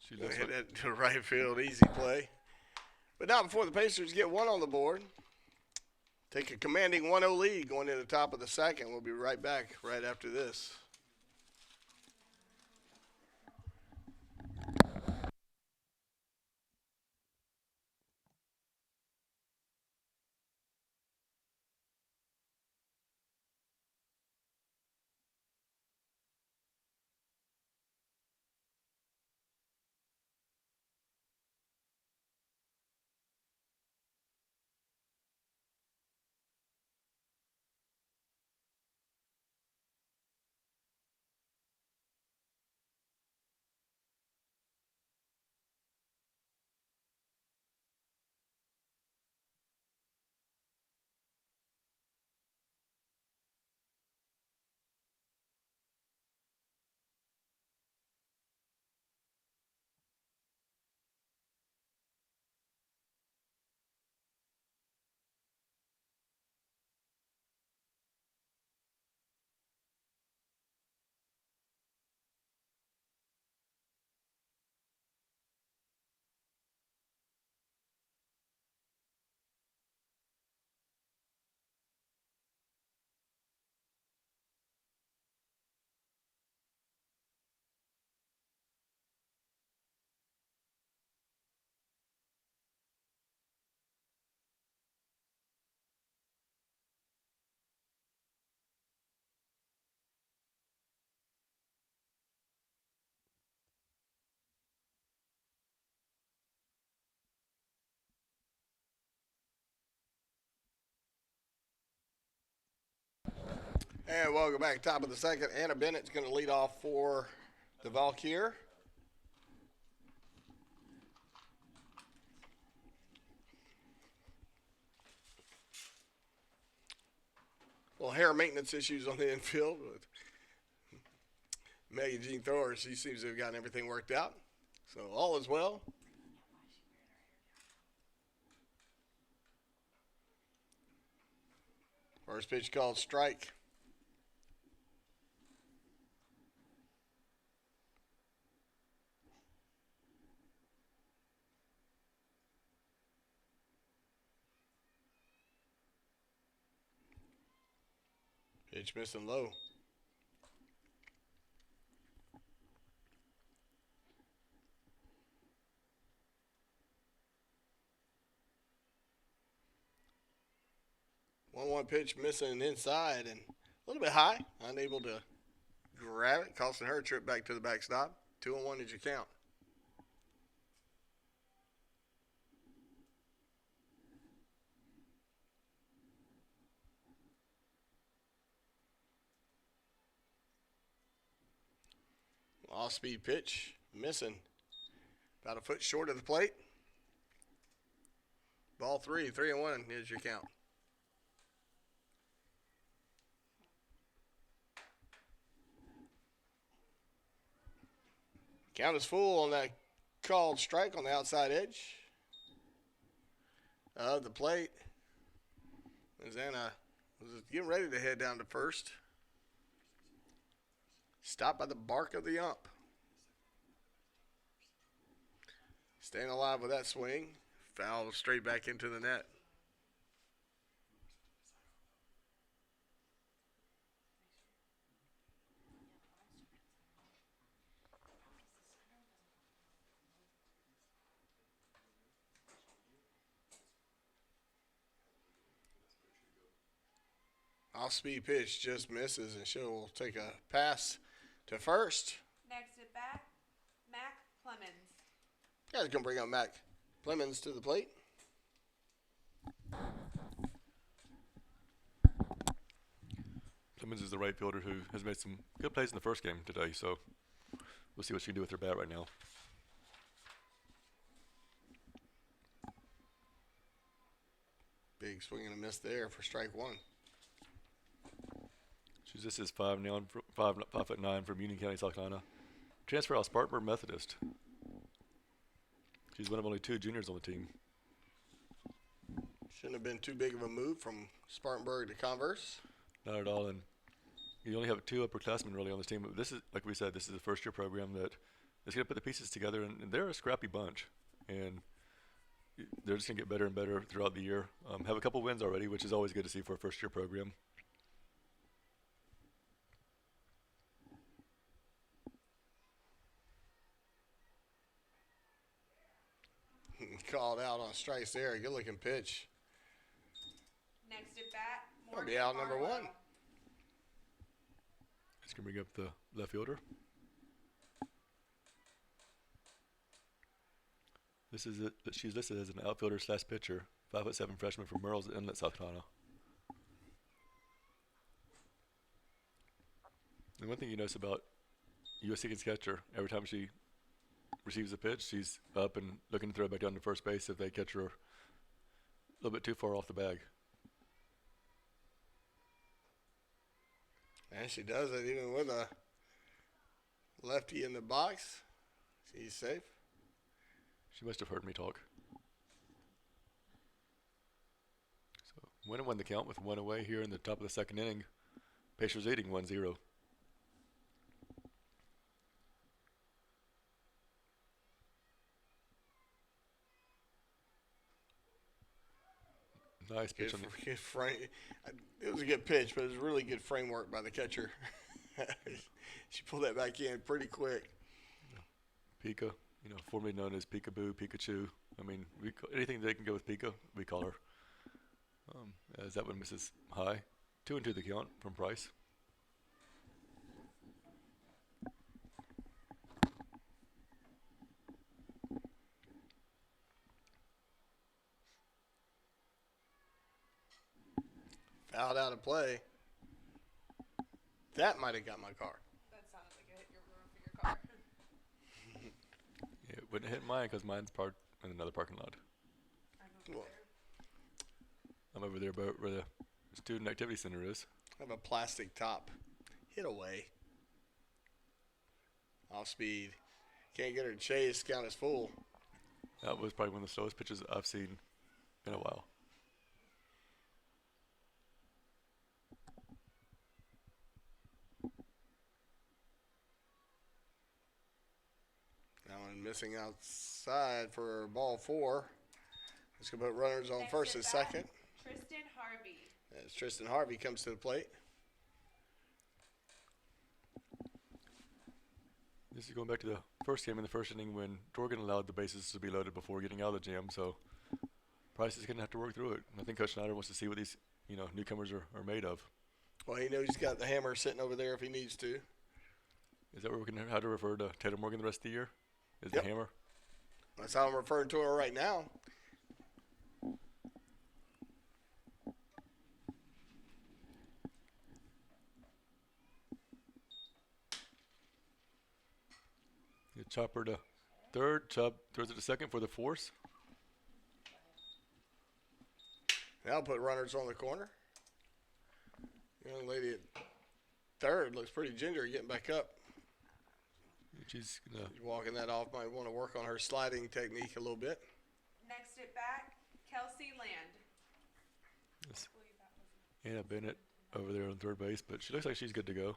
She looks Hit like, that to right field, easy play. But not before the Pacers get one on the board. Take a commanding 1-0 lead going into the top of the second. We'll be right back right after this. And welcome back, top of the second. Anna Bennett's going to lead off for the Valkyr. Well, hair maintenance issues on the infield with Maggie Jean Thor. She seems to have gotten everything worked out. So all is well. First pitch called strike. Pitch missing low. One pitch missing inside and a little bit high. Unable to grab it, costing her a trip back to the backstop. 2-1 is your count. Off-speed pitch, missing. About a foot short of the plate. Ball 3-1 is your count. Count is full on that called strike on the outside edge of the plate. As Anna was getting ready to head down to first. Stopped by the bark of the ump. Staying alive with that swing. Foul straight back into the net. Off-speed pitch just misses, and she'll take a pass to first. Next at bat, Mac Clemens. Guys gonna bring up Mac Clemens to the plate. Clemens is the right fielder who has made some good plays in the first game today, so we'll see what she can do with her bat right now. Big swing and a miss there for strike one. This is 5'9" from Union County, South Carolina. Transfer out of Spartanburg Methodist. She's one of only 2 juniors on the team. Shouldn't have been too big of a move from Spartanburg to Converse. Not at all, and you only have 2 upperclassmen really on this team. But this is, like we said, this is a first-year program that is going to put the pieces together, and they're a scrappy bunch, and they're just going to get better and better throughout the year. Have a couple wins already, which is always good to see for a first-year program. Called out on strikes there. Good looking pitch. Next at bat, That'll Morgan be out number Barlow. 1. Just going to bring up the left fielder. This is it. She's listed as an outfielder / pitcher. 5'7" freshman from Merle's Inlet, South Carolina. And one thing you notice about USC Aiken's catcher, every time she receives a pitch, she's up and looking to throw it back down to first base if they catch her a little bit too far off the bag. And she does it even with a lefty in the box. She's safe. She must have heard me talk. So Winner won the count with 1 away here in the top of the second inning. Pacers leading 1-0. Nice pitch. Good frame. It was a good pitch, but it was really good framework by the catcher. She pulled that back in pretty quick. Pika, formerly known as Peekaboo, Pikachu. I mean, anything they can go with Pika, we call her. As that one misses high. 2-2 the count from Price. Fouled out of play. That might have got my car. That sounded like it hit your roof of your car. Yeah, it wouldn't hit mine because mine's parked in another parking lot. I'm over Well, there. I'm over there about where the student activity center is. I have a plastic top. Hit away. Off speed. Can't get her to chase. Count as full. That was probably one of the slowest pitches I've seen in a while. That one missing outside for ball 4. Let's go put runners on Next first at and bat, second. Tristan Harvey. As Tristan Harvey comes to the plate. This is going back to the first game in the first inning when Dorgan allowed the bases to be loaded before getting out of the jam. So Price is going to have to work through it. I think Coach Schneider wants to see what these newcomers are made of. Well, he knows he's got the hammer sitting over there if he needs to. Is that what we're going to have to refer to Taylor Morgan the rest of the year? Is Yep. the hammer? That's how I'm referring to her right now. The chopper to third. Chubb throws it to second for the force. Now put runners on the corner. Young lady at third looks pretty gingery getting back up. She's going to She's walking that off. Might want to work on her sliding technique a little bit. Next at bat, Kelsey Land. Yes. I believe that was Anna Bennett over there on third base, but she looks like she's good to go.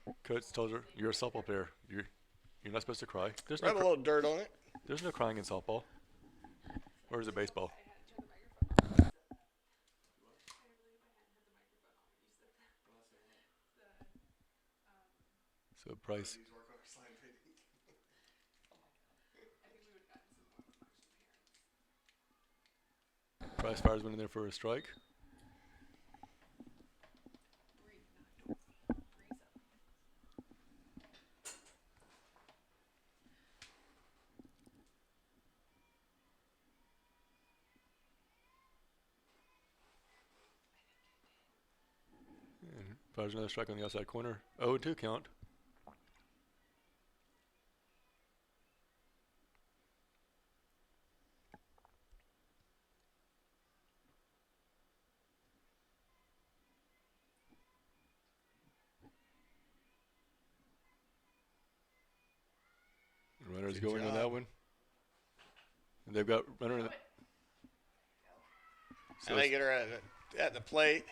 no. Coach tells her, "You're a softball player. You're not supposed to cry." There's Rub a no little dirt on it. there's no crying in softball. Or is it baseball? I had to turn the microphone on. I believe I hadn't had the microphone on when you said that. So Price I think we would have gotten some more reflection parents. Price fires one in there for a strike. Breathe, not breeze up. And fires another strike on the outside corner. 0-2 count. Runner's Good going on job. that one. And they've got runner in the, so And they it's- get her at the plate.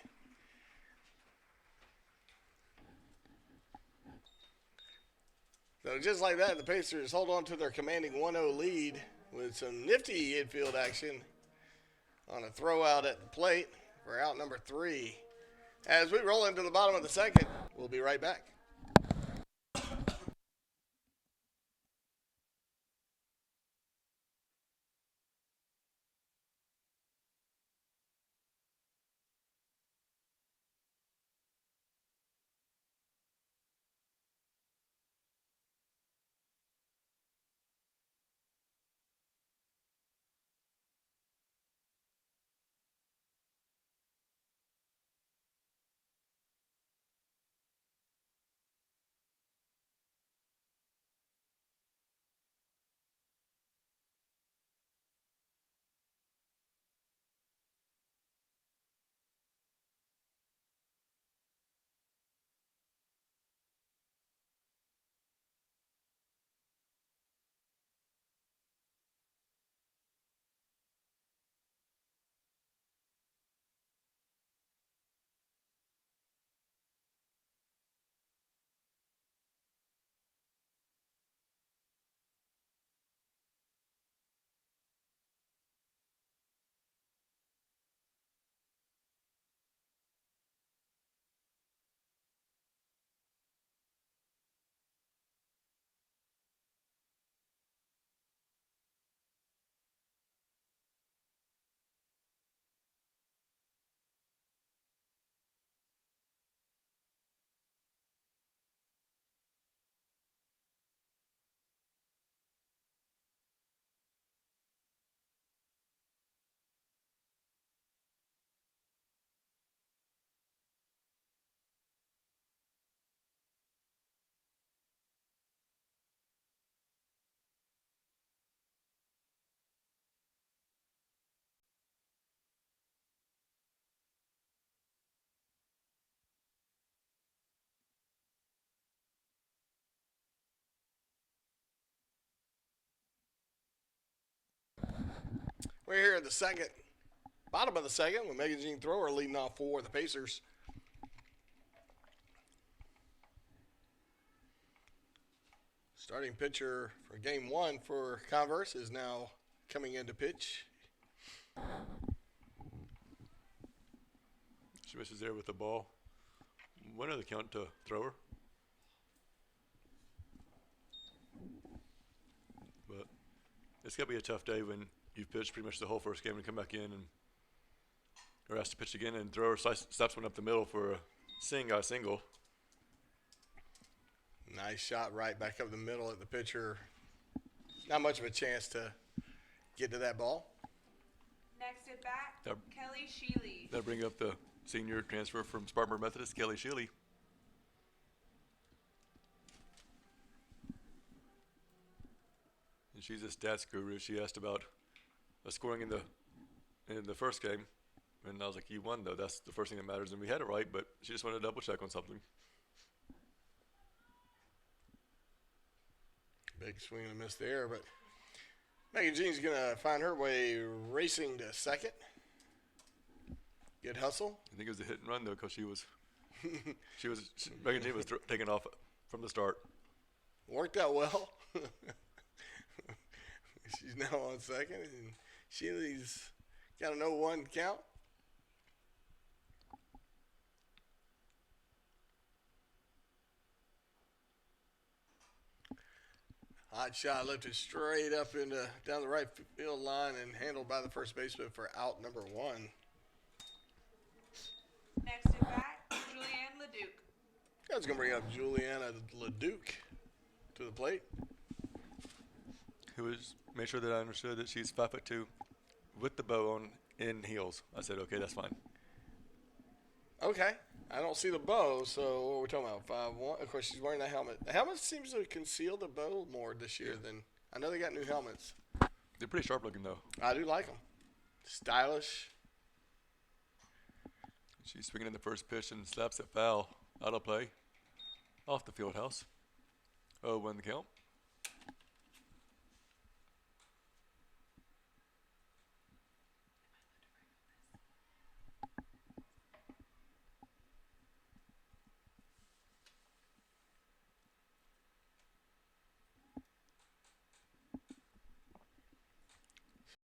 So just like that, the Pacers hold on to their commanding 1-0 lead with some nifty infield action on a throw out at the plate for out number 3. As we roll into the bottom of the second, we'll be right back. We're here at the second, bottom of the second, with Megan Jean Thrower leading off for the Pacers. Starting pitcher for game one for Converse is now coming into pitch. She misses there with the ball. One other count to Thrower. But it's got to be a tough day when you've pitched pretty much the whole first game and come back in and are asked to pitch again, and Thrower slaps one up the middle for a single. Nice shot right back up the middle at the pitcher. Not much of a chance to get to that ball. Next at bat, Kelly Sheely. That'll bring up the senior transfer from Spartanburg Methodist, Kelly Sheely. And she's a stats guru. She asked about scoring in the first game, and I was like, "You won though. That's the first thing that matters." And we had it right, but she just wanted to double check on something. Big swing and a miss there, but Megan Jean's going to find her way racing to second. Good hustle. I think it was a hit and run though, because Megan Jean was taking off from the start. Worked out well. She's now on second, and Sheely's got an 0-1 count. Hot shot lifted straight up down the right field line and handled by the first baseman for out number one. Next at bat, Julianne Leduc. That's going to bring up Juliana Leduc to the plate. Who was made sure that I understood that she's 5'2", with the bow on in heels. I said, okay, that's fine. Okay. I don't see the bow, so what are we talking about? 5'1". Of course, she's wearing the helmet. The helmet seems to conceal the bow more this year than I know they got new helmets. They're pretty sharp looking though. I do like them. Stylish. She's swinging in the first pitch and slaps it foul out of play, off the field house. 0-1 the count.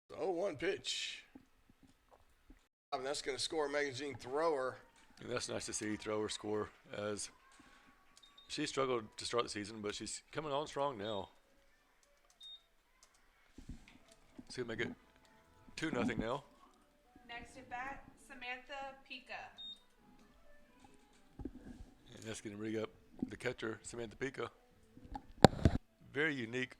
The 0-1 pitch. And that's going to score Megan Jean Thrower. And that's nice to see Thrower score, as she struggled to start the season, but she's coming on strong now. It's going to make it 2-0 now. Next at bat, Samantha Pica. And that's going to bring up the catcher, Samantha Pica. Very unique.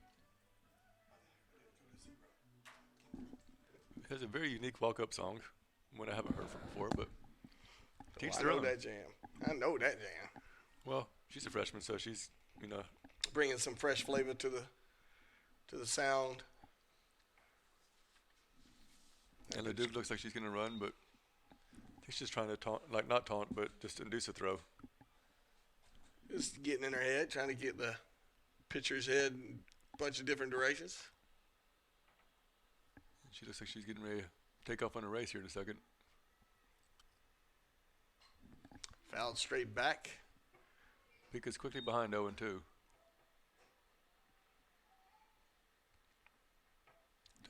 Has a very unique walk-up song, one I haven't heard from before, but teach their I know own. that jam. I know that jam. Well, she's a freshman, so she's, Bringing some fresh flavor to the sound. and the dude looks like she's going to run, but I think she's trying to taunt, not taunt, but just induce a throw. Just getting in her head, trying to get the pitcher's head in a bunch of different directions. She looks like she's getting ready to take off on a race here in a second. Fouled straight back. Pica's quickly behind 0-2.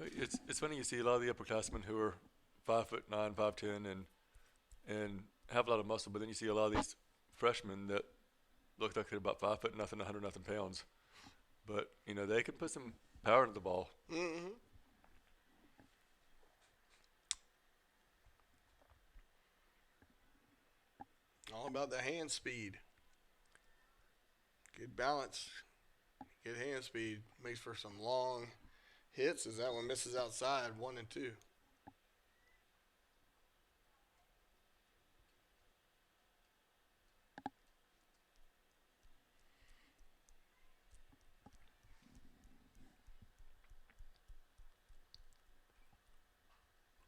It's funny, you see a lot of the upperclassmen who are 5'9", 5'10", and have a lot of muscle, but then you see a lot of these freshmen that look like they're about 5'0", 100 pounds. But they can put some power into the ball. Mm-hmm. All about the hand speed. Good balance. Good hand speed. Makes for some long hits as that one misses outside, 1 and 2.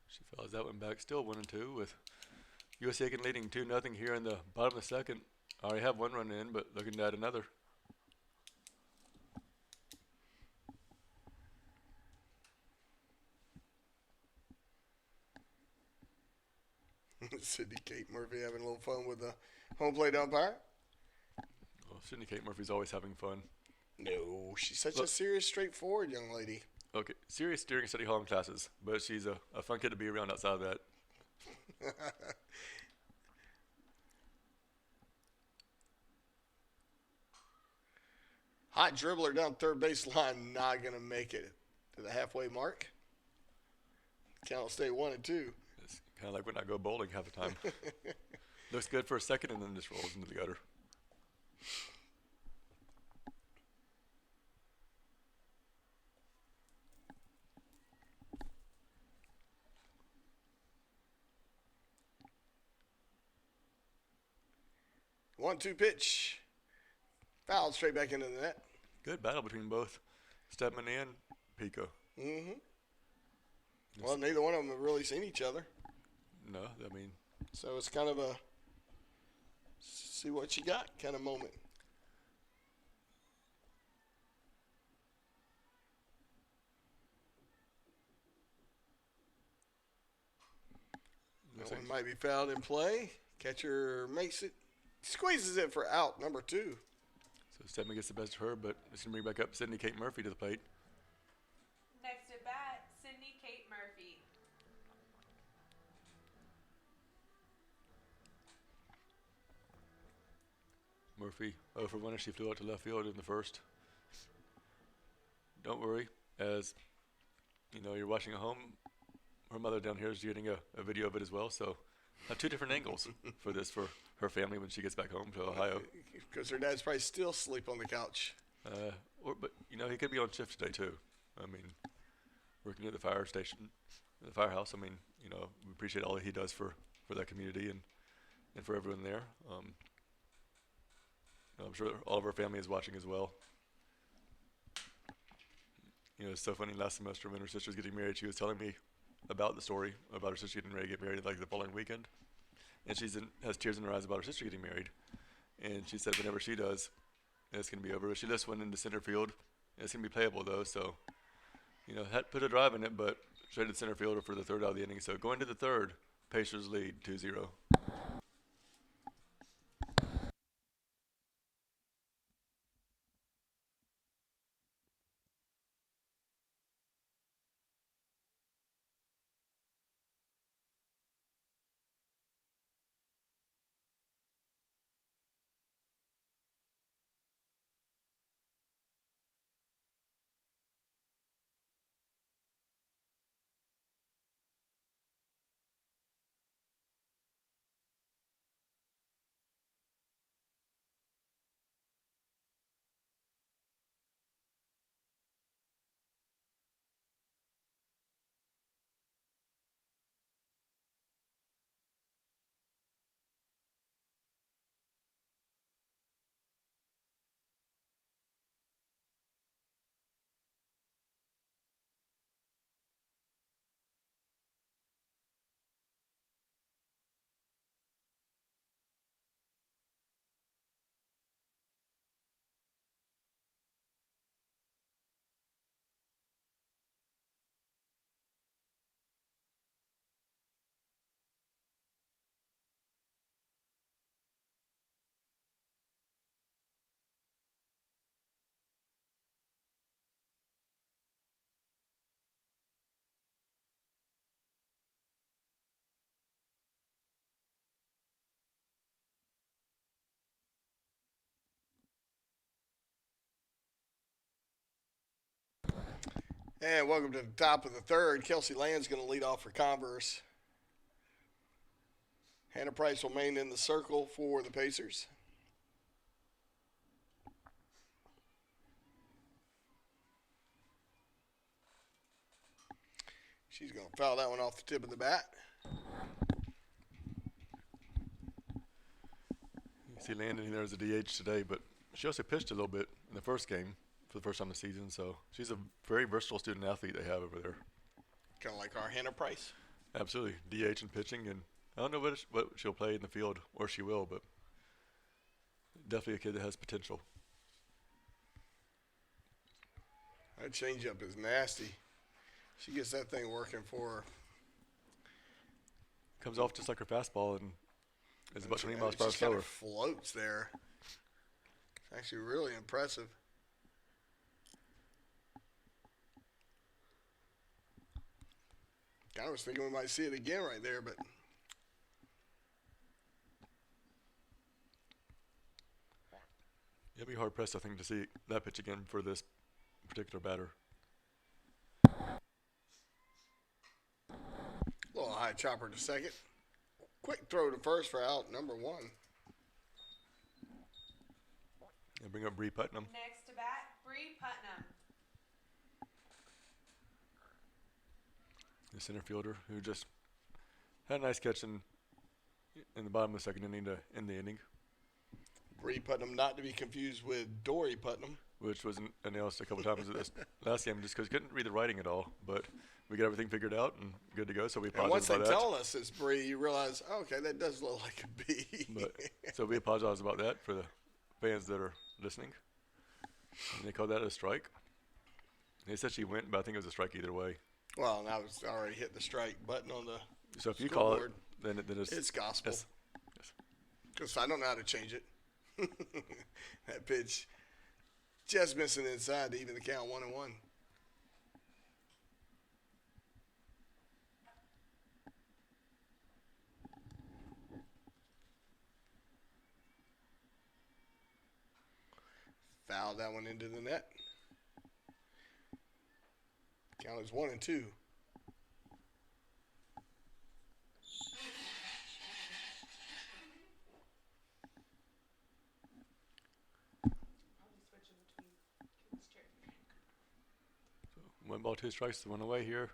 She fouls that one back, still 1-2, with USC Aiken leading 2-0 here in the bottom of the second. I already have one run in, but looking to add another. Sydney Kate Murphy having a little fun with the home plate umpire. Well, Sydney Kate Murphy's always having fun. No, she's such a Look. serious, straightforward young lady. Okay, serious during study hall and classes, but she's a fun kid to be around outside of that. Hot dribbler down third baseline, not going to make it to the halfway mark. Cal State 1-2. It's kind of like when I go bowling half the time. Looks good for a second and then just rolls into the gutter. One-two pitch. Fouled straight back into the net. Good battle between both Stedman and Pico. Mm-hmm. Well, neither one of them have really seen each other. No, I mean, So it's kind of a see what you got kind of moment. looks That like one might be fouled in play. Catcher makes it, squeezes it for out number 2. so Stedman gets the best of her, but it's going to bring back up Sydney Kate Murphy to the plate. Next at bat, Sydney Kate Murphy. Murphy 0 for 1 as she flew out to left field in the first. Don't worry, as you know, you're watching at home. Her mother down here is getting a video of it as well, so have 2 different angles for this for her family when she gets back home to Ohio. Because her dad's probably still asleep on the couch. But you know, he could be on shift today too. I mean, working at the fire station, the firehouse. I mean, you know, we appreciate all that he does for that community and for everyone there. I'm sure all of our family is watching as well. You know, it's so funny. Last semester when her sister was getting married, she was telling me about the story about her sister getting ready to get married like the following weekend, and has tears in her eyes about her sister getting married. And she said whenever she does, it's gonna be over. She just went into center field. It's gonna be playable though, so you know, had put a drive in it, but straight to center fielder for the third out of the inning. So going to the third, Pacers lead 2-0. And welcome to the top of the third. Kelsey Land's going to lead off for Converse. Hannah Price will remain in the circle for the Pacers. She's going to foul that one off the tip of the bat. You see Landon there as a DH today, but she also pitched a little bit in the first game for the first time this season. So she's a very versatile student athlete they have over there. Kind of like our Hannah Price. Absolutely, DH and pitching, and I don't know what she'll play in the field, or she will, but definitely a kid that has potential. That changeup is nasty. She gets that thing working for her. Comes off just like her fastball and is about 20 miles It per hour just kind slower. of floats there. It's actually really impressive. I was thinking we might see it again right there, but It'd be hard pressed, I think, to see that pitch again for this particular batter. little high chopper to second. Quick throw to first for out number 1. And bring up Bree Putnam. Next to bat, Bree Putnam. The center fielder who just had a nice catch in the bottom of the second inning to end the inning, Bree Putnam, not to be confused with Dory Putnam. which was announced a couple times this last game just because couldn't read the writing at all. But we got everything figured out and good to go. So we And once apologize they about that. tell us it's Bree, you realize, oh, okay, that does look like a B. But so we apologize about that for the fans that are listening. And they called that a strike. They said she went, but I think it was a strike either way. Well, and I was already hit the strike button on the So if you call it, scoreboard. then it's It's gospel. yes. Yes. Because I don't know how to change it. That pitch just missing inside to even the count 1-1. Fouled that one into the net. Count is 1-2. Probably switching between Kid's chair. 1 ball, 2 strikes, 1 away here.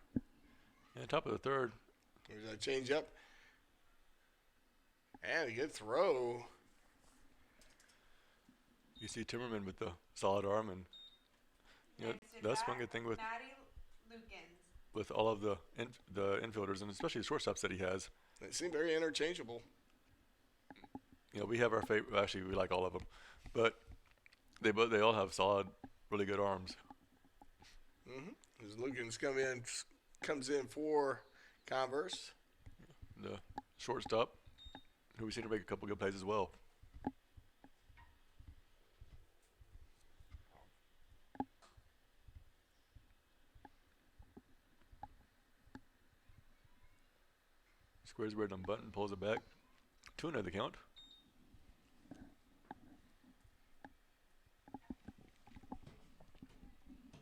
And top of the third. There's that change up. And a good throw. You see Timmerman with the solid arm, and you know, Next to that's bat, one good thing with Maddie Lukens. all of the infielders, and especially the shortstops that he has. They seem very interchangeable. You know, we have our favorite. Actually, we like all of them, but they all have solid, really good arms. As Lukens comes in for Converse. The shortstop, who we seem to make a couple good plays as well. Squares weird on button, pulls it back. 2-0 the count.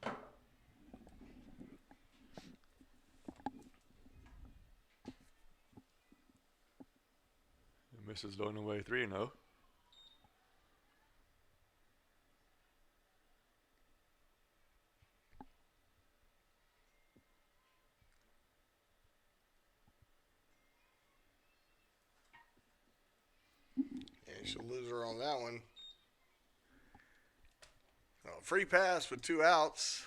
And misses low and away 3-0. And she'll lose her on that one. Oh, free pass with 2 outs.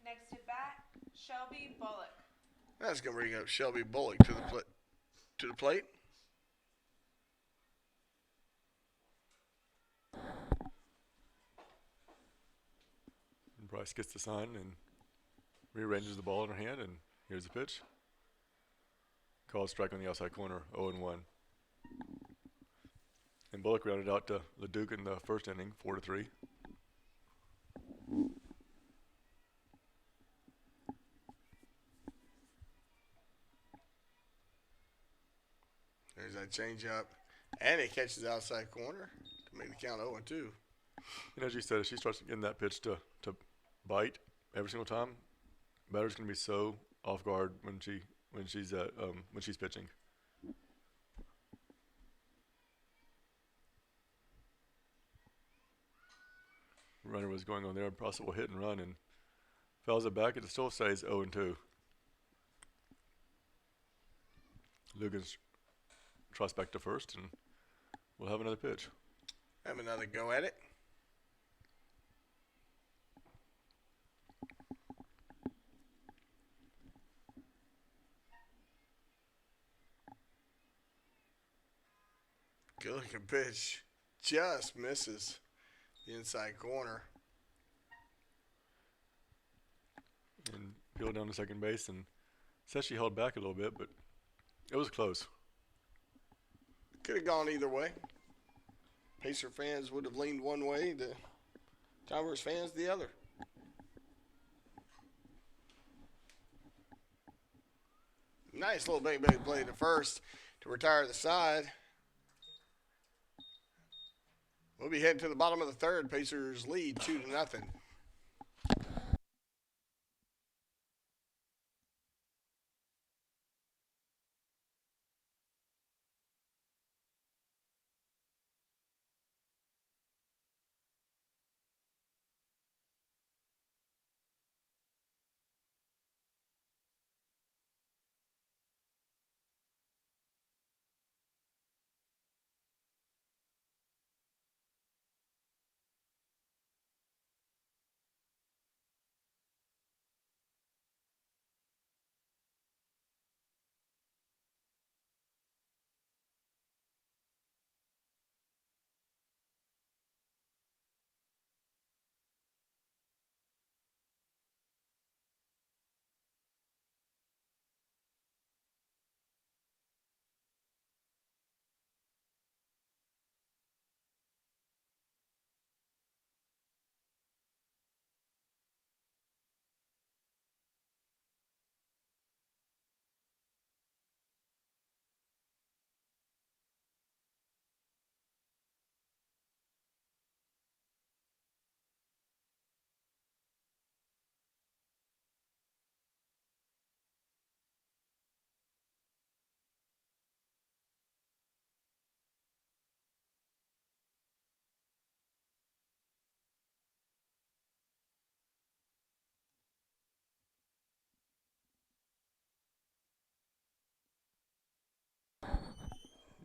Next to bat, Shelby Bullock. That's going to bring up Shelby Bullock to the plate. And Bryce gets the sign and rearranges the ball in her hand, and here's the pitch. Called strike on the outside corner, 0-1. And Bullock rounded out to LeDuc in the first inning, 4-3. There's that change up. And it catches outside corner to make the count 0-2. And as you said, if she starts getting that pitch to bite every single time, batter's gonna be so off guard when she's pitching. Runner was going on there, possible hit and run, and fouls it back. It still stays 0-2. Lugans trots back to first, and we'll have another pitch. Have another go at it. Good looking pitch. Just misses the inside corner. And peeled down to second base, and says she held back a little bit, but It was close. Could have gone either way. Pacer fans would have leaned one way, the Converse fans the other. Nice little bang bang play to first to retire the side. We'll be heading to the bottom of the third. Pacers lead 2-0.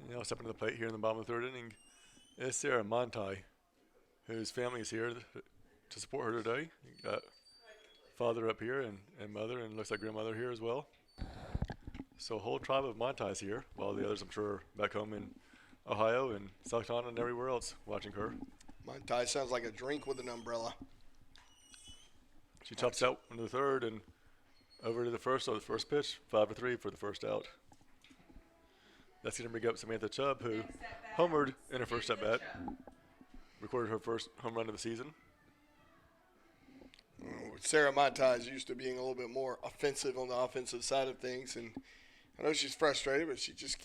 You know, stepping to the plate here in the bottom of the third inning is Sarah Montai, whose family is here to support her today. You got father up here and mother, and looks like grandmother here as well. So a whole tribe of Montais here, while the others, I'm sure, are back home in Ohio and South Carolina and everywhere else watching her. My tie sounds like a drink with an umbrella. She chops out into the third and over to the first, so the first pitch, 5-3 for the first out. That's going to bring up Samantha Chubb, who homered in her first at bat, recorded her first home run of the season. Sarah Montai is used to being a little bit more offensive on the offensive side of things, and I know she's frustrated, but she just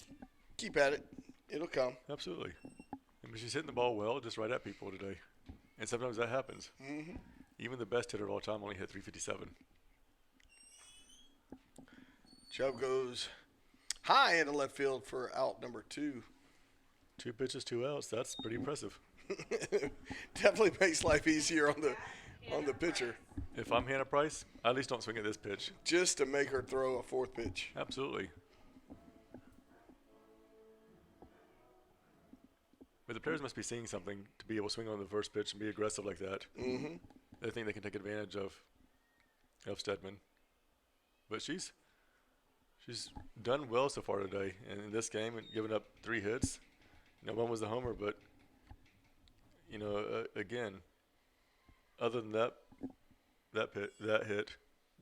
keep at it. It'll come. Absolutely. I mean, she's hitting the ball well, just right at people today. And sometimes that happens. Mm-hmm. Even the best hitter of all time only hit 357. Chubb goes high into left field for out number 2. 2 pitches, 2 outs. That's pretty impressive. Definitely makes life easier on the pitcher. If I'm Hannah Price, I at least don't swing at this pitch. Just to make her throw a fourth pitch. Absolutely. But the players must be seeing something to be able to swing on the first pitch and be aggressive like that. Mm-hmm. They think they can take advantage of Stedman. But she's done well so far today. And in this game, and giving up 3 hits. You know, one was the homer, but you know, again, other than that hit,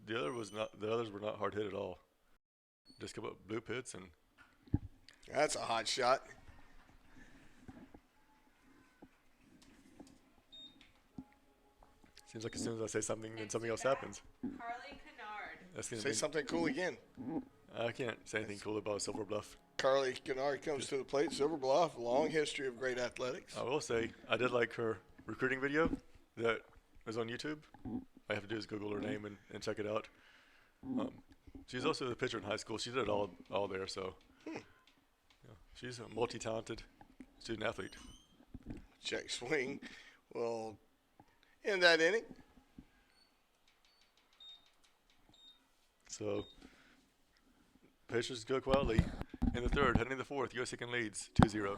the others were not hard hit at all. Just give up blue hits, and That's a hot shot. seems like as soon as I say something, then something else happens. Carly Kennard. That's gonna Say be, something cool again. I can't say anything cool about Silver Bluff. Carly Kennard comes to the plate. Silver Bluff, long history of great athletics. I will say I did like her recruiting video that was on YouTube. All I have to do is Google her name and check it out. She's also the pitcher in high school. She did it all there, so yeah, she's a multi-talented student athlete. Check swing. Well, in that inning, So pitchers go quietly in the third, heading to the fourth. USC Aiken leads 2-0.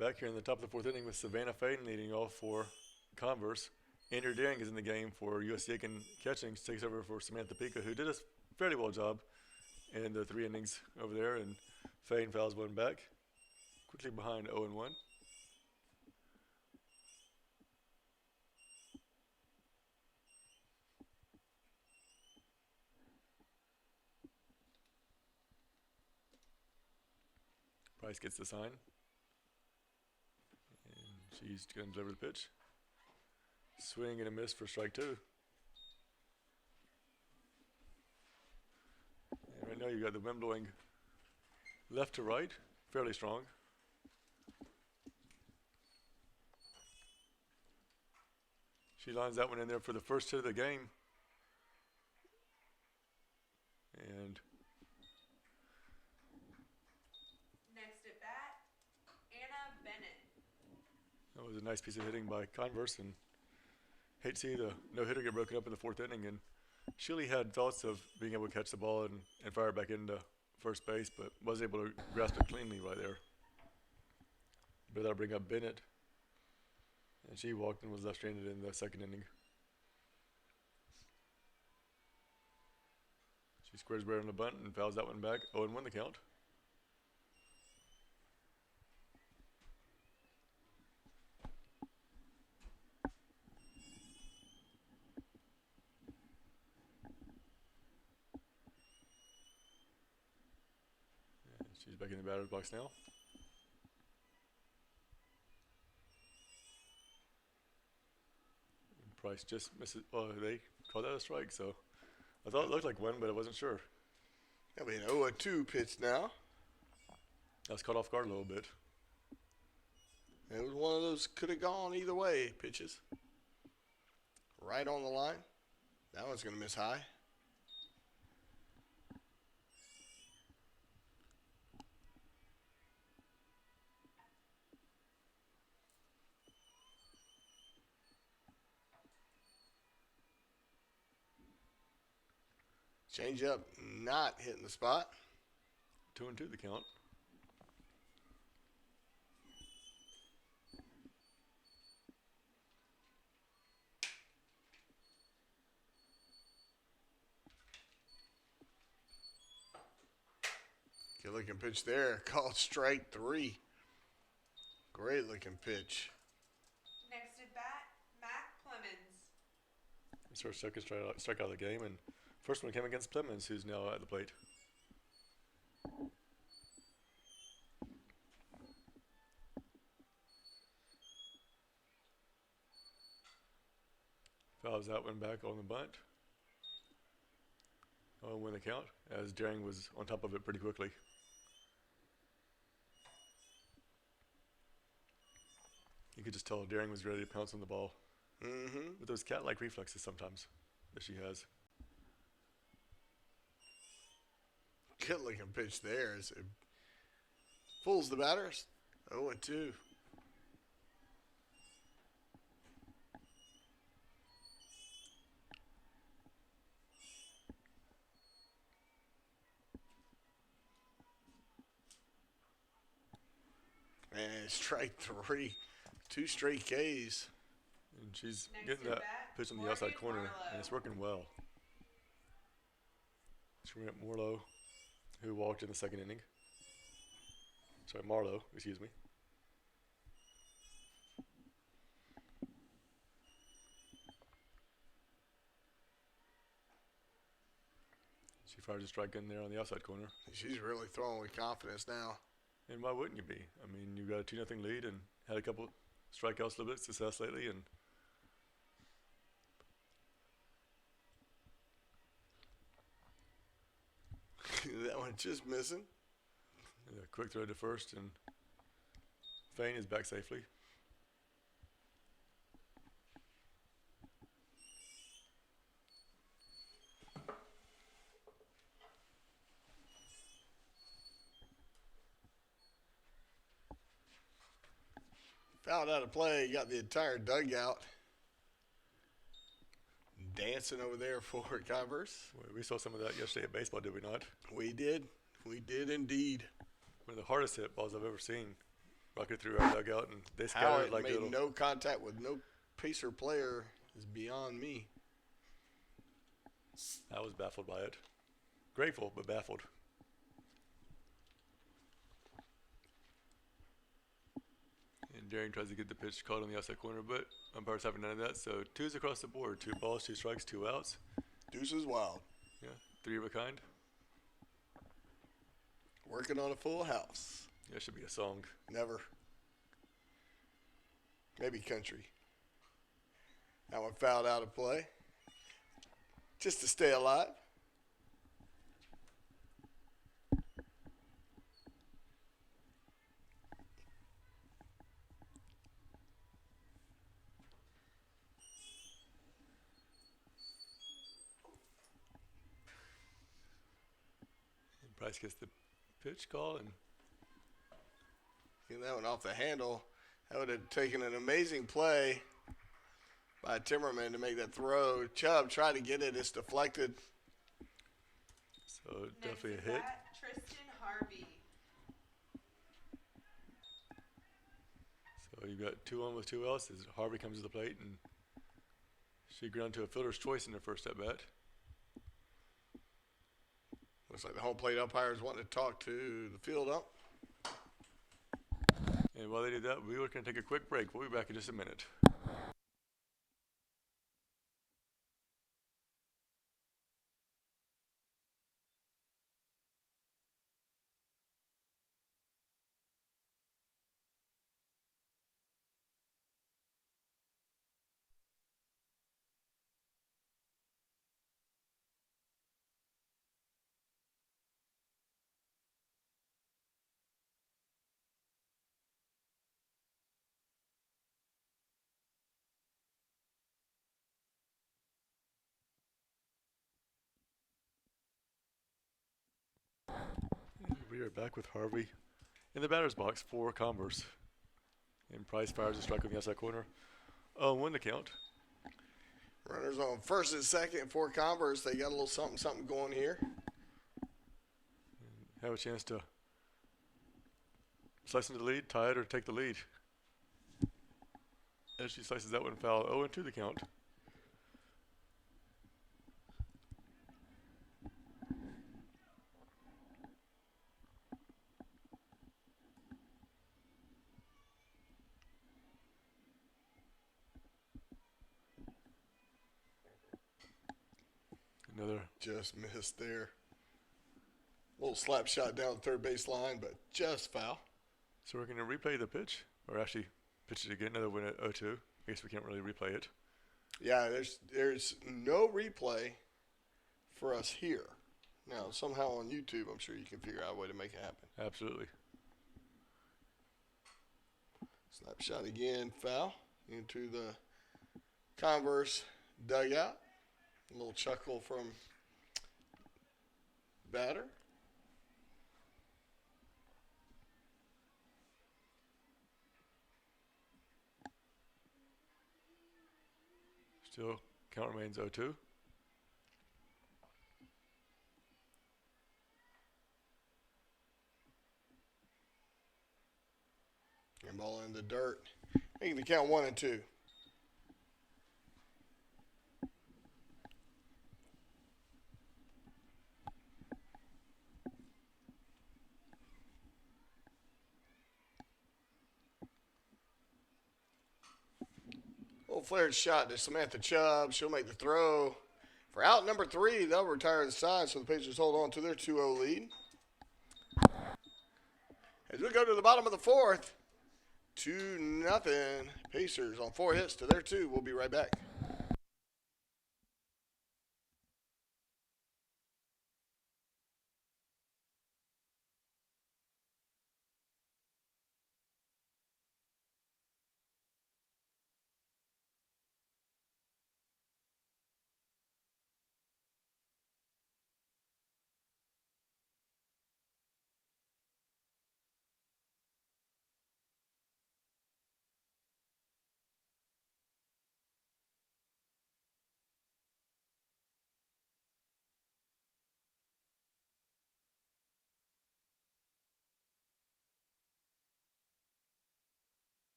back here in the top of the fourth inning with Savannah Faden leading off for Converse. Andrew Daring is in the game for USC Aiken catching, takes over for Samantha Pica, who did a fairly well job in the 3 innings over there, and Faden fouls one back, quickly behind 0-1. Price gets the sign. And she's going to deliver the pitch. Swing and a miss for strike 2. And right now you got the wind blowing left to right, fairly strong. She lines that one in there for the first hit of the game. And Next at bat, Anna Bennett. that was a nice piece of hitting by Converse, and hate to see the no-hitter get broken up in the 4th inning. And Shiley had thoughts of being able to catch the ball and fire it back into first base, but was able to grasp it cleanly right there. But that'll bring up Bennett, and she walked and was left stranded in the 2nd inning. She squares Bear on the bunt and fouls that one back. 0-1 the count. And she's back in the batter's box now. And Price just misses. Oh, they called that a strike, so I thought it looked like one, but I wasn't sure. That'll be an 0-2 pitch now. I was caught off guard a little bit. It was one of those could have gone either way pitches. Right on the line. That one's going to miss high. Change up, not hitting the spot. 2-2 the count. Good looking pitch there. Called strike 3. Great looking pitch. Next at bat, Mac Clemens. It's her second strikeout of the game, and first one came against Clemens, who's now at the plate. Fouls that one back on the bunt. Oh, win the count, as Daring was on top of it pretty quickly. You could just tell Daring was ready to pounce on the ball. With those cat-like reflexes sometimes that she has. Good looking pitch there. As it fools the batters. 0-2. And strike 3. 2 straight Ks. And she's Next getting at that bat, pitch on the Morgan outside corner, Marlowe. and it's working well. Trent Marlowe, who walked in the 2nd inning. Sorry, Marlowe, excuse me. She fires a strike in there on the outside corner. She's really throwing with confidence now. And why wouldn't you be? I mean, you got a 2-0 lead and had a couple strikeouts, a little bit of success lately, and That one just missing. a quick throw to first, and Fain is back safely. Fouled out of play. Got the entire dugout dancing over there for Converse. We saw some of that yesterday at baseball, did we not? We did. We did indeed. One of the hardest hit balls I've ever seen. rocket through our dugout, and they How scattered it like made little. no contact with no Pacer player is beyond me. I was baffled by it. Grateful, but baffled. And Daring tries to get the pitch caught on the outside corner, but umpires having none of that. So twos across the board: 2 balls, 2 strikes, 2 outs. Deuces wild. Yeah, 3 of a kind. Working on a full house. That should be a song. Never. Maybe country. That one fouled out of play. Just to stay alive. And Price gets the pitch call, and Get that one off the handle. That would have taken an amazing play by Timmerman to make that throw. Chubb tried to get it. It's deflected. so Next definitely a is hit. that Tristan Harvey. So you've got 2 on with 2 outs as Harvey comes to the plate, and she ground to a fielder's choice in her first at bat. Looks like the home plate umpires wanting to talk to the field ump. And while they did that, we were going to take a quick break. We'll be back in just a minute. We are back with Harvey in the batter's box for Converse. And Price fires a strike on the outside corner. 0-1 the count. Runners on first and second for Converse. They got a little something going here. Have a chance to slice into the lead, tie it, or take the lead. As she slices that one foul, 0-2 the count. Another. Just missed there. Little slap shot down the third base line, but just foul. So we're going to replay the pitch, or actually pitch it again. Another win at 0-2. I guess we can't really replay it. Yeah, there's no replay for us here. Now, somehow on YouTube, I'm sure you can figure out a way to make it happen. Absolutely. Slap shot again, foul into the Converse dugout. A little chuckle from batter. Still, count remains 0-2. And ball in the dirt. Making the count 1-2. Little flared shot to Samantha Chubb. She'll make the throw. For out number 3, they'll retire the side, so the Pacers hold on to their 2-0 lead. As we go to the bottom of the 4th, 2-0. Pacers on 4 hits to their 2. We'll be right back.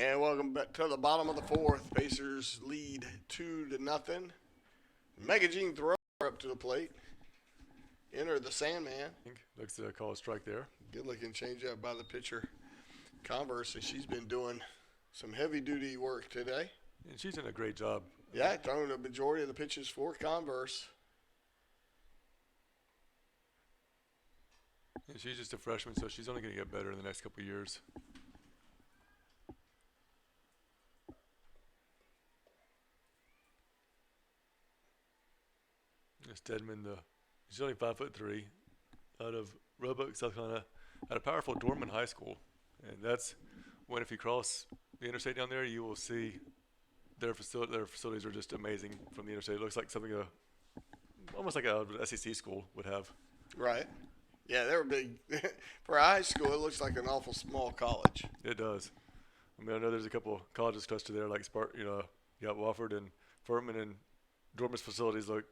And welcome back to the bottom of the fourth. Pacers lead 2-0. Mega Gene thrower up to the plate. Enter the Sandman. Looks to call a strike there. Good looking changeup by the pitcher. Converse, and she's been doing some heavy duty work today. And she's done a great job. Yeah, throwing the majority of the pitches for Converse. And she's just a freshman, so she's only going to get better in the next couple of years. Stedman, she's only 5'3", out of Roebuck, South Carolina, at a powerful Dorman High School, and that's when if you cross the interstate down there, you will see their facilities are just amazing from the interstate. It looks like something almost like a SEC school would have. Right. Yeah, they were big. For a high school, it looks like an awful small college. It does. I mean, I know there's a couple colleges close to there, like you got Wofford and Furman, and Dorman's facilities look.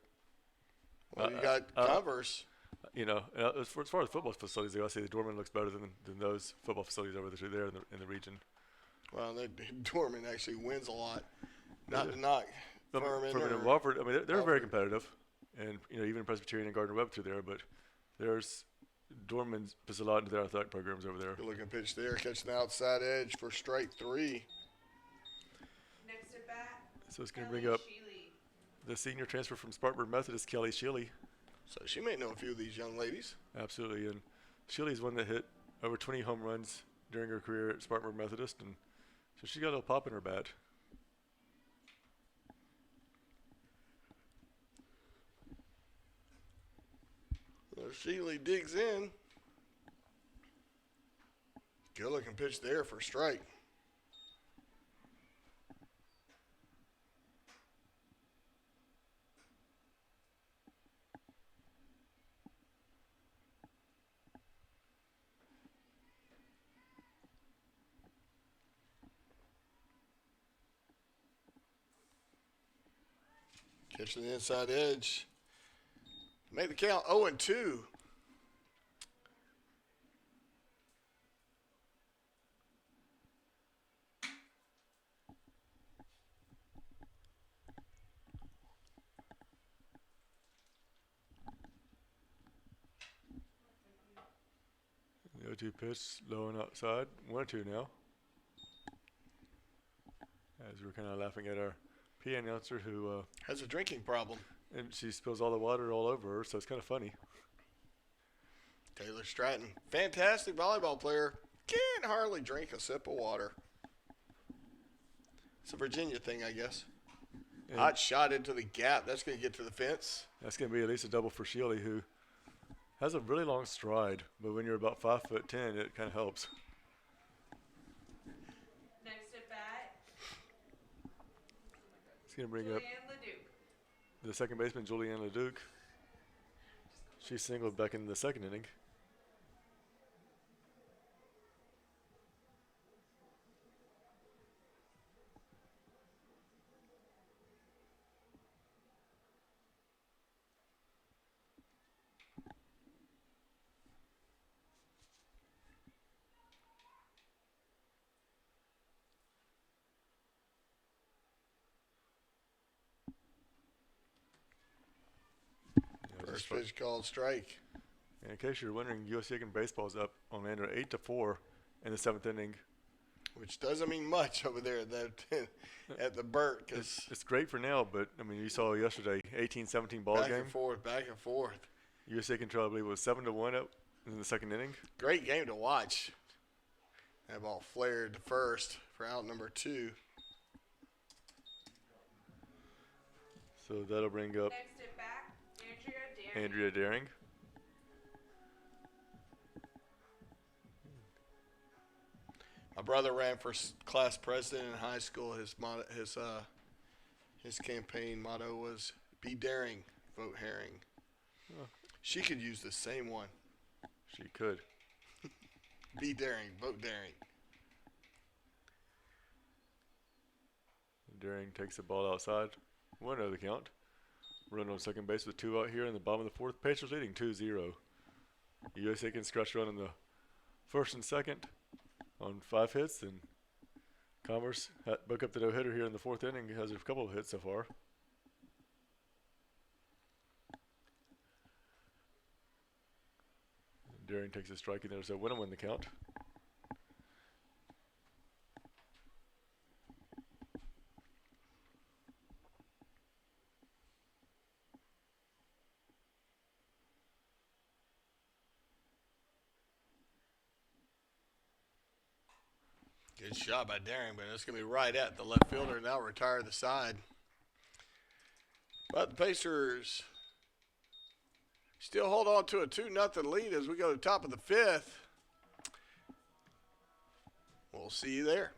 Well, you got Converse. As far as football facilities go, I say the Dorman looks better than those football facilities over there in the region. Well, Dorman actually wins a lot. Not to knock Furman and Wofford. I mean, they're very competitive, and even Presbyterian and Gardner Webb through there. But there's Dorman puts a lot into their athletic programs over there. Good looking pitch there, catching the outside edge for strike 3. Next at bat. So it's going to bring up the senior transfer from Spartanburg Methodist, Kelly Shealy. So she may know a few of these young ladies. Absolutely, and Shealy's one that hit over 20 home runs during her career at Spartanburg Methodist, and so she got a little pop in her bat. So Shealy digs in. Good looking pitch there for strike. Catching the inside edge. Make the count 0-2. The 0-2 pitch, low and outside. 1-2 now. As we're kind of laughing at our PA announcer who has a drinking problem. And she spills all the water all over her, so it's kind of funny. Taylor Stratton, fantastic volleyball player. Can't hardly drink a sip of water. It's a Virginia thing, I guess. And hot shot into the gap. That's going to get to the fence. That's going to be at least a double for Shealy, who has a really long stride, but when you're about 5'10", it kind of helps. Next at bat. It's going to bring up the second baseman, Julianne Leduc. She singled back in the second inning. First pitch called strike. And in case you're wondering, USC Aiken baseball is up on Lander 8-4 in the 7th inning. Which doesn't mean much over there at the Burt. Cause it's great for now, but, I mean, you saw yesterday, 18-17 ball game. Back and forth. USC Aiken, I believe, was 7-1 up in the second inning. Great game to watch. That ball flared to first for out number 2. So that'll bring up Next at bat, Andrea Daring. My brother ran for class president in high school. His campaign motto was "Be daring, vote herring." Oh. She could use the same one. She could. Be daring, vote daring. Daring takes the ball outside. 1-0 the count. Run on second base with 2 out here in the bottom of the 4th. Pacers leading 2-0. USA can scratch run in the 1st and 2nd on 5 hits, and Converse broke up the no-hitter here in the fourth inning. Has a couple of hits so far. Daring takes a strike in there, so win the count. Good shot by Daring, but it's going to be right at the left fielder. Now retire the side. But the Pacers still hold on to a 2-0 lead as we go to the top of the fifth. We'll see you there.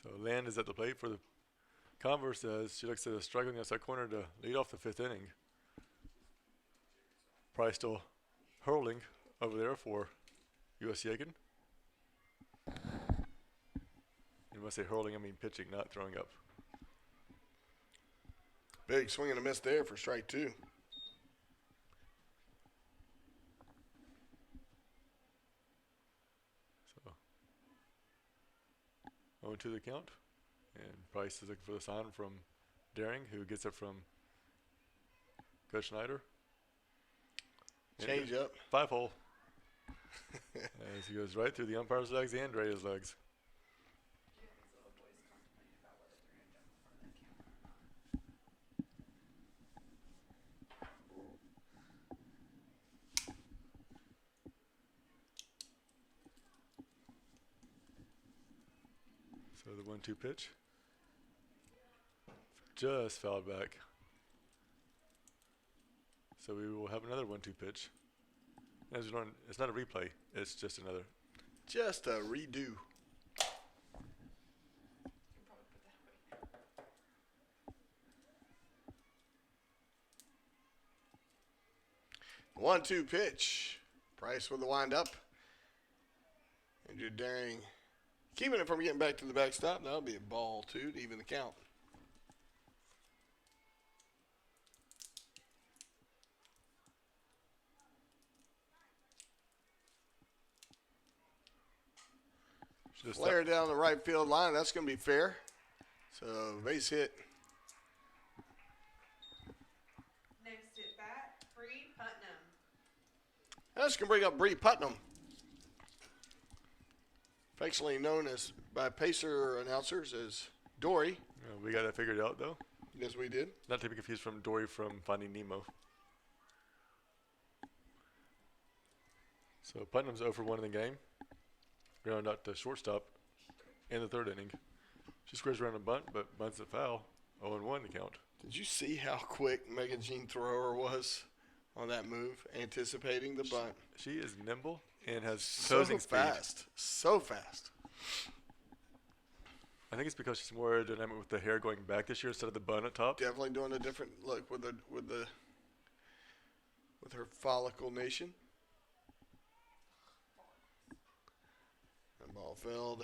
So Land is at the plate for the Converse as she looks at a struggling outside corner to lead off the fifth inning. Price still hurling over there for USC Aiken. And when I say hurling, I mean pitching, not throwing up. Big swing and a miss there for strike two. So 0-2 the count. And Price is looking for the sign from Daring, who gets it from Coach Schneider. Change up. 5-hole. As he goes right through the umpire's legs and Drea's legs. So the 1-2 pitch. Just fouled back. So we will have another 1-2 pitch. As we learned, it's not a replay, it's just another. Just a redo. You can probably put that away. 1-2 pitch. Price with the windup. Andrew Daring keeping it from getting back to the backstop. That'll be a ball, two, to even the count. Flare down the right field line. That's going to be fair. So, base hit. Next at bat, Bree Putnam. That's going to bring up Bree Putnam, affectionately known as by Pacer announcers as Dory. We got that figured out though. Yes, we did. Not to be confused from Dory from Finding Nemo. So Putnam's 0 for 1 in the game. Ground out to shortstop in the third inning. She squares around a bunt, but bunts a foul. 0-1 to count. Did you see how quick Megan Jean Thrower was on that move, anticipating the bunt? She is nimble and has So closing speed. fast. So fast. I think it's because she's more aerodynamic with the hair going back this year instead of the bun at top. Definitely doing a different look with her follicle nation. That ball filled.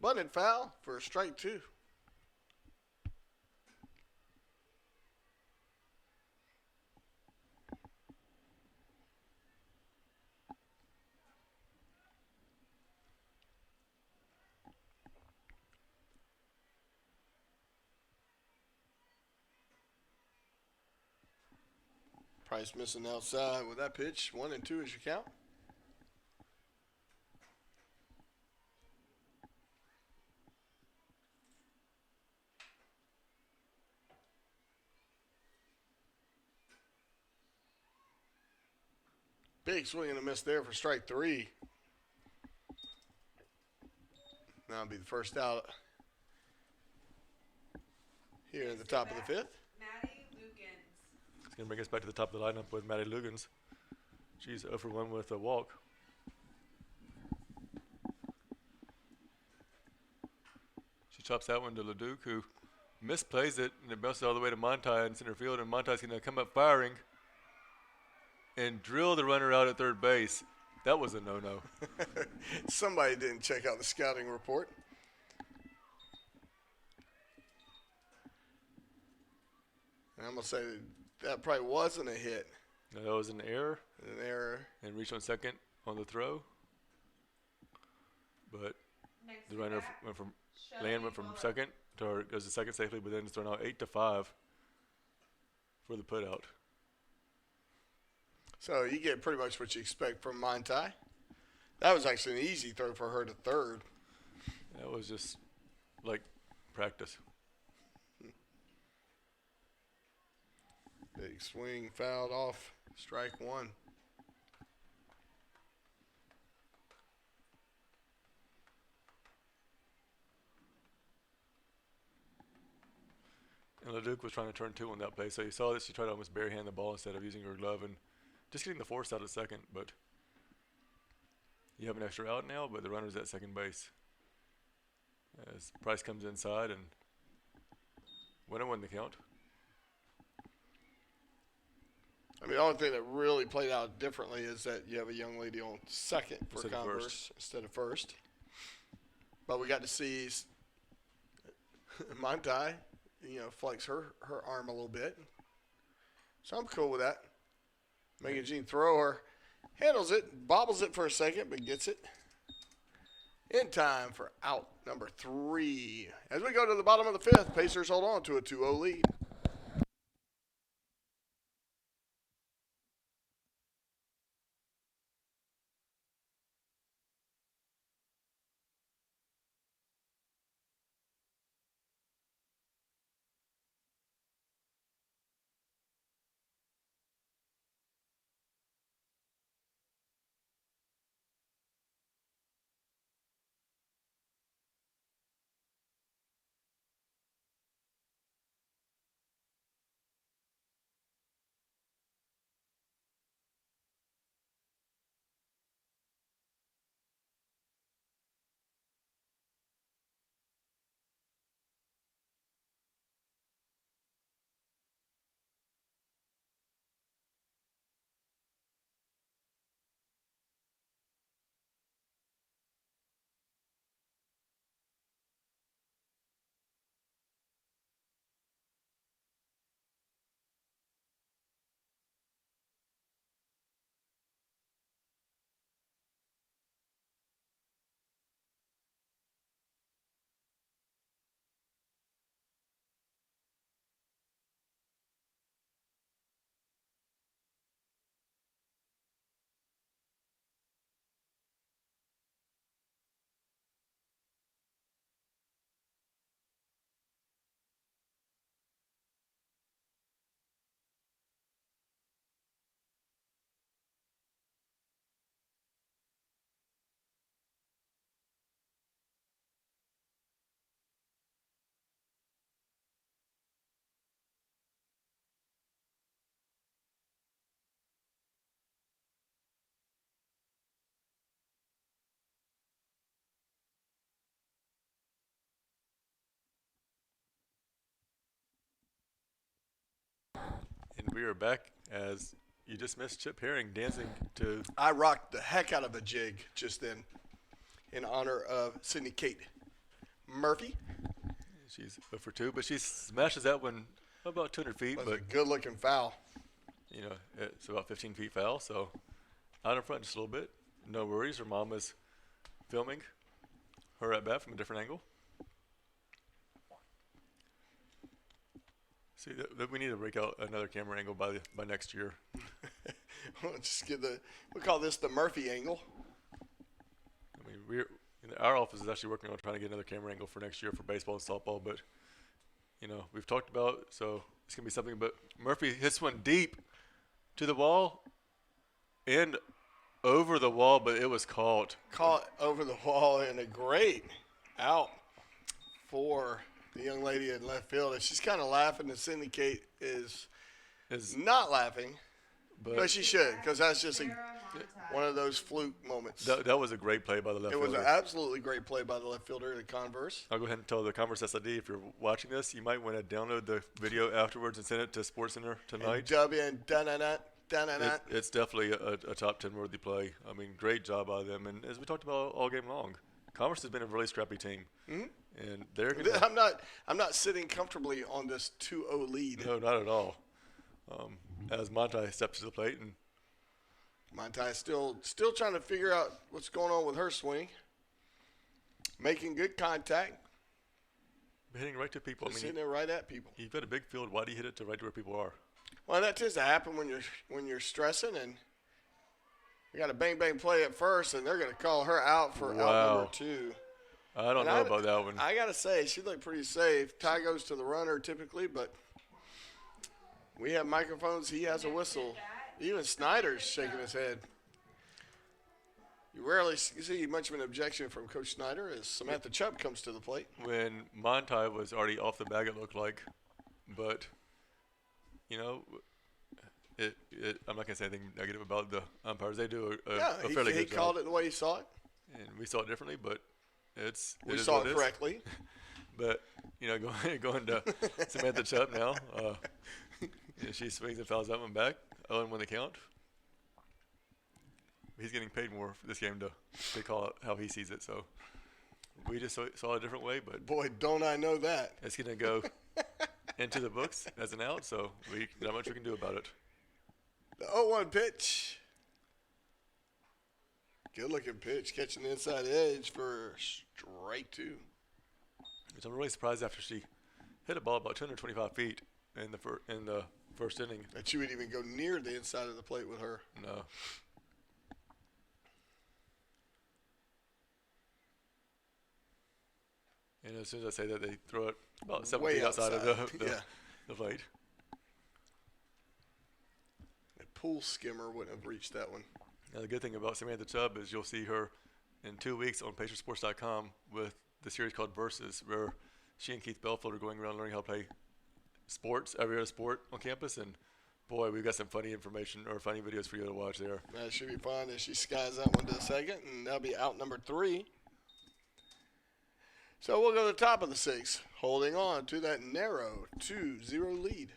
Bunted foul for strike 2. Price missing outside with that pitch. 1 and 2 is your count. Big swing and a miss there for strike 3. That'll be the first out here at the top of the 5th. Maddie Lukens. It's going to bring us back to the top of the lineup with Maddie Lugans. She's 0 for 1 with a walk. She chops that one to Leduc, who misplays it, and it bounces all the way to Montai in center field, and Montai's going to come up firing and drill the runner out at third base. That was a no-no. Somebody didn't check out the scouting report. And I'm going to say that probably wasn't a hit. No, that was an error, An error. and reached on second on the throw. But Next the runner back, went from Shelby Land went from Bullock. second to goes to second safely, but then it's thrown out 8-5 for the putout. So you get pretty much what you expect from Montai. That was actually an easy throw for her to third. That was just like practice. Big swing, fouled off, strike 1. And Leduc was trying to turn 2 on that play, so you saw that she tried to almost barehand the ball instead of using her glove and just getting the force out at second. But you have an extra out now, but the runner's at second base. As Price comes inside and 1-1 the count. I mean, the only thing that really played out differently is that you have a young lady on second for Instead of Converse first. instead of first. But we got to see Montai, flex her arm a little bit. So I'm cool with that. Megan Jean Thrower handles it, bobbles it for a second, but gets it in time for out number 3. As we go to the bottom of the 5th, Pacers hold on to a 2-0 lead. we are back as you just missed Chip Herring dancing to. I rocked the heck out of a jig just then in honor of Sydney Kate Murphy. She's 0 for 2, but she smashes that one about 200 feet. Was But a good-looking foul. you know, it's about 15 feet foul, so out in front just a little bit. No worries. Her mom is filming her at bat from a different angle. See, we need to break out another camera angle by next year. We'll just get we call this the Murphy angle. I mean, our office is actually working on trying to get another camera angle for next year for baseball and softball, but you know, we've talked about, so it's gonna be something. But Murphy hits one deep to the wall and over the wall, but it was caught. Caught over the wall and a great out for the young lady in left field. And she's kind of laughing, and Sydney Kate is not laughing, but she should, because that's just one of those fluke moments. That was a great play by the left It was fielder. an absolutely great play by the left fielder, the Converse. I'll go ahead and tell the Converse SID, if you're watching this, you might want to download the video afterwards and send it to SportsCenter tonight. And da-na-na. It's definitely a top 10 worthy play. I mean, great job by them. And as we talked about all game long, Converse has been a really scrappy team. Mm-hmm. And they're going to. I'm not sitting comfortably on this 2-0 lead. No, not at all. As Montai steps to the plate, and Montai is still trying to figure out what's going on with her swing. Making good contact. hitting right to people. Just hitting it right at people. You've got a big field. Why do you hit it to right to where people are? Well, that tends to happen when you're stressing, and you got a bang play at first, and they're going to call her out for out number 2. I don't know about that one. I got to say, she looked pretty safe. Tie goes to the runner typically, but we have microphones. He has a whistle. Even Snyder's shaking his head. You rarely see much of an objection from Coach Snyder as Samantha Chubb comes to the plate. When Montai was already off the bag, it looked like. But, you know, I'm not going to say anything negative about the umpires. They do a fairly good job. He called it the way he saw it. And we saw it differently, but we saw it correctly. But, you know, going to Samantha Chubb now. She swings and fouls that one back. 0-1 the count. He's getting paid more for this game to call it how he sees it. So we just saw it a different way. But boy, don't I know that. It's going to go into the books as an out. So not much we can do about it. The 0-1 pitch. Good looking pitch, catching the inside edge for strike 2. Which I'm really surprised after she hit a ball about 225 feet in the first inning. That you would even go near the inside of the plate with her. No. And as soon as I say that, they throw it about 7 feet outside of the plate. A pool skimmer wouldn't have reached that one. Now, the good thing about Samantha Chubb is you'll see her in 2 weeks on PatriotSports.com with the series called Versus, where she and Keith Belfield are going around learning how to play sports, every other sport on campus. And, boy, we've got some funny information or funny videos for you to watch there. That should be fun as she skies that one to the second, and that'll be out number 3. So we'll go to the top of the 6th, holding on to that narrow 2-0 lead.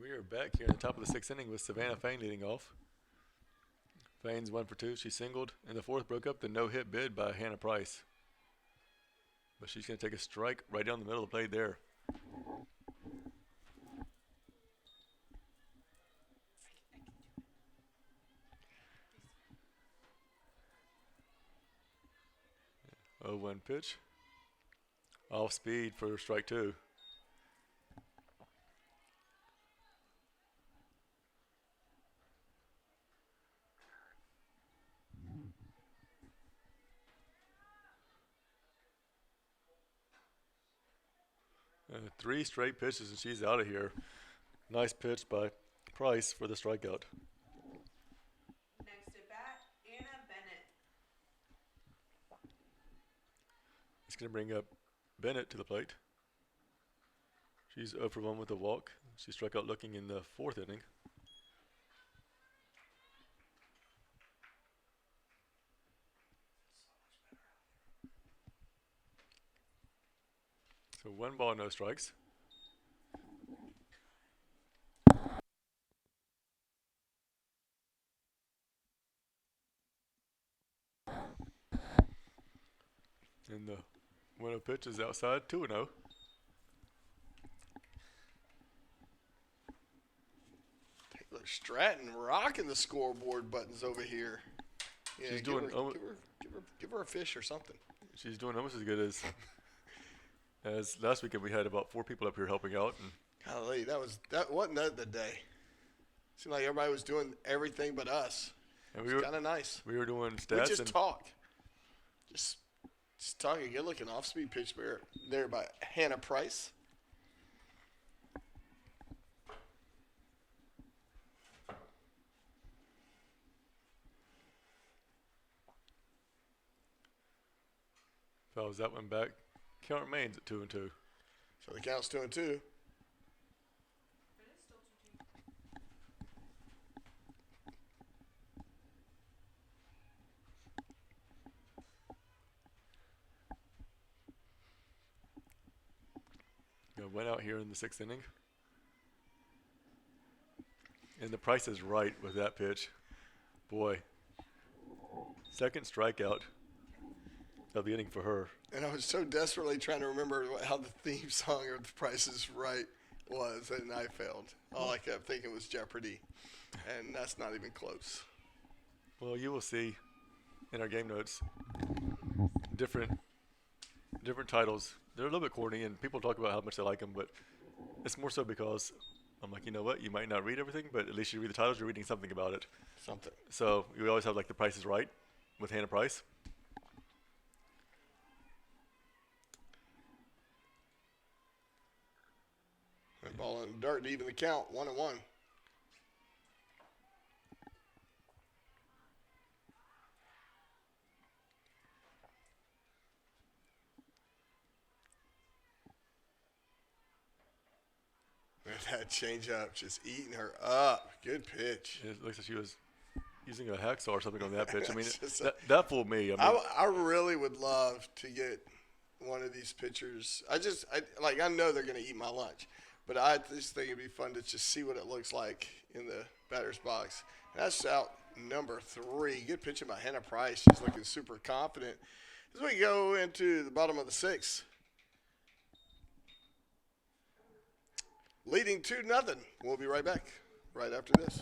We are back here in the top of the sixth inning with Savannah Fain leading off. Fain's 1 for 2. She singled. In the fourth, broke up the no-hit bid by Hannah Price. But she's going to take a strike right down the middle of the plate there. Oh, 1 pitch. Off speed for strike 2. Three straight pitches and she's out of here. Nice pitch by Price for the strikeout. Next at bat, Anna Bennett. It's going to bring up Bennett to the plate. She's 0 for 1 with a walk. She struck out looking in the fourth inning. So 1 ball, no strikes. And the 1-0 pitch is outside, 2-0. Taylor Stratton rocking the scoreboard buttons over here. Yeah, She's give doing her, give her a fish or something. She's doing almost as good as last weekend. We had about 4 people up here helping out. And Golly, that wasn't that the day. Seemed like everybody was doing everything but us. And It was kind of nice. we were doing We stats just and talked. Just talking. Good looking off speed pitch there by Hannah Price. fouls that one back. Count remains at 2-2. So the count's 2-2. But it's still 2-2. Went out here in the 6th inning. And the Price is right with that pitch. Boy. Second strikeout of the inning for her. And I was so desperately trying to remember how the theme song of The Price is Right was, and I failed. All I kept thinking was Jeopardy, and that's not even close. Well, you will see in our game notes different titles. They're a little bit corny, and people talk about how much they like them, but it's more so because I'm like, you know what? You might not read everything, but at least you read the titles. You're reading something about it. Something. So we always have like The Price is Right with Hannah Price. That ball in the dirt to even the count, 1-1. And that changeup just eating her up. Good pitch. It looks like she was using a hacksaw or something on that pitch. I mean, It's just that fooled me. I mean, I really would love to get one of these pitchers. I know they're going to eat my lunch, but I just think it'd be fun to just see what it looks like in the batter's box. And that's out number 3. Good pitching by Hannah Price. She's looking super confident as we go into the bottom of the 6th. Leading 2-0. We'll be right back right after this.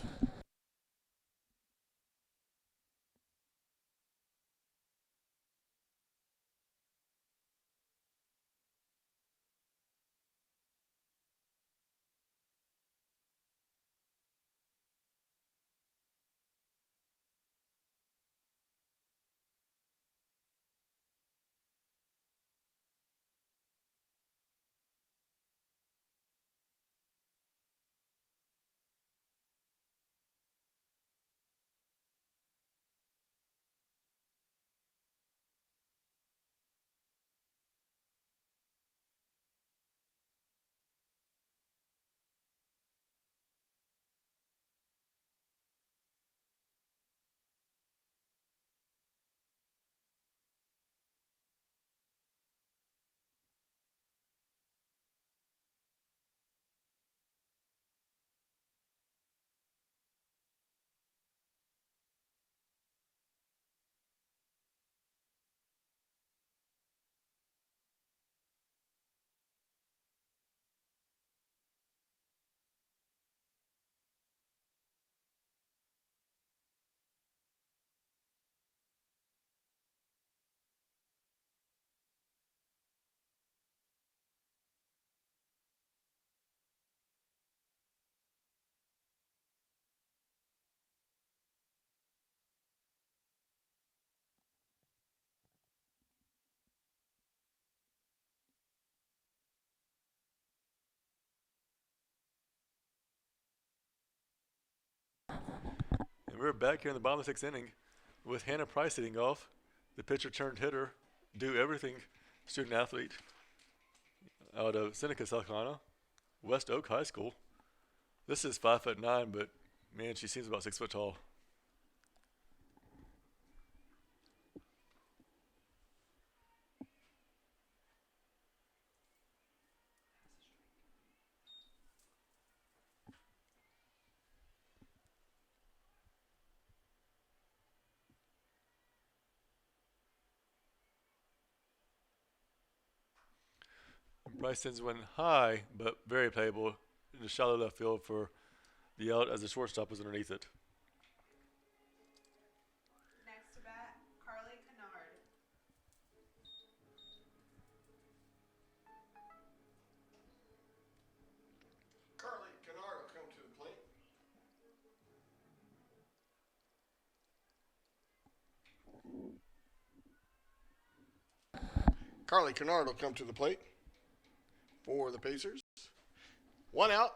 And we're back here in the bottom of the 6th inning with Hannah Price hitting off, the pitcher turned hitter, do everything student athlete out of Seneca, South Carolina, West Oak High School. This is 5'9", but man, she seems about 6 foot tall. Bryce sends one high, but very playable in the shallow left field for the out as the shortstop was underneath it. Next to bat, Carly Kennard. Carly Kennard will come to the plate. Carly Kennard will come to the plate for the Pacers. 1 out.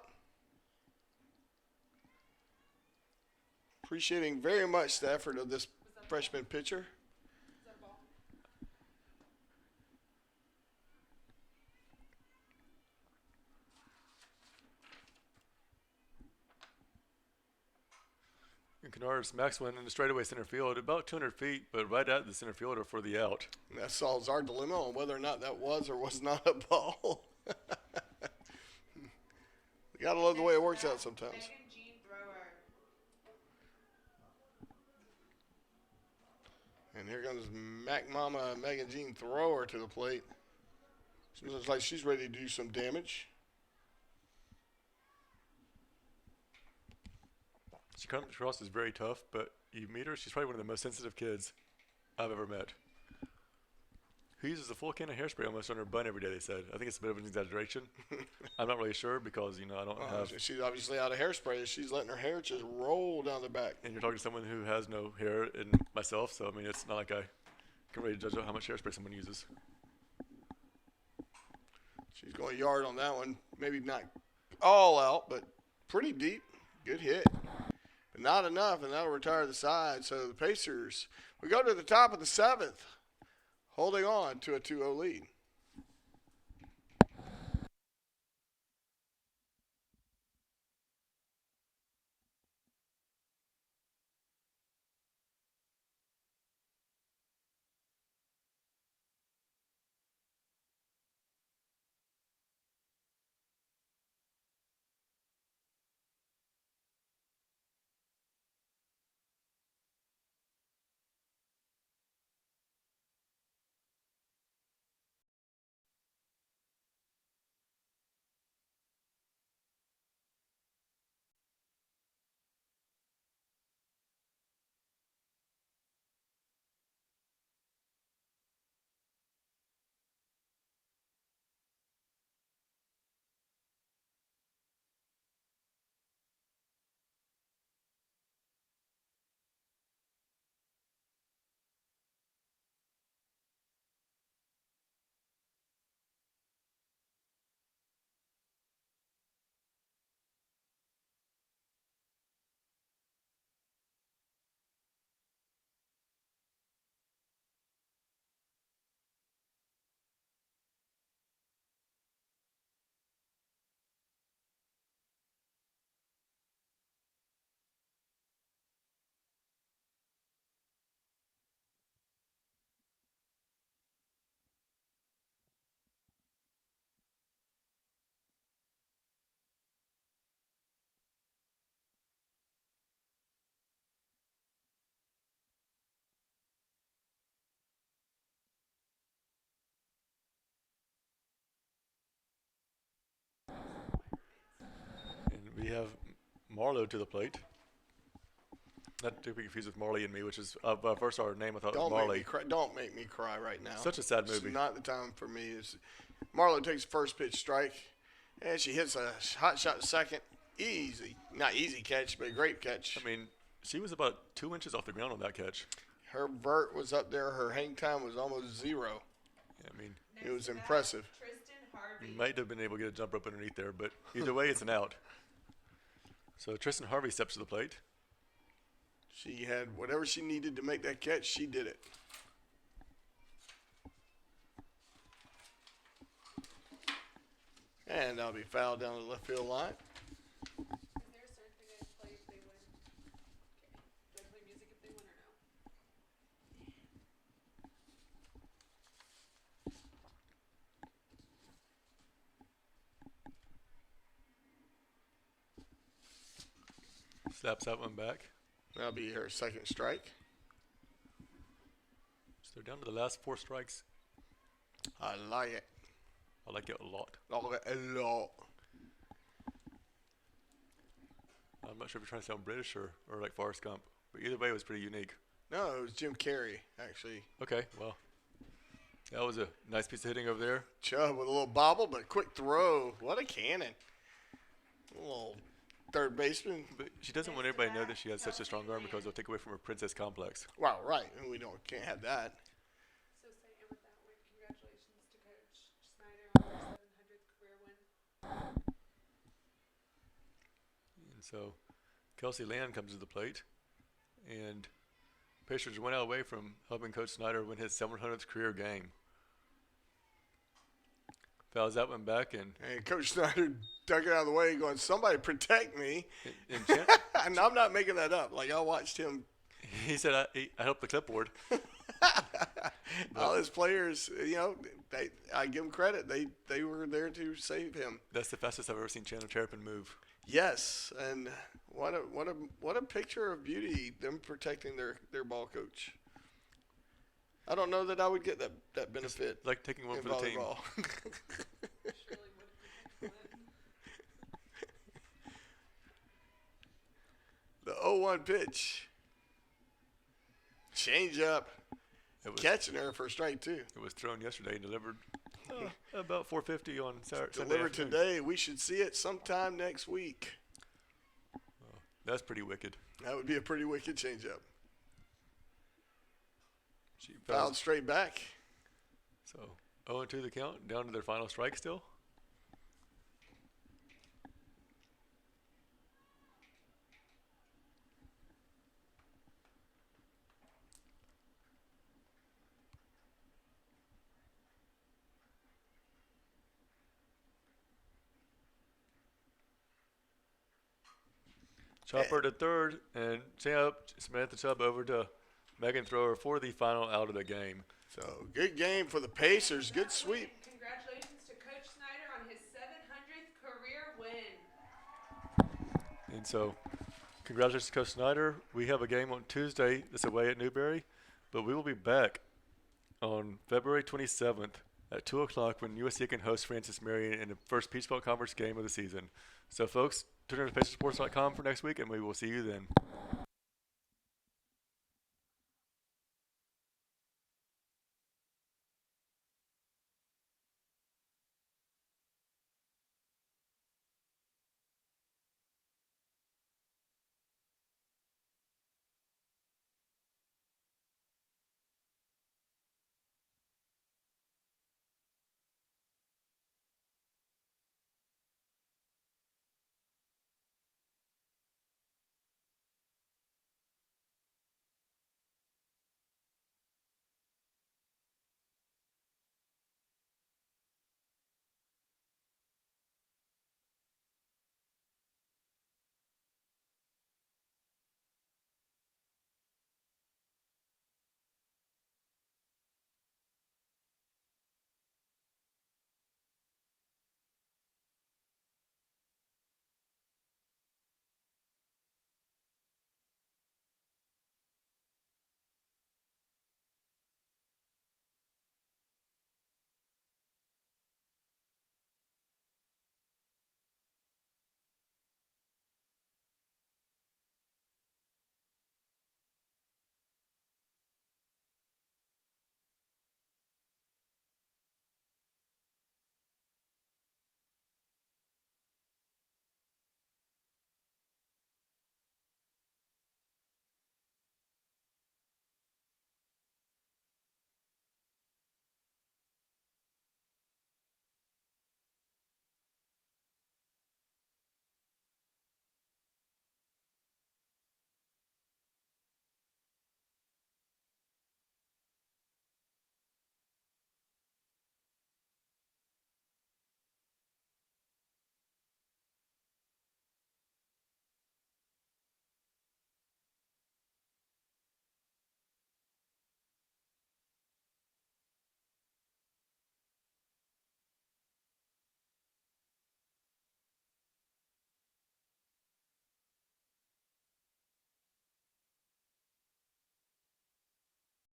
Appreciating very much the effort of this freshman pitcher. Is that a ball? And Kennard smacks one in the straightaway center field, about 200 feet, but right at the center fielder for the out. And that solves our dilemma on whether or not that was or was not a ball. You gotta love the way it works out sometimes. Megan Jean Thrower. And here comes Mac Mama Megan Jean Thrower to the plate. She looks like she's ready to do some damage. She comes across as very tough, but you meet her, she's probably one of the most sensitive kids I've ever met. Who uses a full can of hairspray almost on her bun every day, they said. I think it's a bit of an exaggeration. I'm not really sure because, I don't have... She's obviously out of hairspray. She's letting her hair just roll down the back. And you're talking to someone who has no hair in myself, so, it's not like I can really judge how much hairspray someone uses. She's going yard on that one. Maybe not all out, but pretty deep. Good hit. But not enough, and that'll retire the side. So the Pacers, we go to the top of the 7th, holding on to a 2-0 lead. And we have Marlowe to the plate. Not to be confused with Marley and Me, which is first our name I thought was Marley. Don't make me cry right now. Such a sad movie. It's not the time for me. Marlowe takes the first pitch strike, and she hits a hot shot to second. Easy. Not easy catch, but a great catch. She was about 2 inches off the ground on that catch. Her vert was up there. Her hang time was almost 0. It was impressive. Tristan Harvey. Might have been able to get a jump up underneath there, but either way, it's an out. So Tristan Harvey steps to the plate. She had whatever she needed to make that catch. She did it. And that'll be fouled down the left field line. Is there a certain thing I play if they win? Okay. Do I play music if they win or no? Slaps that one back. That'll be her second strike. So they're down to the last 4 strikes. I like it. I like it a lot. Like it a lot. I'm not sure if you're trying to sound British or like Forrest Gump, but either way, it was pretty unique. No, it was Jim Carrey, actually. Okay, well, that was a nice piece of hitting over there. Chubb with a little bobble, but quick throw. What a cannon. A little third baseman. But she doesn't want everybody to know that she has such a strong arm because it'll take away from her princess complex. Wow, right. And we can't have that. So say, and with that win, congratulations to Coach Snyder on their 700th career win. And so Kelsey Land comes to the plate, and Pacers went out away from helping Coach Snyder win his 700th career game. Fouls that one back, and Coach Snyder dug it out of the way, going, "Somebody protect me." and And I'm not making that up. Like, I watched him. he said, I helped the clipboard. All his players, I give them credit. They were there to save him. That's the fastest I've ever seen Chandler Terrapin move. Yes, and what a picture of beauty, them protecting their ball coach. I don't know that I would get that benefit Like taking one in for the team. volleyball. Surely would have The 0-1 pitch. Change up. Catching her for strike 2. It was thrown yesterday and delivered about 450 on Saturday. Delivered today. We should see it sometime next week. That's pretty wicked. That would be a pretty wicked changeup. She Fouled straight back. So 0-2 the count, down to their final strike still. Chopper to third, and Samantha Chubb over to Megan Thrower for the final out of the game. So good game for the Pacers. Good sweep. Congratulations to Coach Snyder on his 700th career win. And so, congratulations to Coach Snyder. We have a game on Tuesday that's away at Newberry, but we will be back on February 27th at 2 o'clock when USC Aiken hosts Francis Marion in the first Peach Belt Conference game of the season. So, folks, tune in to PacersSports.com for next week, and we will see you then.